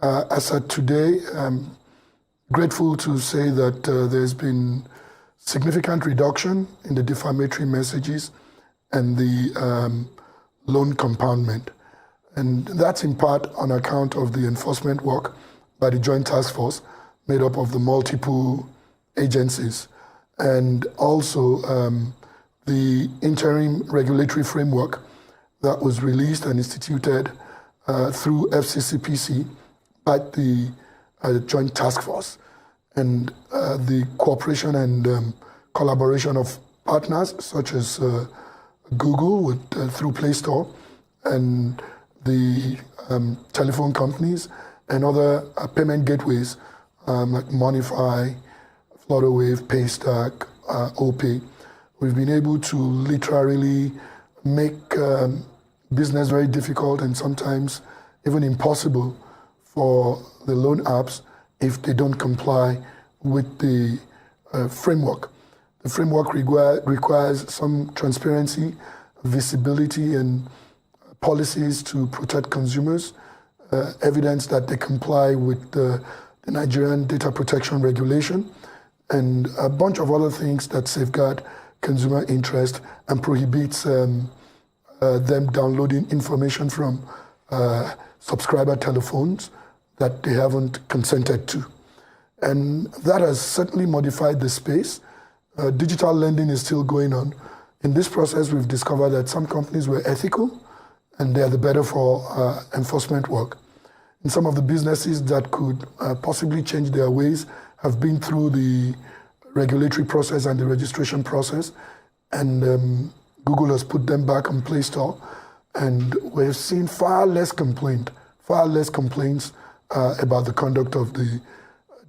As of today, I'm grateful to say that there's been significant reduction in the defamatory messages and the loan compoundment. And that's in part on account of the enforcement work by the Joint Task Force made up of the multiple agencies and also the interim regulatory framework that was released and instituted through FCCPC by the Joint Task Force, and the cooperation and collaboration of partners such as Google through Play Store and the telephone companies and other payment gateways like Monify, Flutterwave, Paystack, OPay. We've been able to literally make business very difficult and sometimes even impossible for the loan apps if they don't comply with the framework. The framework requires some transparency, visibility, and policies to protect consumers, evidence that they comply with the Nigerian Data Protection Regulation, and a bunch of other things that safeguard consumer interest and prohibits them downloading information from subscriber telephones that they haven't consented to. And that has certainly modified the space. Digital lending is still going on. In this process, we've discovered that some companies were ethical and they are the better for enforcement work. And some of the businesses that could possibly change their ways have been through the regulatory process and the registration process, and Google has put them back on Play Store, and we've seen far less complaints about the conduct of the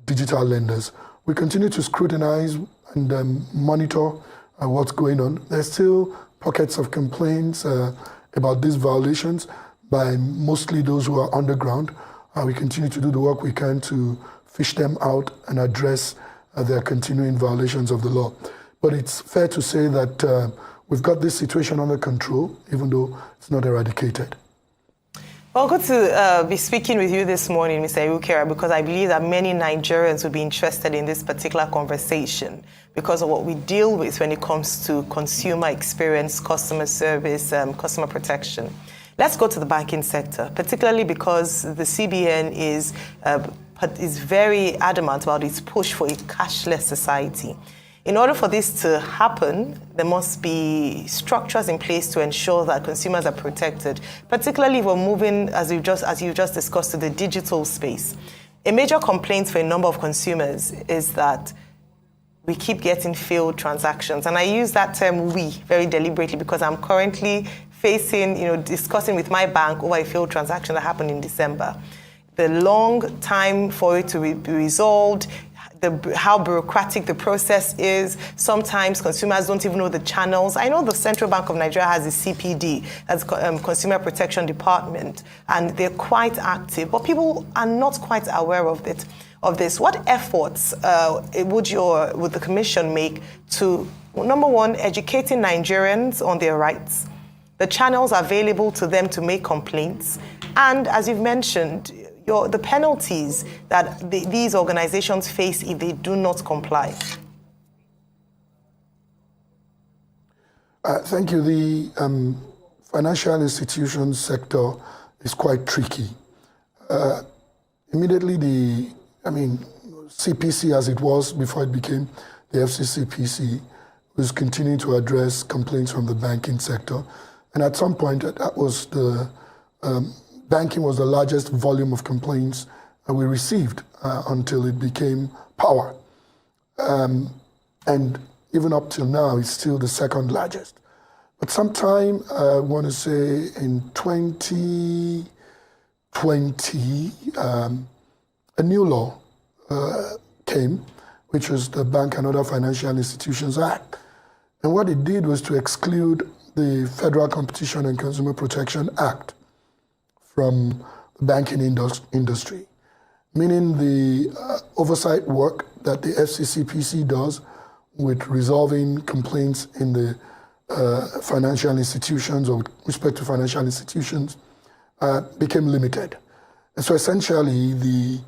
digital lenders. We continue to scrutinize and monitor what's going on. There's still pockets of complaints about these violations by mostly those who are underground. We continue to do the work we can to fish them out and address their continuing violations of the law. But it's fair to say that we've got this situation under control, even though it's not eradicated. Well, good to be speaking with you this morning, Mr. Irukera, because I believe that many Nigerians would be interested in this particular conversation because of what we deal with when it comes to consumer experience, customer service, customer protection. Let's go to the banking sector, particularly because the CBN is very adamant about its push for a cashless society. In order for this to happen, there must be structures in place to ensure that consumers are protected, particularly if we're moving, as you just discussed, to the digital space. A major complaint for a number of consumers is that we keep getting failed transactions. And I use that term "we" very deliberately because I'm currently discussing with my bank over a failed transaction that happened in December. The long time for it to be resolved, how bureaucratic the process is. Sometimes consumers don't even know the channels. I know the Central Bank of Nigeria has a CPD, that's Consumer Protection Department, and they're quite active, but people are not quite aware of it. Of this, what efforts would the Commission make to, number one, educating Nigerians on their rights, the channels available to them to make complaints, and as you've mentioned, the penalties that these organizations face if they do not comply? Thank you. The financial institutions sector is quite tricky. Immediately, CPC, as it was before it became the FCCPC, was continuing to address complaints from the banking sector. And at some point, that was banking was the largest volume of complaints we received until it became Power. And even up till now, it's still the second largest. But sometime, I want to say in 2020, a new law came, which was the Bank and Other Financial Institutions Act. And what it did was to exclude the Federal Competition and Consumer Protection Act from the banking industry, meaning the oversight work that the FCCPC does with resolving complaints in the financial institutions or with respect to financial institutions became limited. And so essentially the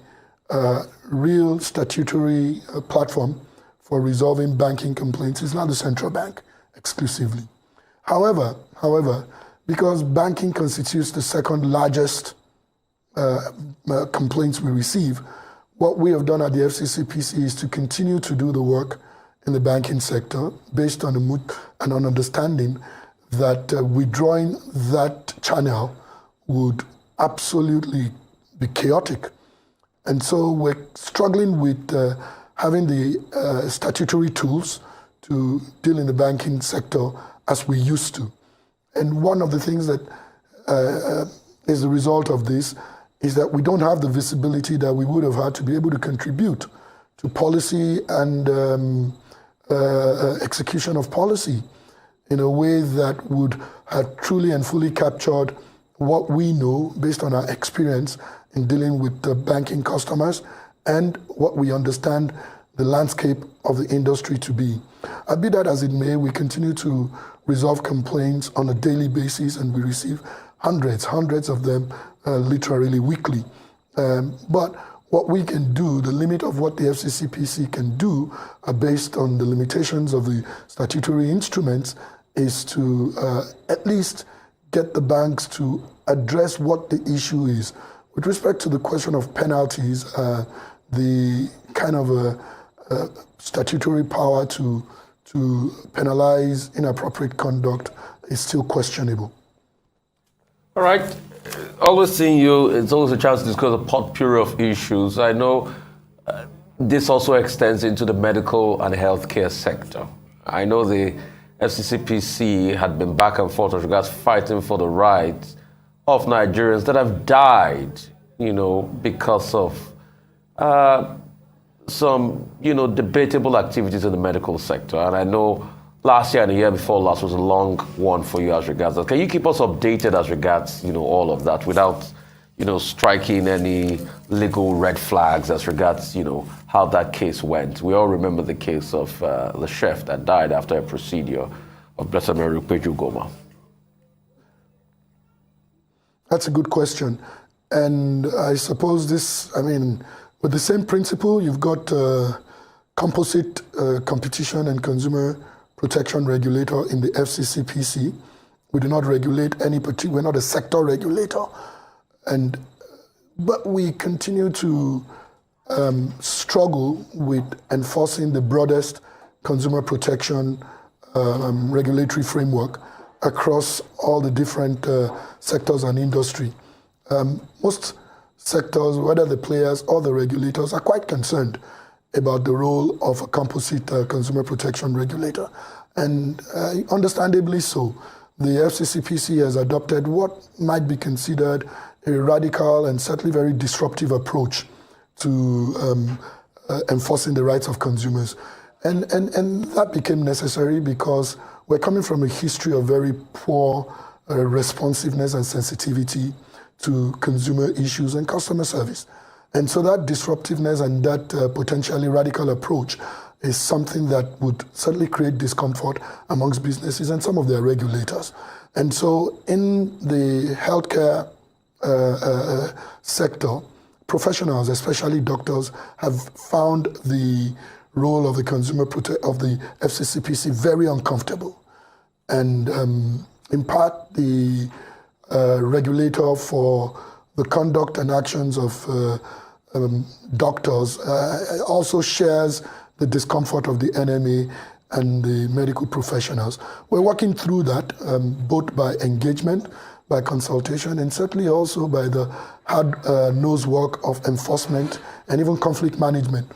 real statutory platform for resolving banking complaints is not the central bank exclusively. However, because banking constitutes the second largest complaints we receive, what we have done at the FCCPC is to continue to do the work in the banking sector based on an understanding that withdrawing that channel would absolutely be chaotic. And so we're struggling with having the statutory tools to deal in the banking sector as we used to. And one of the things that is the result of this is that we don't have the visibility that we would have had to be able to contribute to policy and execution of policy in a way that would have truly and fully captured what we know based on our experience in dealing with the banking customers and what we understand the landscape of the industry to be. Be that as it may, we continue to resolve complaints on a daily basis, and we receive hundreds of them literally weekly. But what we can do, the limit of what the FCCPC can do, based on the limitations of the statutory instruments, is to at least get the banks to address what the issue is. With respect to the question of penalties, the kind of statutory power to penalize inappropriate conduct is still questionable. All right. Always seeing you, it's always a chance to discuss a potpourri of issues. I know this also extends into the medical and healthcare sector. I know the FCCPC had been back and forth as regards fighting for the rights of Nigerians that have died, because of some, debatable activities in the medical sector. And I know last year and the year before last was a long one for you as regards that. Can you keep us updated as regards, all of that without, striking any legal red flags as regards, how that case went? We all remember the case of the chef that died after a procedure of Blessed Mary Peju Goma. That's a good question. And I suppose with the same principle, you've got composite competition and consumer protection regulator in the FCCPC. We do not regulate any particular, we're not a sector regulator. But we continue to struggle with enforcing the broadest consumer protection regulatory framework across all the different sectors and industry. Most sectors, whether the players or the regulators, are quite concerned about the role of a composite consumer protection regulator. And understandably so. The FCCPC has adopted what might be considered a radical and certainly very disruptive approach to enforcing the rights of consumers. And that became necessary because we're coming from a history of very poor responsiveness and sensitivity to consumer issues and customer service. And so that disruptiveness and that potentially radical approach is something that would certainly create discomfort amongst businesses and some of their regulators. And so in the healthcare sector, professionals, especially doctors, have found the role of the of the FCCPC very uncomfortable. And in part, the regulator for the conduct and actions of doctors also shares the discomfort of the NMA and the medical professionals. We're working through that, both by engagement, by consultation, and certainly also by the hard-nosed work of enforcement and even conflict management.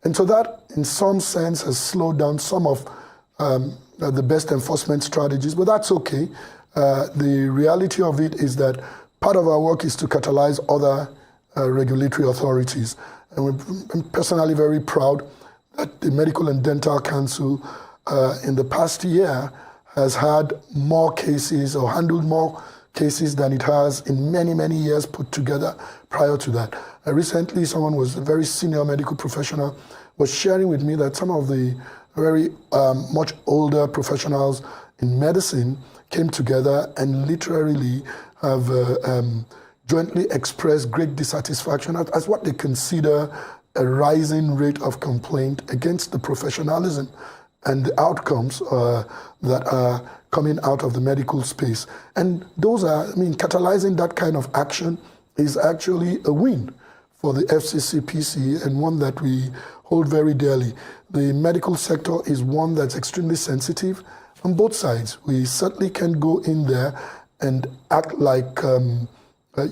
And so that, in some sense, has slowed down some of the best enforcement strategies, but that's okay. The reality of it is that part of our work is to catalyze other regulatory authorities. And I'm personally very proud that the Medical and Dental Council in the past year has had more cases or handled more cases than it has in many, many years put together prior to that. Recently, someone was a very senior medical professional, was sharing with me that some of the very much older professionals in medicine came together and literally have jointly expressed great dissatisfaction as what they consider a rising rate of complaint against the professionalism and the outcomes that are coming out of the medical space. And those are, catalyzing that kind of action is actually a win for the FCCPC and one that we hold very dearly. The medical sector is one that's extremely sensitive on both sides. We certainly can go in there and act like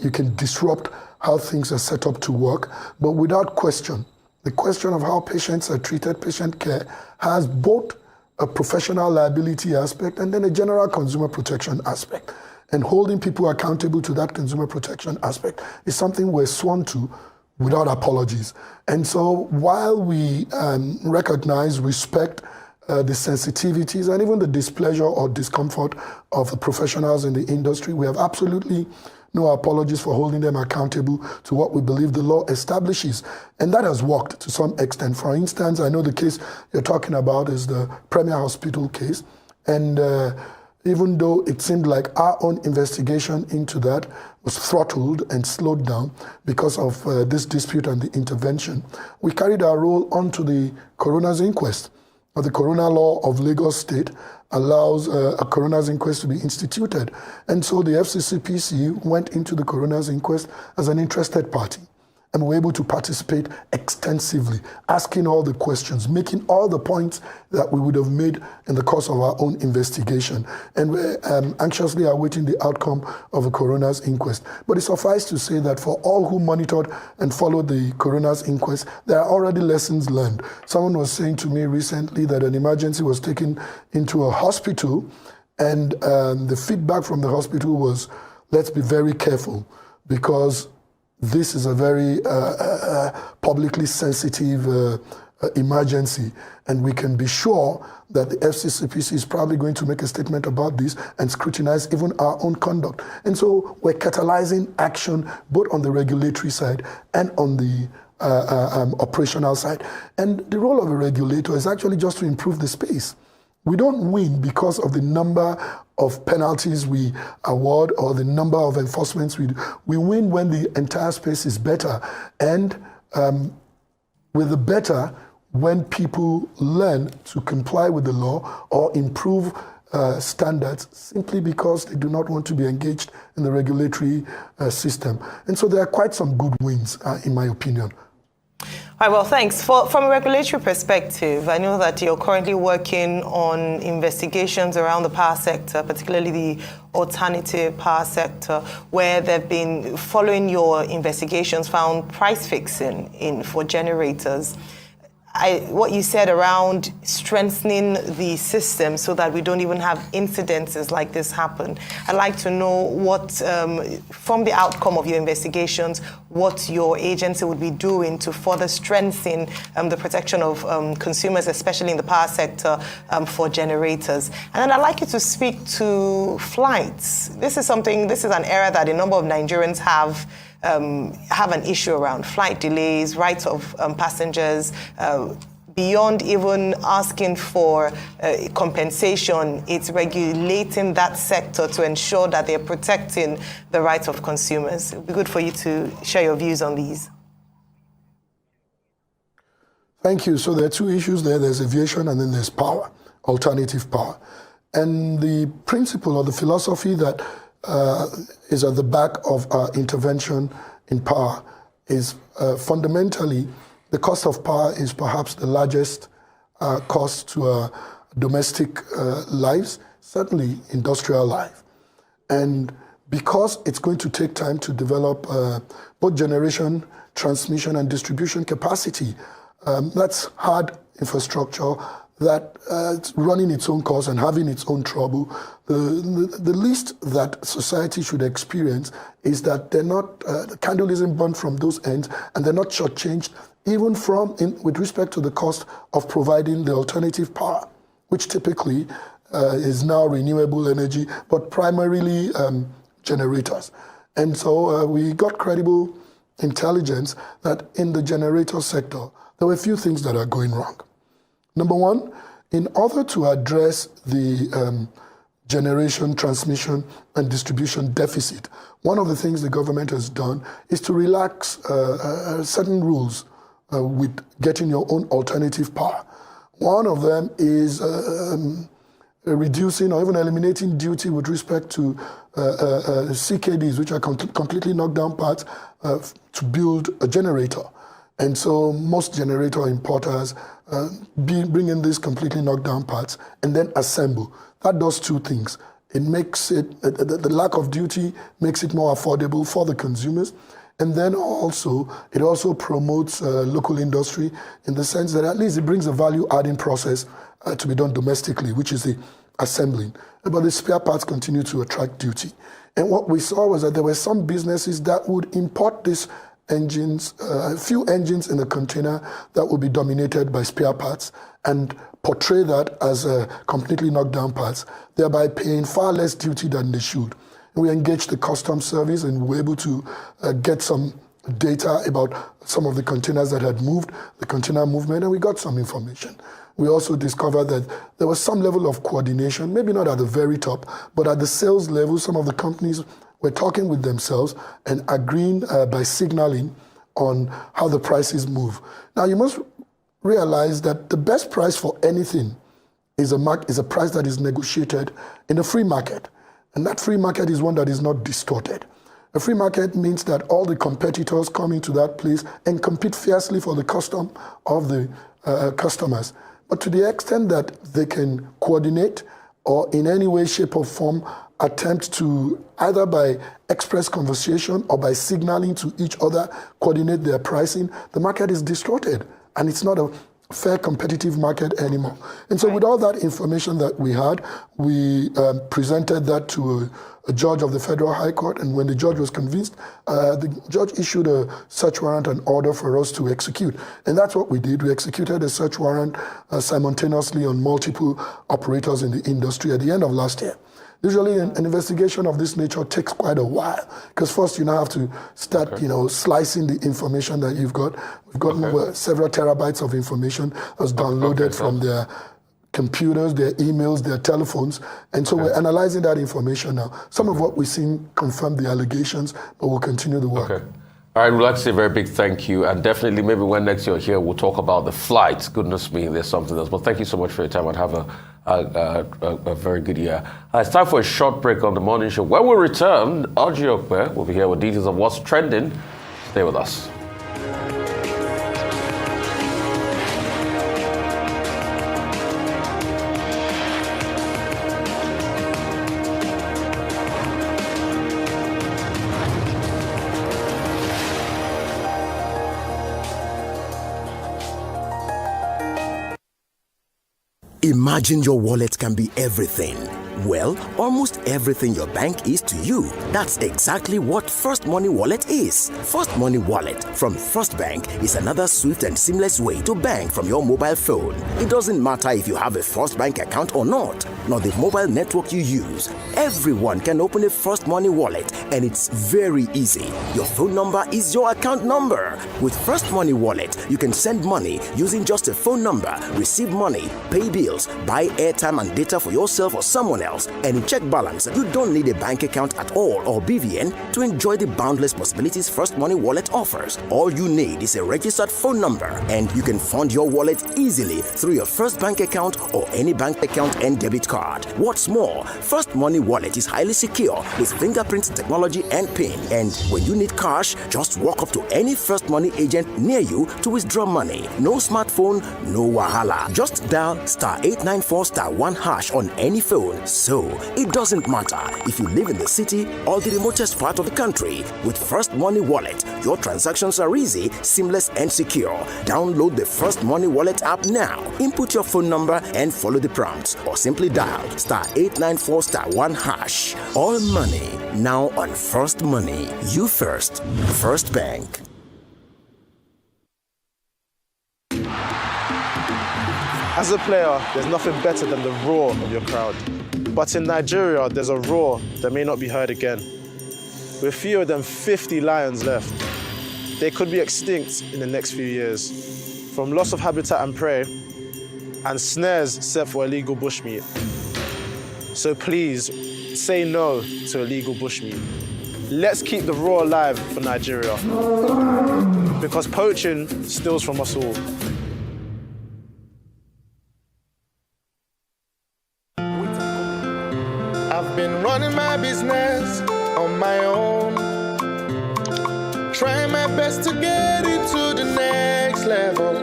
you can disrupt how things are set up to work, but without question, the question of how patients are treated, patient care, has both a professional liability aspect and then a general consumer protection aspect. And holding people accountable to that consumer protection aspect is something we're sworn to without apologies. And so while we recognize, respect the sensitivities and even the displeasure or discomfort of the professionals in the industry, we have absolutely no apologies for holding them accountable to what we believe the law establishes. And that has worked to some extent. For instance, I know the case you're talking about is the Premier Hospital case. And even though it seemed like our own investigation into that was throttled and slowed down because of this dispute and the intervention, we carried our role onto the coroner's inquest. The coroner law of Lagos State allows a coroner's inquest to be instituted. And so the FCCPC went into the coroner's inquest as an interested party. And we were able to participate extensively, asking all the questions, making all the points that we would have made in the course of our own investigation. And we're anxiously awaiting the outcome of the coroner's inquest. But it suffices to say that for all who monitored and followed the coroner's inquest, there are already lessons learned. Someone was saying to me recently that an emergency was taken into a hospital, and the feedback from the hospital was, let's be very careful, because this is a very publicly sensitive emergency, and we can be sure that the FCCPC is probably going to make a statement about this and scrutinize even our own conduct. And so we're catalyzing action both on the regulatory side and on the operational side. And the role of a regulator is actually just to improve the space. We don't win because of the number of penalties we award or the number of enforcements we do. We win when the entire space is better. And with the better, when people learn to comply with the law or improve standards simply because they do not want to be engaged in the regulatory system. And so there are quite some good wins, in my opinion. All right, well, thanks. From a regulatory perspective, I know that you're currently working on investigations around the power sector, particularly the alternative power sector, where they've been, following your investigations, found price fixing for generators. What you said around strengthening the system so that we don't even have incidences like this happen. I'd like to know what, from the outcome of your investigations, what your agency would be doing to further strengthen the protection of consumers, especially in the power sector, for generators. And then I'd like you to speak to flights. This is an area that a number of Nigerians have an issue around: flight delays, rights of passengers, beyond even asking for compensation. It's regulating that sector to ensure that they're protecting the rights of consumers. It would be good for you to share your views on these. Thank you. So there are two issues there. There's aviation and then there's power, alternative power. And the principle or the philosophy that is at the back of our intervention in power is fundamentally the cost of power is perhaps the largest cost to domestic lives, certainly industrial life. And because it's going to take time to develop both generation, transmission, and distribution capacity, that's hard infrastructure that it's running its own course and having its own trouble. The least that society should experience is that they're not, the candle isn't burnt from those ends, and they're not shortchanged even with respect to the cost of providing the alternative power, which typically is now renewable energy, but primarily generators. And so we got credible intelligence that in the generator sector, there were a few things that are going wrong. Number one, in order to address the generation, transmission, and distribution deficit, one of the things the government has done is to relax certain rules with getting your own alternative power. One of them is reducing or even eliminating duty with respect to CKDs, which are completely knocked down parts, to build a generator. And so most generator importers bring in these completely knocked down parts and then assemble. That does two things. It makes it, the lack of duty makes it more affordable for the consumers. And then also, it also promotes local industry in the sense that at least it brings a value adding process to be done domestically, which is the assembling, but the spare parts continue to attract duty. And what we saw was that there were some businesses that would import these engines, a few engines in a container that would be dominated by spare parts and portray that as completely knocked down parts, thereby paying far less duty than they should. And we engaged the customs service and we were able to get some data about some of the containers that had moved, the container movement, and we got some information. We also discovered that there was some level of coordination, maybe not at the very top, but at the sales level, some of the companies were talking with themselves and agreeing by signaling on how the prices move. Now, you must realize that the best price for anything is a price that is negotiated in a free market. And that free market is one that is not distorted. A free market means that all the competitors come into that place and compete fiercely for the custom of the customers. But to the extent that they can coordinate or in any way, shape or form attempt to, either by express conversation or by signaling to each other, coordinate their pricing, the market is distorted and it's not a fair competitive market anymore. And so with all that information that we had, we presented that to a judge of the Federal High Court, and when the judge was convinced, the judge issued a search warrant and order for us to execute. And that's what we did. We executed a search warrant simultaneously on multiple operators in the industry at the end of last year. Usually an investigation of this nature takes quite a while, because first you now have to start, slicing the information that you've got. We've gotten several terabytes of information that was downloaded from their computers, their emails, their telephones, and so we're analyzing that information now. Some of what we've seen confirm the allegations, but we'll continue the work. All right, we'd like to say a very big thank you, and definitely maybe when next you're here, we'll talk about the flights. Goodness me, there's something else. But thank you so much for your time, and have a very good year. It's time for a short break on the morning show. When we return, Ojiokwe will be here with details of what's trending. Stay with us. Imagine your wallet can be everything. Well, almost everything your bank is to you. That's exactly what First Money Wallet is. First Money Wallet from First Bank is another swift and seamless way to bank from your mobile phone. It doesn't matter if you have a First Bank account or not, nor the mobile network you use. Everyone can open a First Money Wallet, and it's very easy. Your phone number is your account number. With First Money Wallet, you can send money using just a phone number, receive money, pay bills, buy airtime and data for yourself or someone else, and in check balance. You don't need a bank account at all or BVN to enjoy the boundless possibilities First Money Wallet offers. All you need is a registered phone number, and you can fund your wallet easily through your First Bank account or any bank account and debit card. What's more, First Money Wallet is highly secure with fingerprint technology and PIN. And when you need cash, just walk up to any First Money agent near you to withdraw money. No smartphone, no wahala. Just dial *894*1# on any phone. So, it doesn't matter if you live in the city or the remotest part of the country. With First Money Wallet, your transactions are easy, seamless, and secure. Download the First Money Wallet app now. Input your phone number and follow the prompts, or simply dial *894*1#. All money now on First Money. You first. First Bank. As a player, there's nothing better than the roar of your crowd. But in Nigeria, there's a roar that may not be heard again. With fewer than 50 lions left, they could be extinct in the next few years, from loss of habitat and prey, and snares set for illegal bushmeat. So please, say no to illegal bushmeat. Let's keep the roar alive for Nigeria, because poaching steals from us all. I've been running my business on my own, trying my best to get it to the next level,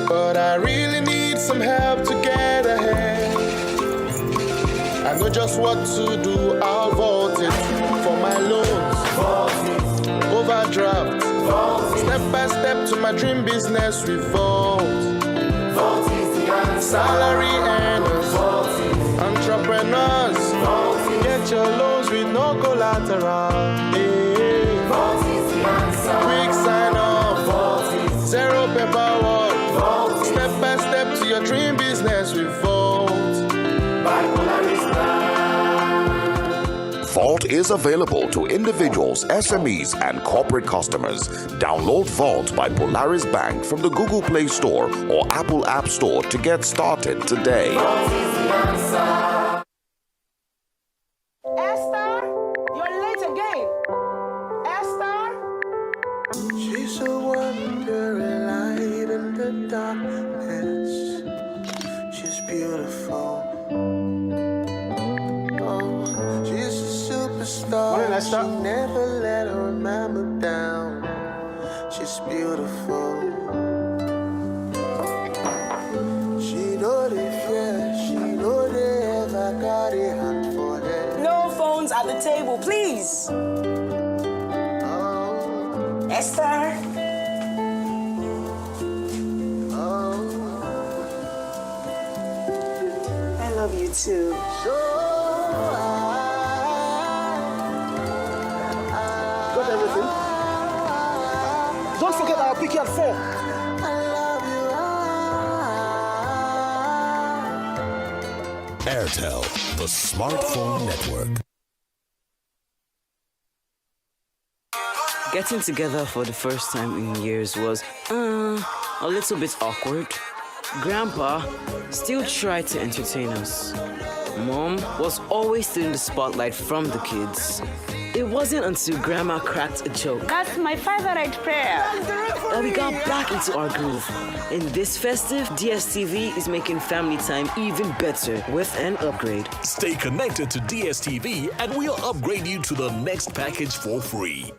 but I really need some help to get ahead. I know just what to do, I'll vault it for my loans, overdraft, step by step to my dream business, revolt. Salary earners, Entrepreneurs, get your loans with no collateral. Quick sign up, zero paperwork. Step by step to your dream business with Vault by Polaris Bank. Vault is available to individuals, SMEs, and corporate customers. Download Vault by Polaris Bank from the Google Play Store or Apple App Store to get started today. Vault is the answer. Esther, you're late again. Esther? She's a wandering light in the darkness. She's beautiful. Oh, she's a superstar. Morning, Esther. She never let her mama down. She's beautiful. She know the fear. She know they ever got a hand for her. No phones at the table, please. Esther. I love you too. Got everything? Don't forget I'll pick you at 4. Airtel, the smartphone network. Getting together for the first time in years was a little bit awkward. Grandpa still tried to entertain us. Mom was always stealing the spotlight from the kids. It wasn't until Grandma cracked a joke That's my favorite prayer. that we got back into our groove. In this festive, DSTV is making family time even better with an upgrade. Stay connected to DSTV and we'll upgrade you to the next package for free.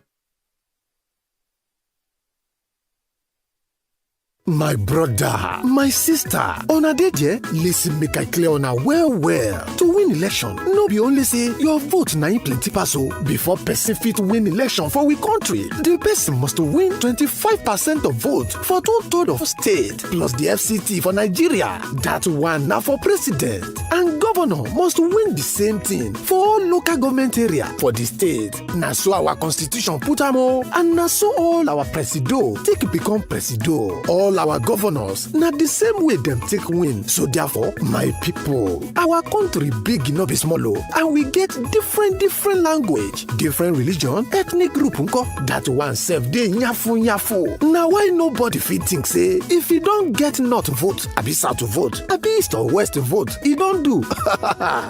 My brother, my sister, una dey there? Listen make I clear una well. To win election, no be only say your vote na im plenty pass o. Before person fit win election for we country, the person must win 25% of vote for 2/3 of state plus the FCT for Nigeria. That one na for president. And governor must win the same thing for all local government area for the state. Na so our constitution put am o, and na so all our presido take become presido. All our governors na the same way them take win. So therefore, my people, our country big no be small o, and we get different language, different religion, ethnic group nko. That one self dey nyafu. Now why nobody fit think say if you don't get north vote, abi south vote, abi east or west vote, you don't do.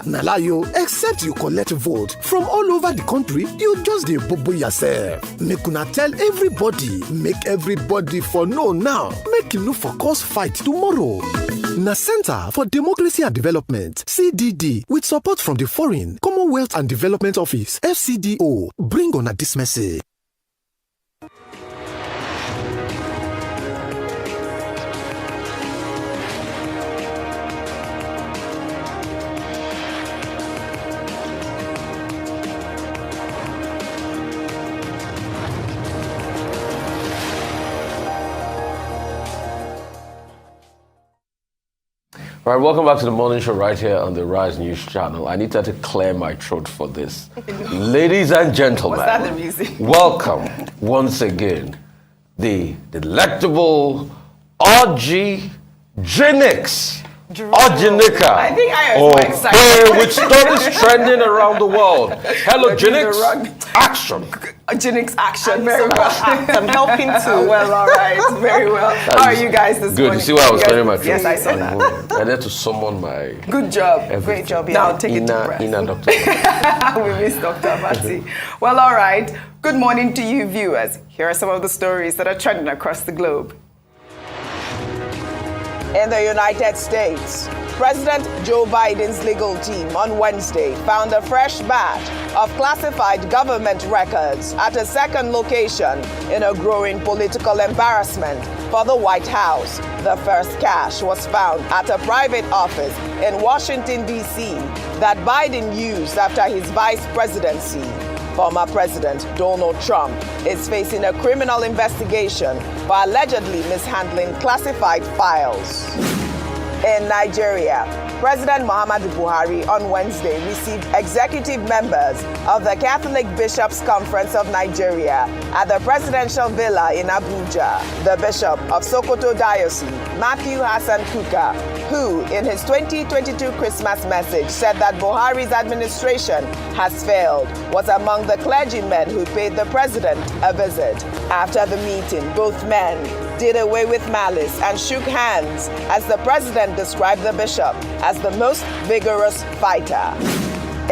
Na lie yo, except you collect vote from all over the country, you just dey bobo yourself. Make una tell everybody, make everybody for know now. Make you no for cause fight tomorrow. Na Center for Democracy and Development, CDD, with support from the Foreign, Commonwealth and Development Office, FCDO, bring on this message. All right, welcome back to the morning show right here on the Rise News channel. I need to clear my throat for this. Ladies and gentlemen, Was that the music? welcome once again the delectable Orgy-Genix. Orgenica. I think I was more excited. Which stories trending around the world. Hello, Genix. Action. Genix action, very well. I'm helping too. Well, all right, very well. How are you guys this morning? Good. You see why I was clearing my throat? Yes, I saw that. I need to summon my. Good job. Everything. Great job. Yeah. Now take it to breath. Doctor. We miss Dr. Abati. Well, all right. Good morning to you, viewers. Here are some of the stories that are trending across the globe. In the United States, President Joe Biden's legal team on Wednesday found a fresh batch of classified government records at a second location in a growing political embarrassment for the White House. The first cache was found at a private office in Washington, D.C. that Biden used after his vice presidency. Former President Donald Trump is facing a criminal investigation for allegedly mishandling classified files. In Nigeria, President Muhammadu Buhari on Wednesday received executive members of the Catholic Bishops' Conference of Nigeria at the Presidential Villa in Abuja. The Bishop of Sokoto Diocese, Matthew Hassan Kuka, who in his 2022 Christmas message said that Buhari's administration has failed, was among the clergymen who paid the president a visit. After the meeting, both men did away with malice and shook hands as the president described the bishop as the most vigorous fighter.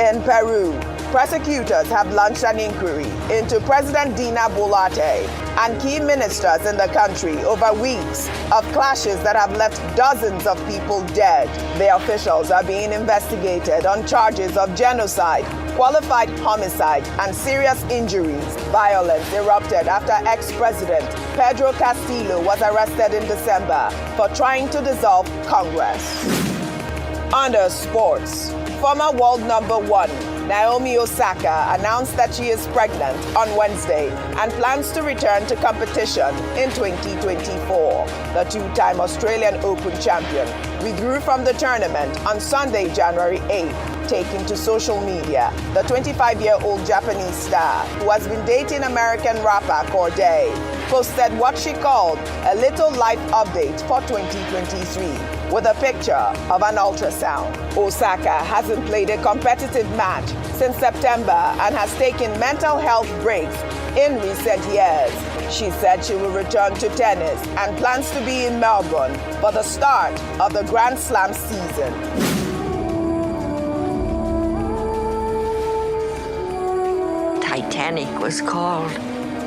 In Peru, prosecutors have launched an inquiry into President Dina Boluarte and key ministers in the country over weeks of clashes that have left dozens of people dead. The officials are being investigated on charges of genocide, qualified homicide, and serious injuries. Violence erupted after ex-president Pedro Castillo was arrested in December for trying to dissolve Congress. Under sports, former world number 1 Naomi Osaka announced that she is pregnant on Wednesday and plans to return to competition in 2024. The two-time Australian Open champion withdrew from the tournament on Sunday, January 8th, taking to social media. The 25-year-old Japanese star, who has been dating American rapper Corday, posted what she called a little life update for 2023 with a picture of an ultrasound. Osaka hasn't played a competitive match since September and has taken mental health breaks in recent years. She said she will return to tennis and plans to be in Melbourne for the start of the Grand Slam season. Titanic was called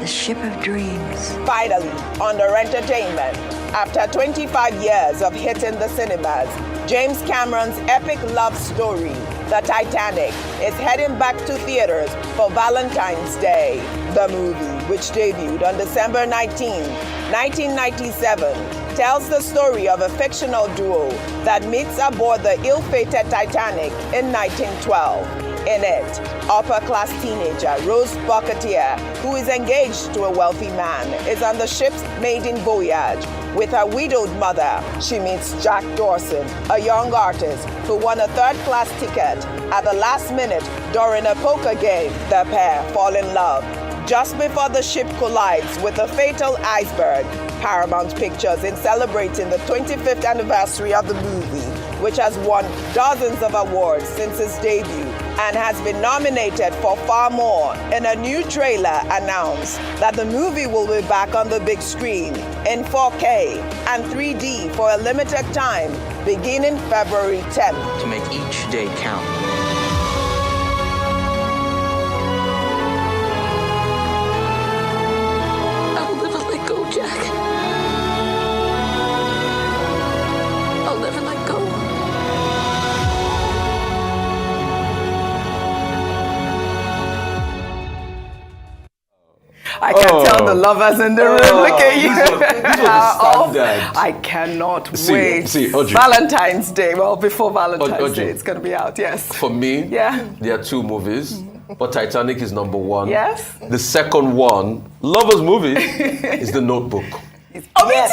the Ship of Dreams. Finally, under entertainment, after 25 years of hitting the cinemas, James Cameron's epic love story, The Titanic, is heading back to theaters for Valentine's Day. The movie, which debuted on December 19, 1997, tells the story of a fictional duo that meets aboard the ill-fated Titanic in 1912. In it, upper-class teenager Rose Bucketeer, who is engaged to a wealthy man, is on the ship's maiden voyage. With her widowed mother, she meets Jack Dawson, a young artist who won a third-class ticket at the last minute during a poker game. The pair fall in love just before the ship collides with a fatal iceberg. Paramount Pictures, in celebrating the 25th anniversary of the movie, which has won dozens of awards since its debut and has been nominated for far more, in a new trailer announced that the movie will be back on the big screen in 4K and 3D for a limited time beginning February 10th. To make each day count. I'll never let go, Jack. I'll never let go. I can tell the lovers in the room. Look at you. I cannot wait. See, Audrey. Valentine's Day. Well, before Valentine's Day, it's going to be out. Yes. For me, yeah, there are two movies, but Titanic is number one. Yes. The second one, lovers movie, is The Notebook. Oh, yes.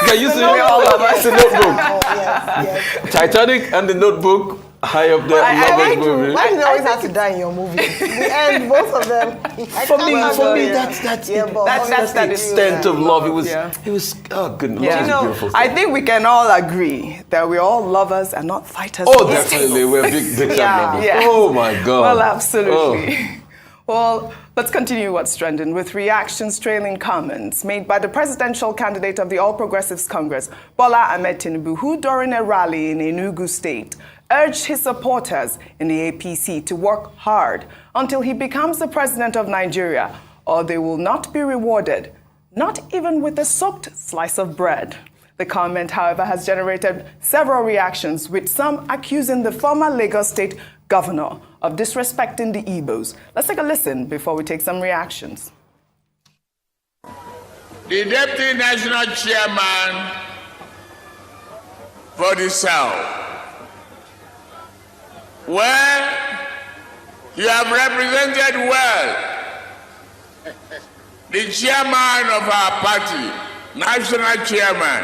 Yeah, you see, it's The Notebook. Titanic and The Notebook. High up there, lovers movie. Why do they always have to die in your movie? The end, both of them. For me, that's the extent of love. It was oh goodness, love is beautiful. I think we can all agree that we're all lovers and not fighters. Oh, definitely, we're big time lovers. Yeah. Oh my God. Well, absolutely. Well, let's continue what's trending with reactions trailing comments made by the presidential candidate of the All Progressives Congress, Bola Ahmed Tinubu, who during a rally in Enugu State urged his supporters in the APC to work hard until he becomes the president of Nigeria, or they will not be rewarded, not even with a soaked slice of bread. The comment, however, has generated several reactions, with some accusing the former Lagos State governor of disrespecting the Igbos. Let's take a listen before we take some reactions. The Deputy National Chairman for the South, where you have represented well the chairman of our party, national chairman,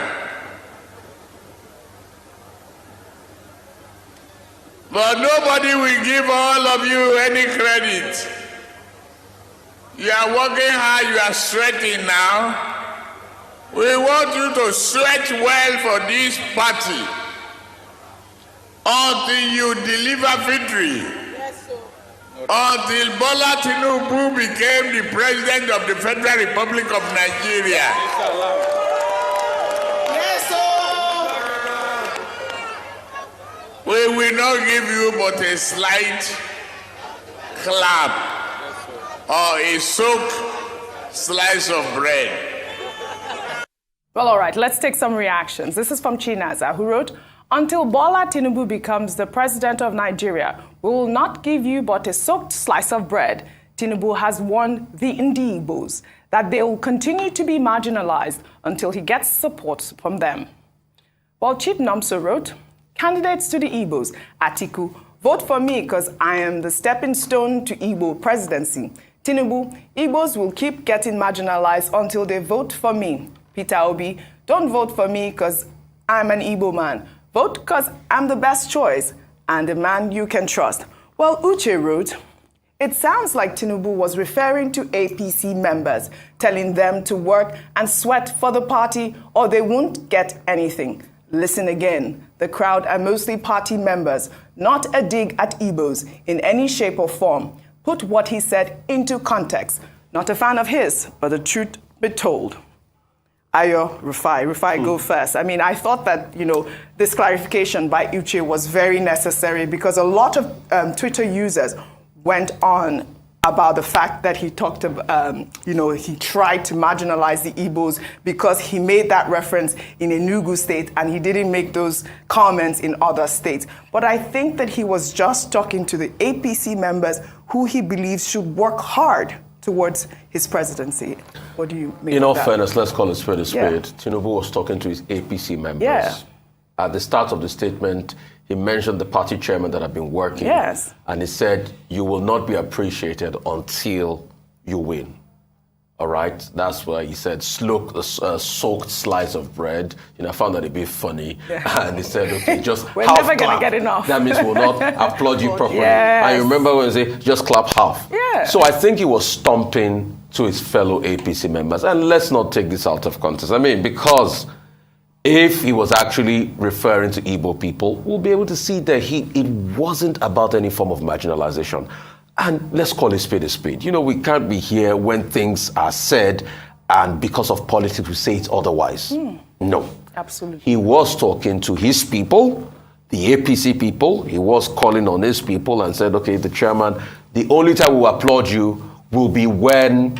But nobody will give all of you any credit. You are working hard, you are sweating now. We want you to sweat well for this party until you deliver victory. Until Bola Tinubu became the president of the Federal Republic of Nigeria. Yes, sir. We will not give you but a slight clap or a soaked slice of bread. Well, all right, let's take some reactions. This is from Chinaza, who wrote, "Until Bola Tinubu becomes the president of Nigeria, we will not give you but a soaked slice of bread. Tinubu has warned the Igbos that they will continue to be marginalized until he gets support from them." While Chief Nomso wrote, "Candidates to the Igbos, Atiku, vote for me because I am the stepping stone to Igbo presidency. Tinubu, Igbos will keep getting marginalized until they vote for me. Peter Obi, don't vote for me because I'm an Igbo man. Vote because I'm the best choice and the man you can trust." Well, Uche wrote, "It sounds like Tinubu was referring to APC members, telling them to work and sweat for the party or they won't get anything. Listen again. The crowd are mostly party members, not a dig at Igbos in any shape or form. Put what he said into context. Not a fan of his, but the truth be told." Ayo, Rufai, go first. I mean, I thought that, this clarification by Uche was very necessary because a lot of Twitter users went on about the fact that he talked about, he tried to marginalize the Igbos because he made that reference in Enugu state and he didn't make those comments in other states. But I think that he was just talking to the APC members who he believes should work hard towards his presidency. What do you make In of all that? fairness, let's call it spade a spade. Yeah. Tinubu was talking to his APC members. Yeah. At the start of the statement, he mentioned the party chairman that had been working. Yes. And he said, "You will not be appreciated until you win." All right? That's why he said, soaked slice of bread. I found that a bit funny. Yeah. And he said, okay, just We're half never going to clap. get enough. That means we'll not applaud you properly. Yes. And you remember when he said, just clap half. Yeah. So I think he was stomping to his fellow APC members. And let's not take this out of context. I mean, because if he was actually referring to Igbo people, we'll be able to see that it wasn't about any form of marginalization. And let's call it spade a spade. We can't be here when things are said and because of politics we say it's otherwise. No. Absolutely. He was talking to his people, the APC people. He was calling on his people and said, okay, the chairman, the only time we will applaud you will be when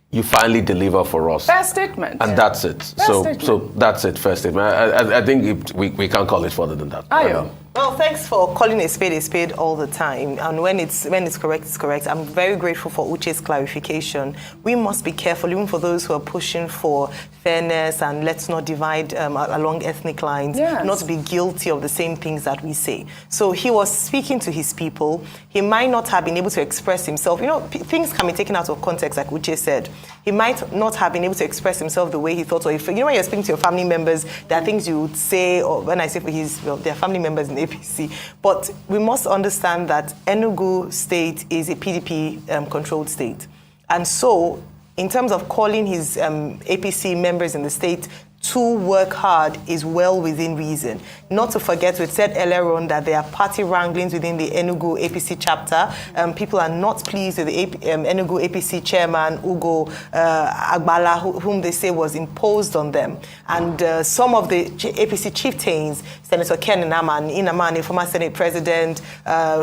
you finally deliver for us. Fair statement. And that's it. So that's it, first statement. I think we can't call it further than that. Ayo. Well, thanks for calling a spade all the time. And when it's correct, it's correct. I'm very grateful for Uche's clarification. We must be careful, even for those who are pushing for fairness and let's not divide along ethnic lines, not to be guilty of the same things that we say. So he was speaking to his people. He might not have been able to express himself. Things can be taken out of context, like Uche said. He might not have been able to express himself the way he thought. Or if when you're speaking to your family members, there are things you would say, or when I say they're family members in APC. But we must understand that Enugu state is a PDP-controlled state. And so, in terms of calling his APC members in the state to work hard is well within reason. Not to forget, we said earlier on that there are party wranglings within the Enugu APC chapter. People are not pleased with the Enugu APC chairman, Ugo Agbala, whom they say was imposed on them. And some of the APC chieftains, Senator Ken Inamani, former Senate President,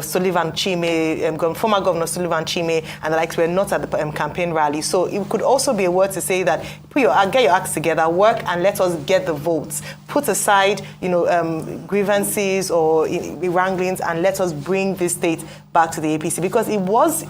Sullivan Chime, former Governor Sullivan Chime, and the likes were not at the campaign rally. So it could also be a word to say that get your acts together, work, and let us get the votes. Put aside, grievances or wranglings, and let us bring this state back to the APC. Because it was,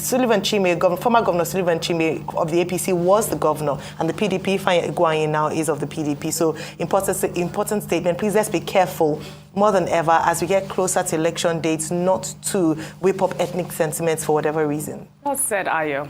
Sullivan Chime, former Governor Sullivan Chime of the APC was the governor, and the PDP, Ifeanyi Ugwuanyi, now is of the PDP. So important statement. Please let's be careful more than ever as we get closer to election dates, not to whip up ethnic sentiments for whatever reason. Well said, Ayo.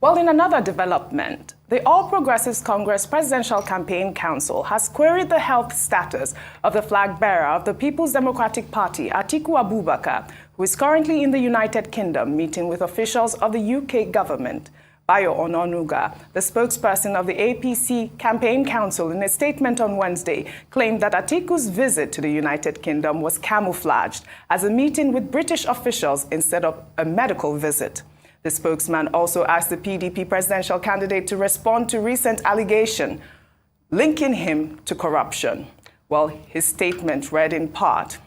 Well, in another development, the All Progressives Congress Presidential Campaign Council has queried the health status of the flag bearer of the People's Democratic Party, Atiku Abubakar, who is currently in the United Kingdom meeting with officials of the UK government. Bayo Ononuga, the spokesperson of the APC Campaign Council, in a statement on Wednesday, claimed that Atiku's visit to the United Kingdom was camouflaged as a meeting with British officials instead of a medical visit. The spokesman also asked the PDP presidential candidate to respond to recent allegation linking him to corruption. Well, his statement read in part,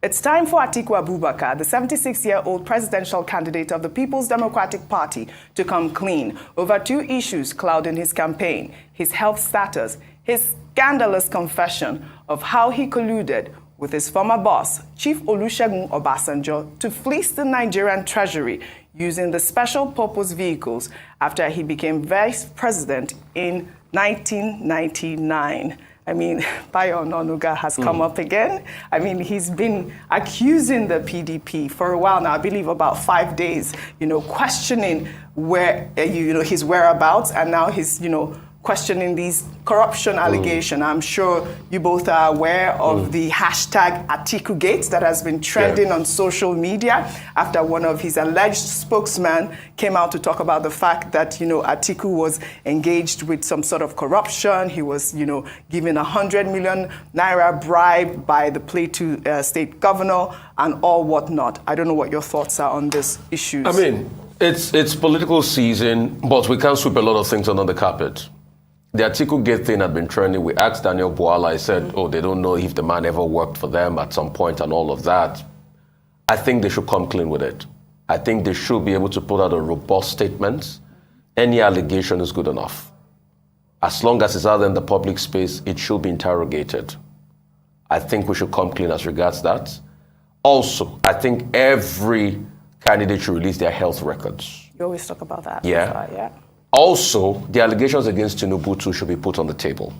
"It's time for Atiku Abubakar, the 76-year-old presidential candidate of the People's Democratic Party, to come clean over two issues clouding his campaign: his health status, his scandalous confession of how he colluded with his former boss, Chief Olusegun Obasanjo, to fleece the Nigerian treasury using the special purpose vehicles after he became vice president in 1999. I mean, Bayo Ononuga has come up again. I mean, he's been accusing the PDP for a while now, I believe about 5 days, questioning where, his whereabouts, and now he's, questioning these corruption allegations. I'm sure you both are aware of the hashtag AtikuGate that has been trending on social media after one of his alleged spokesmen came out to talk about the fact that, Atiku was engaged with some sort of corruption. He was, given 100 million naira bribe by the Plateau state governor and all whatnot. I don't know what your thoughts are on this issue. I mean, it's political season, but we can't sweep a lot of things under the carpet. The Atiku Gate thing had been trending. We asked Daniel Bwala, I said, they don't know if the man ever worked for them at some point and all of that. I think they should come clean with it. I think they should be able to put out a robust statement. Any allegation is good enough. As long as it's out there in the public space, it should be interrogated. I think we should come clean as regards that. Also, I think every candidate should release their health records. You always talk about that. Yeah. Also, the allegations against Tinubu too should be put on the table.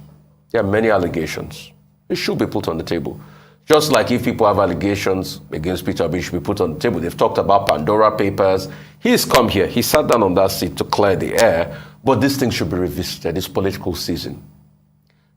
There are many allegations. It should be put on the table. Just like if people have allegations against Peter Obi, it should be put on the table. They've talked about Pandora Papers. He's come here. He sat down on that seat to clear the air. But this thing should be revisited. It's political season.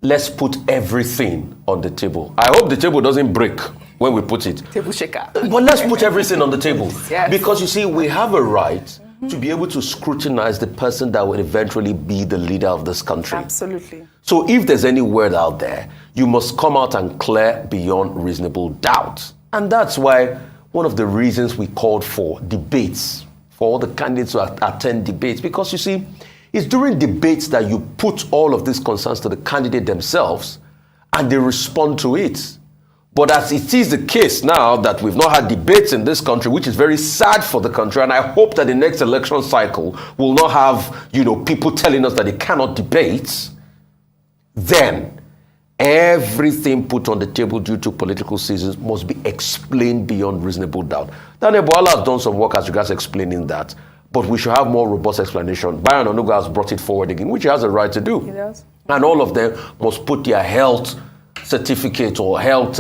Let's put everything on the table. I hope the table doesn't break when we put it. Table shaker. But let's put everything on the table. Yes. Because you see, we have a right to be able to scrutinize the person that will eventually be the leader of this country. Absolutely. So if there's any word out there, you must come out and clear beyond reasonable doubt. And that's why one of the reasons we called for debates, for all the candidates to attend debates, because you see, it's during debates that you put all of these concerns to the candidate themselves and they respond to it. But as it is the case now that we've not had debates in this country, which is very sad for the country, and I hope that the next election cycle will not have, people telling us that they cannot debate, then everything put on the table due to political seasons must be explained beyond reasonable doubt. Daniel Bwala has done some work as regards explaining that, but we should have more robust explanation. Bayo Ononuga has brought it forward again, which he has a right to do. He does. And all of them must put their health certificate or health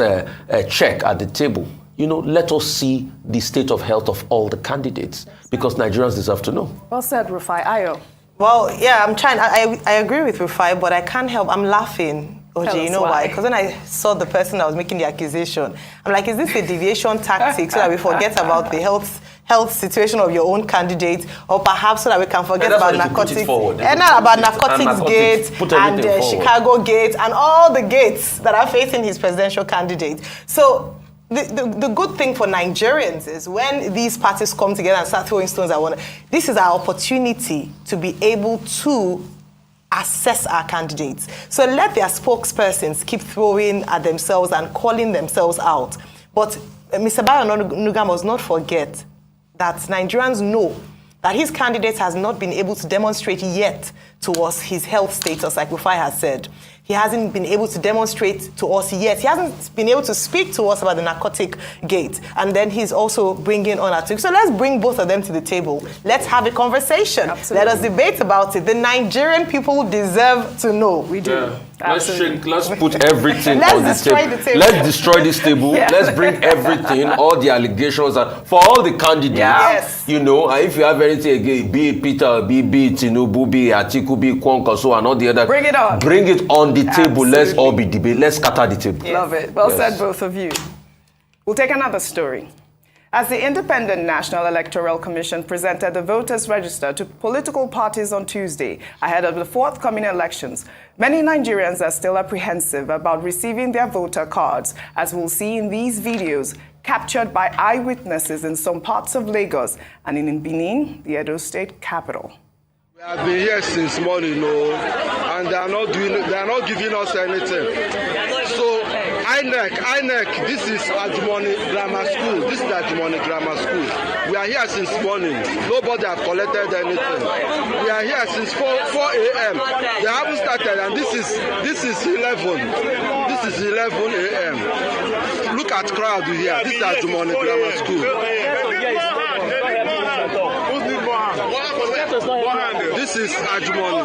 check at the table. Let us see the state of health of all the candidates because Nigerians deserve to know. Well said, Rufai. Ayo. Well, yeah, I'm trying. I agree with Rufai, but I can't help. I'm laughing. OJ, you know why? Because when I saw the person that was making the accusation, I'm like, is this a deviation tactic so that we forget about the health situation of your own candidate, or perhaps so that we can forget about narcotics, and not about narcotics gate and Chicago gate and all the gates that are facing his presidential candidate. So the good thing for Nigerians is when these parties come together and start throwing stones at one another, this is our opportunity to be able to assess our candidates. So let their spokespersons keep throwing at themselves and calling themselves out. But Mr. Bayo Ononuga must not forget that Nigerians know that his candidate has not been able to demonstrate yet to us his health status, like Rufai has said. he hasn't been able to demonstrate to us yet. He hasn't been able to speak to us about the narcotic gate. And then he's also bringing on Atiku. So let's bring both of them to the table. Let's have a conversation. Absolutely. Let us debate about it. The Nigerian people deserve to know. We do. Yeah. Let's put everything Let's on the destroy table. the table. Let's destroy this table. Yeah. Let's bring everything, all the allegations, and for all the candidates, Yes. you know, and if you have anything again, be it Peter, be Tinubu, be Atiku, be Kwankwaso, and all the other, Bring it on. Bring it on the table. Absolutely. Let's all be debate. Let's scatter the table. Love it. Well said, both of you. We'll take another story. As the Independent National Electoral Commission presented the voters' register to political parties on Tuesday ahead of the forthcoming elections, many Nigerians are still apprehensive about receiving their voter cards, as we'll see in these videos captured by eyewitnesses in some parts of Lagos and in Benin, the Edo State capital. We have been here since morning, and they are not giving us anything. So INEC, this is Ajimoni Grammar School. This is Ajimoni Grammar School. We are here since morning. Nobody have collected anything. We are here since 4 a.m. They haven't started, and this is 11. This is 11 a.m. Look at crowd here. This is Ajimoni Grammar School. This is Ajimoni.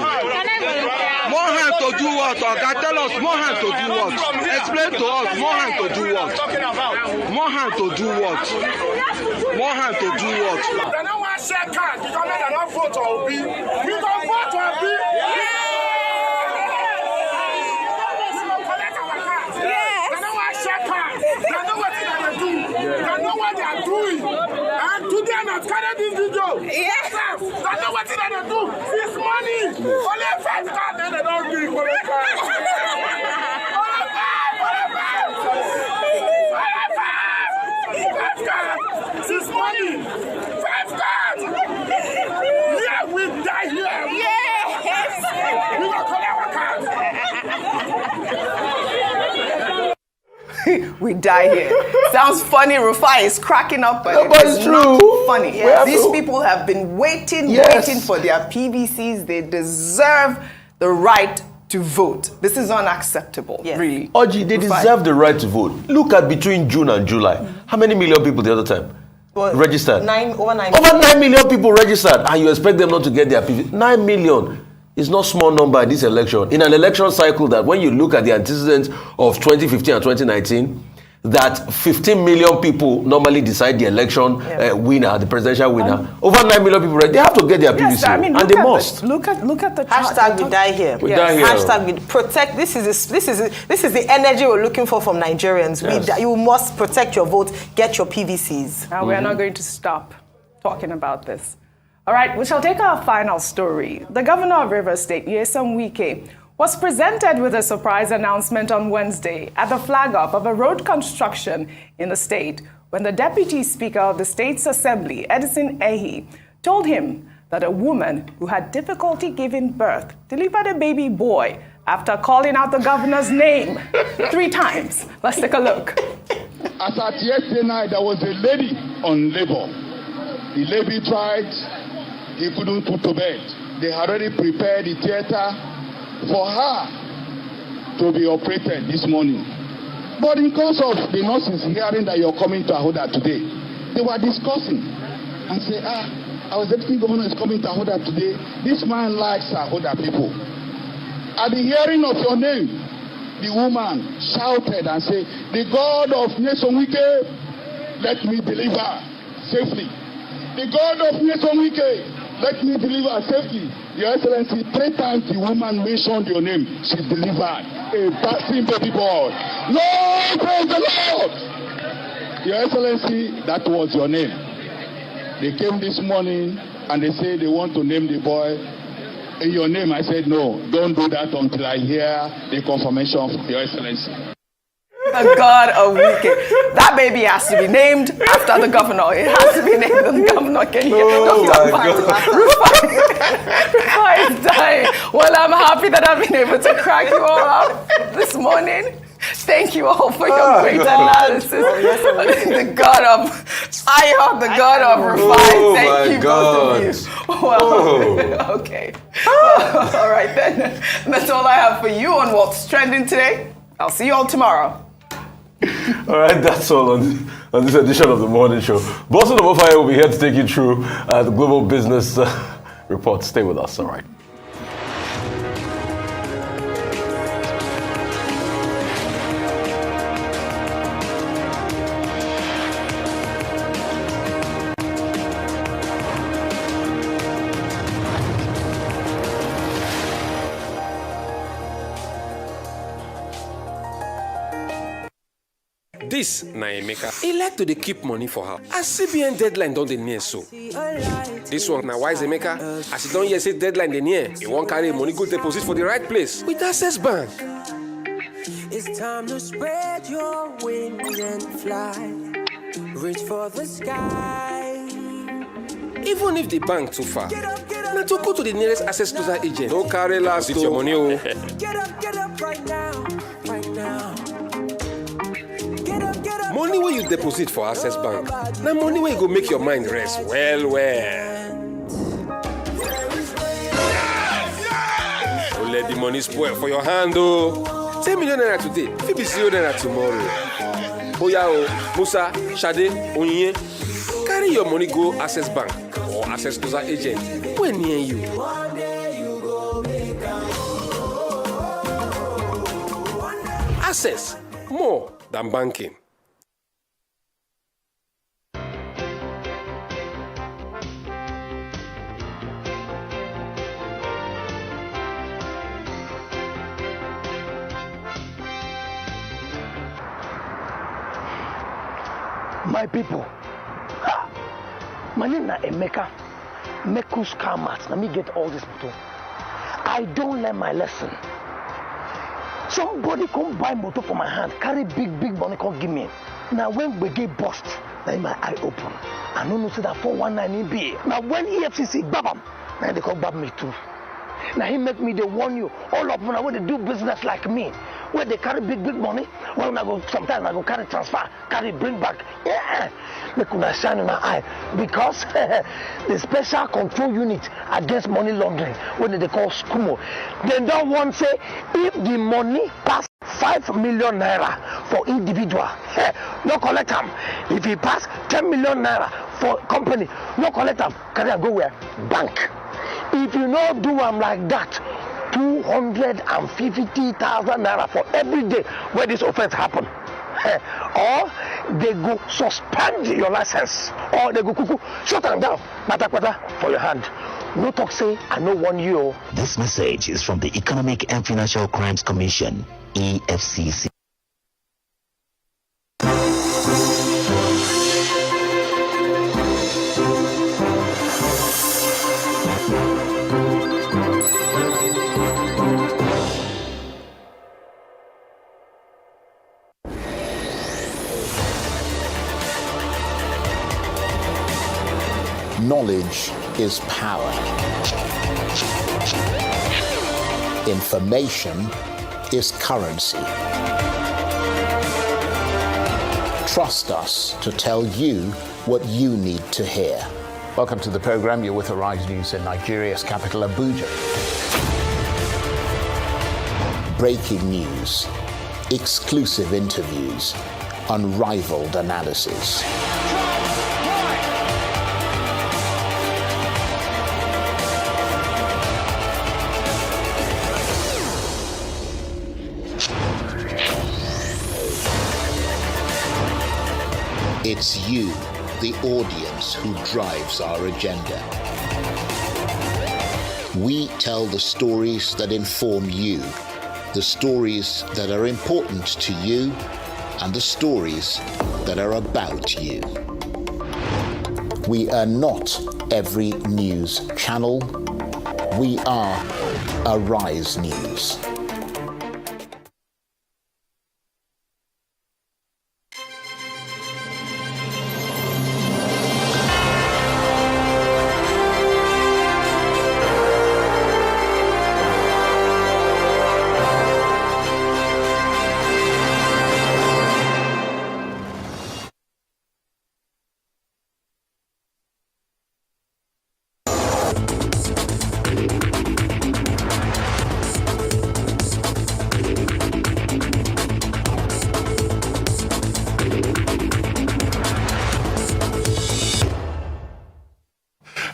More hand to do what? Oga, tell us more hand to do what? Explain to us more hand to do what? More hand to do what? More hand to do what? They don't want to share card because they don't vote or be. We don't vote or be. They don't want to share card. They know what they are doing. They know what they are doing. And today I'm not carrying this video. Yes. They know what they are doing. It's money. Only 5 cards. Then they don't give for the card. This money, 5 cards. Yeah, we die here. Yes. We will collect our cards. We die here. Sounds funny. Rufai is cracking up, but it's true. Not funny. Yes. These people have been waiting for their PVCs. They deserve the right to vote. This is unacceptable, really. Oji, they deserve the right to vote. Look at between June and July. How many million people the other time registered? Over 9 million people registered, and you expect them not to get their PVC? 9 million is not small number in this election. In an election cycle that when you look at the antecedents of 2015 and 2019, that 15 million people normally decide the election winner, the presidential winner. Over 9 million people, they have to get their PVC, and they must. Look at the hashtag we die here. We die here. Hashtag we protect. This is the energy we're looking for from Nigerians. Yes. You must protect your vote. Get your PVCs. Now we're not going to stop talking about this. All right, we shall take our final story. The governor of Rivers State, Nyesom Wike, was presented with a surprise announcement on Wednesday at the flag-off of a road construction in the state when the Deputy Speaker of the State's Assembly, Edison Ehi, told him that a woman who had difficulty giving birth delivered a baby boy after calling out the governor's name 3 times. Let's take a look. As at yesterday night, there was a lady on labor. The lady tried, he couldn't put to bed. They had already prepared the theater for her to be operated this morning. But in course of the nurses hearing that you're coming to Ahoda today, they were discussing and say, our deputy governor is coming to Ahoda today. This man likes Ahoda people. At the hearing of your name, the woman shouted and said, the God of Nyesom Wike, let me deliver safely. The God of Nyesom Wike, let me deliver safely. Your Excellency, 3 times the woman mentioned your name. She delivered a passing baby boy. Lord, praise the Lord. Your Excellency, that was your name. They came this morning and they say they want to name the boy in your name. I said, no, don't do that until I hear the confirmation of Your Excellency. The God of Wike. That baby has to be named after the governor. It has to be named after the governor. Can you Rufai is dying. Well, I'm happy that I've been able to crack you all up this morning. Thank you all for your great analysis. The God of Ayo, the God of Rufai. Thank you, both of you. Well, okay. All right, then. That's all I have for you on what's trending today. I'll see you all tomorrow. All right, that's all on this edition of the Morning Show. Boston Omofaya will be here to take you through the global business report. Stay with us, all right? This na Emeka. He like to dey keep money for her. As CBN deadline don dey near so. This one na wise Emeka. As he don hear say deadline dey near, he wan carry money go deposit for the right place with Access Bank. It's time to spread your wings and fly. Reach for the sky. Even if the bank too far, na to go to the nearest Access Closer agent. No carry last with your money o. Get up right now, right now. Money wey you deposit for Access Bank, na money wey go make your mind rest well well. Don't let the money spoil for your hand o. 10 million naira today, fit be 0 naira tomorrow. Oya o, Musa, Shade, Onyinye, carry your money go Access Bank or Access Closer agent wey near you. Access, more than banking. My people, my name is Emeka. Mekus Kamat. Let me get all this motor. I don't learn my lesson. Somebody come buy motor for my hand, carry big money, come give me. Now when we get bust, then my eye open. I don't know say that 419 be. Now when EFCC babam, now they come bab me too. Now he make me they warn you. All of them when they do business like me, where they carry big money. Well, I go sometimes I go carry transfer, carry bring back. Yeah, they could not shine in my eye because the special control unit against money laundering, when they call SCUMO, they don't want to say if the money pass 5 million naira for individual, no collect them. If he pass 10 million naira for company, no collect them. Can I go where? Bank. If you not do them like that, 250,000 naira for every day where this offense happen. Or they go suspend your license, or they go cuckoo, shut them down, pata for your hand. No talk say, I know one you. This message is from the Economic and Financial Crimes Commission, EFCC. Knowledge is power. Information is currency. Trust us to tell you what you need to hear. Welcome to the program. You're with Arise News in Nigeria's capital, Abuja. Breaking news, exclusive interviews, unrivaled analysis. It's you, the audience, who drives our agenda. We tell the stories that inform you, the stories that are important to you, and the stories that are about you. We are not every news channel. We are Arise News.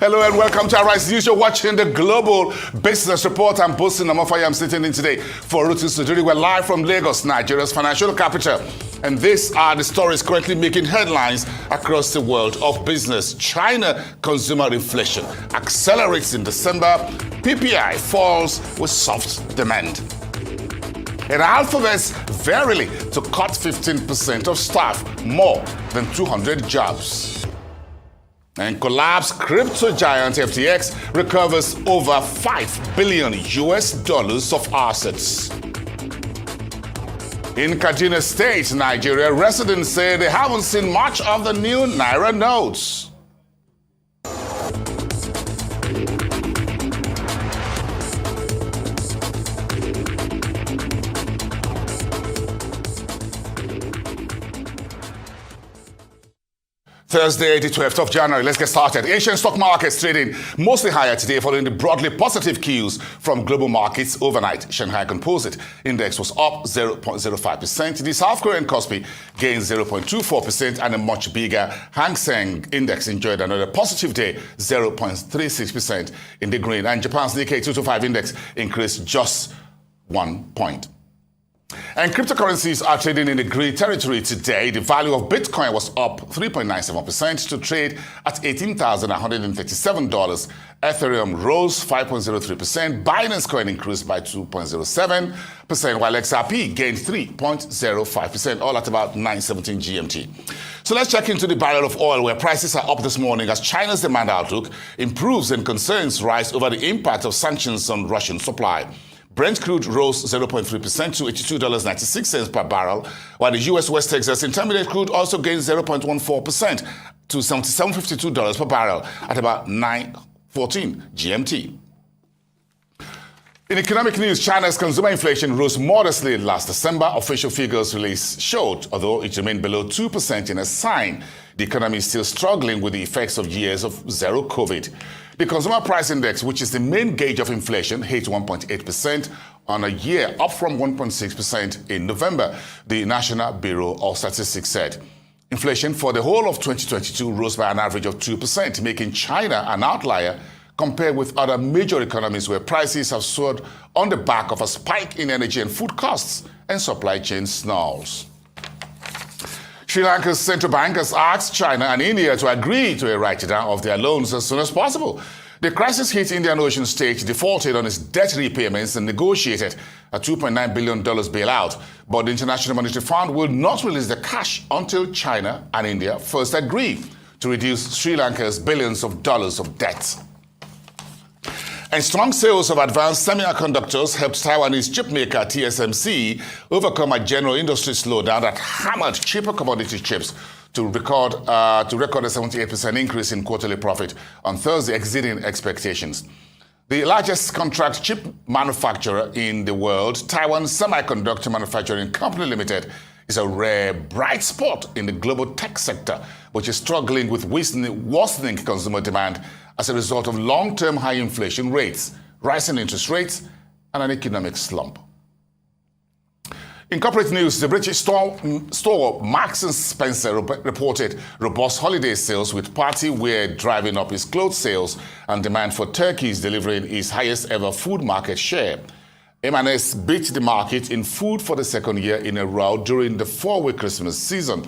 Hello and welcome to Arise News. You're watching the Global Business Report. I'm Bosin Namofaya. I'm sitting in today for Routines to Jury. We're live from Lagos, Nigeria's financial capital. And these are the stories currently making headlines across the world of business. China consumer inflation accelerates in December. PPI falls with soft demand. And Alphabet's verily to cut 15% of staff, more than 200 jobs. And collapsed crypto giant FTX recovers over $5 billion of assets. In Kaduna State, Nigeria, residents say they haven't seen much of the new Naira notes. Thursday, the 12th of January. Let's get started. Asian stock markets trading mostly higher today following the broadly positive cues from global markets overnight. Shanghai Composite Index was up 0.05%. The South Korean Kospi gained 0.24%, and a much bigger Hang Seng Index enjoyed another positive day, 0.36% in the green. And Japan's Nikkei 225 Index increased just 1 point. And cryptocurrencies are trading in the green territory today. The value of Bitcoin was up 3.97% to trade at $18,137. Ethereum rose 5.03%. Binance Coin increased by 2.07%, while XRP gained 3.05%, all at about 9:17 GMT. So let's check into the barrel of oil, where prices are up this morning as China's demand outlook improves and concerns rise over the impact of sanctions on Russian supply. Brent crude rose 0.3% to $82.96 per barrel, while the U.S. West Texas Intermediate crude also gained 0.14% to $77.52 per barrel at about 9:14 GMT. In economic news, China's consumer inflation rose modestly last December. Official figures released showed, although it remained below 2% in a sign the economy is still struggling with the effects of years of zero COVID. The Consumer Price Index, which is the main gauge of inflation, hit 1.8% on a year, up from 1.6% in November, the National Bureau of Statistics said. Inflation for the whole of 2022 rose by an average of 2%, making China an outlier compared with other major economies where prices have soared on the back of a spike in energy and food costs and supply chain snarls. Sri Lanka's central bank has asked China and India to agree to a write-down of their loans as soon as possible. The crisis-hit Indian Ocean state defaulted on its debt repayments and negotiated a $2.9 billion bailout. But the International Monetary Fund will not release the cash until China and India first agree to reduce Sri Lanka's billions of dollars of debt. And strong sales of advanced semiconductors helped Taiwanese chipmaker TSMC overcome a general industry slowdown that hammered cheaper commodity chips to record a 78% increase in quarterly profit on Thursday, exceeding expectations. The largest contract chip manufacturer in the world, Taiwan Semiconductor Manufacturing Company Limited, is a rare bright spot in the global tech sector, which is struggling with worsening consumer demand as a result of long-term high inflation rates, rising interest rates, and an economic slump. In corporate news, the British store Marks & Spencer reported robust holiday sales, with party wear driving up its clothes sales and demand for turkeys delivering its highest ever food market share. M&S beat the market in food for the second year in a row during the 4-week Christmas season.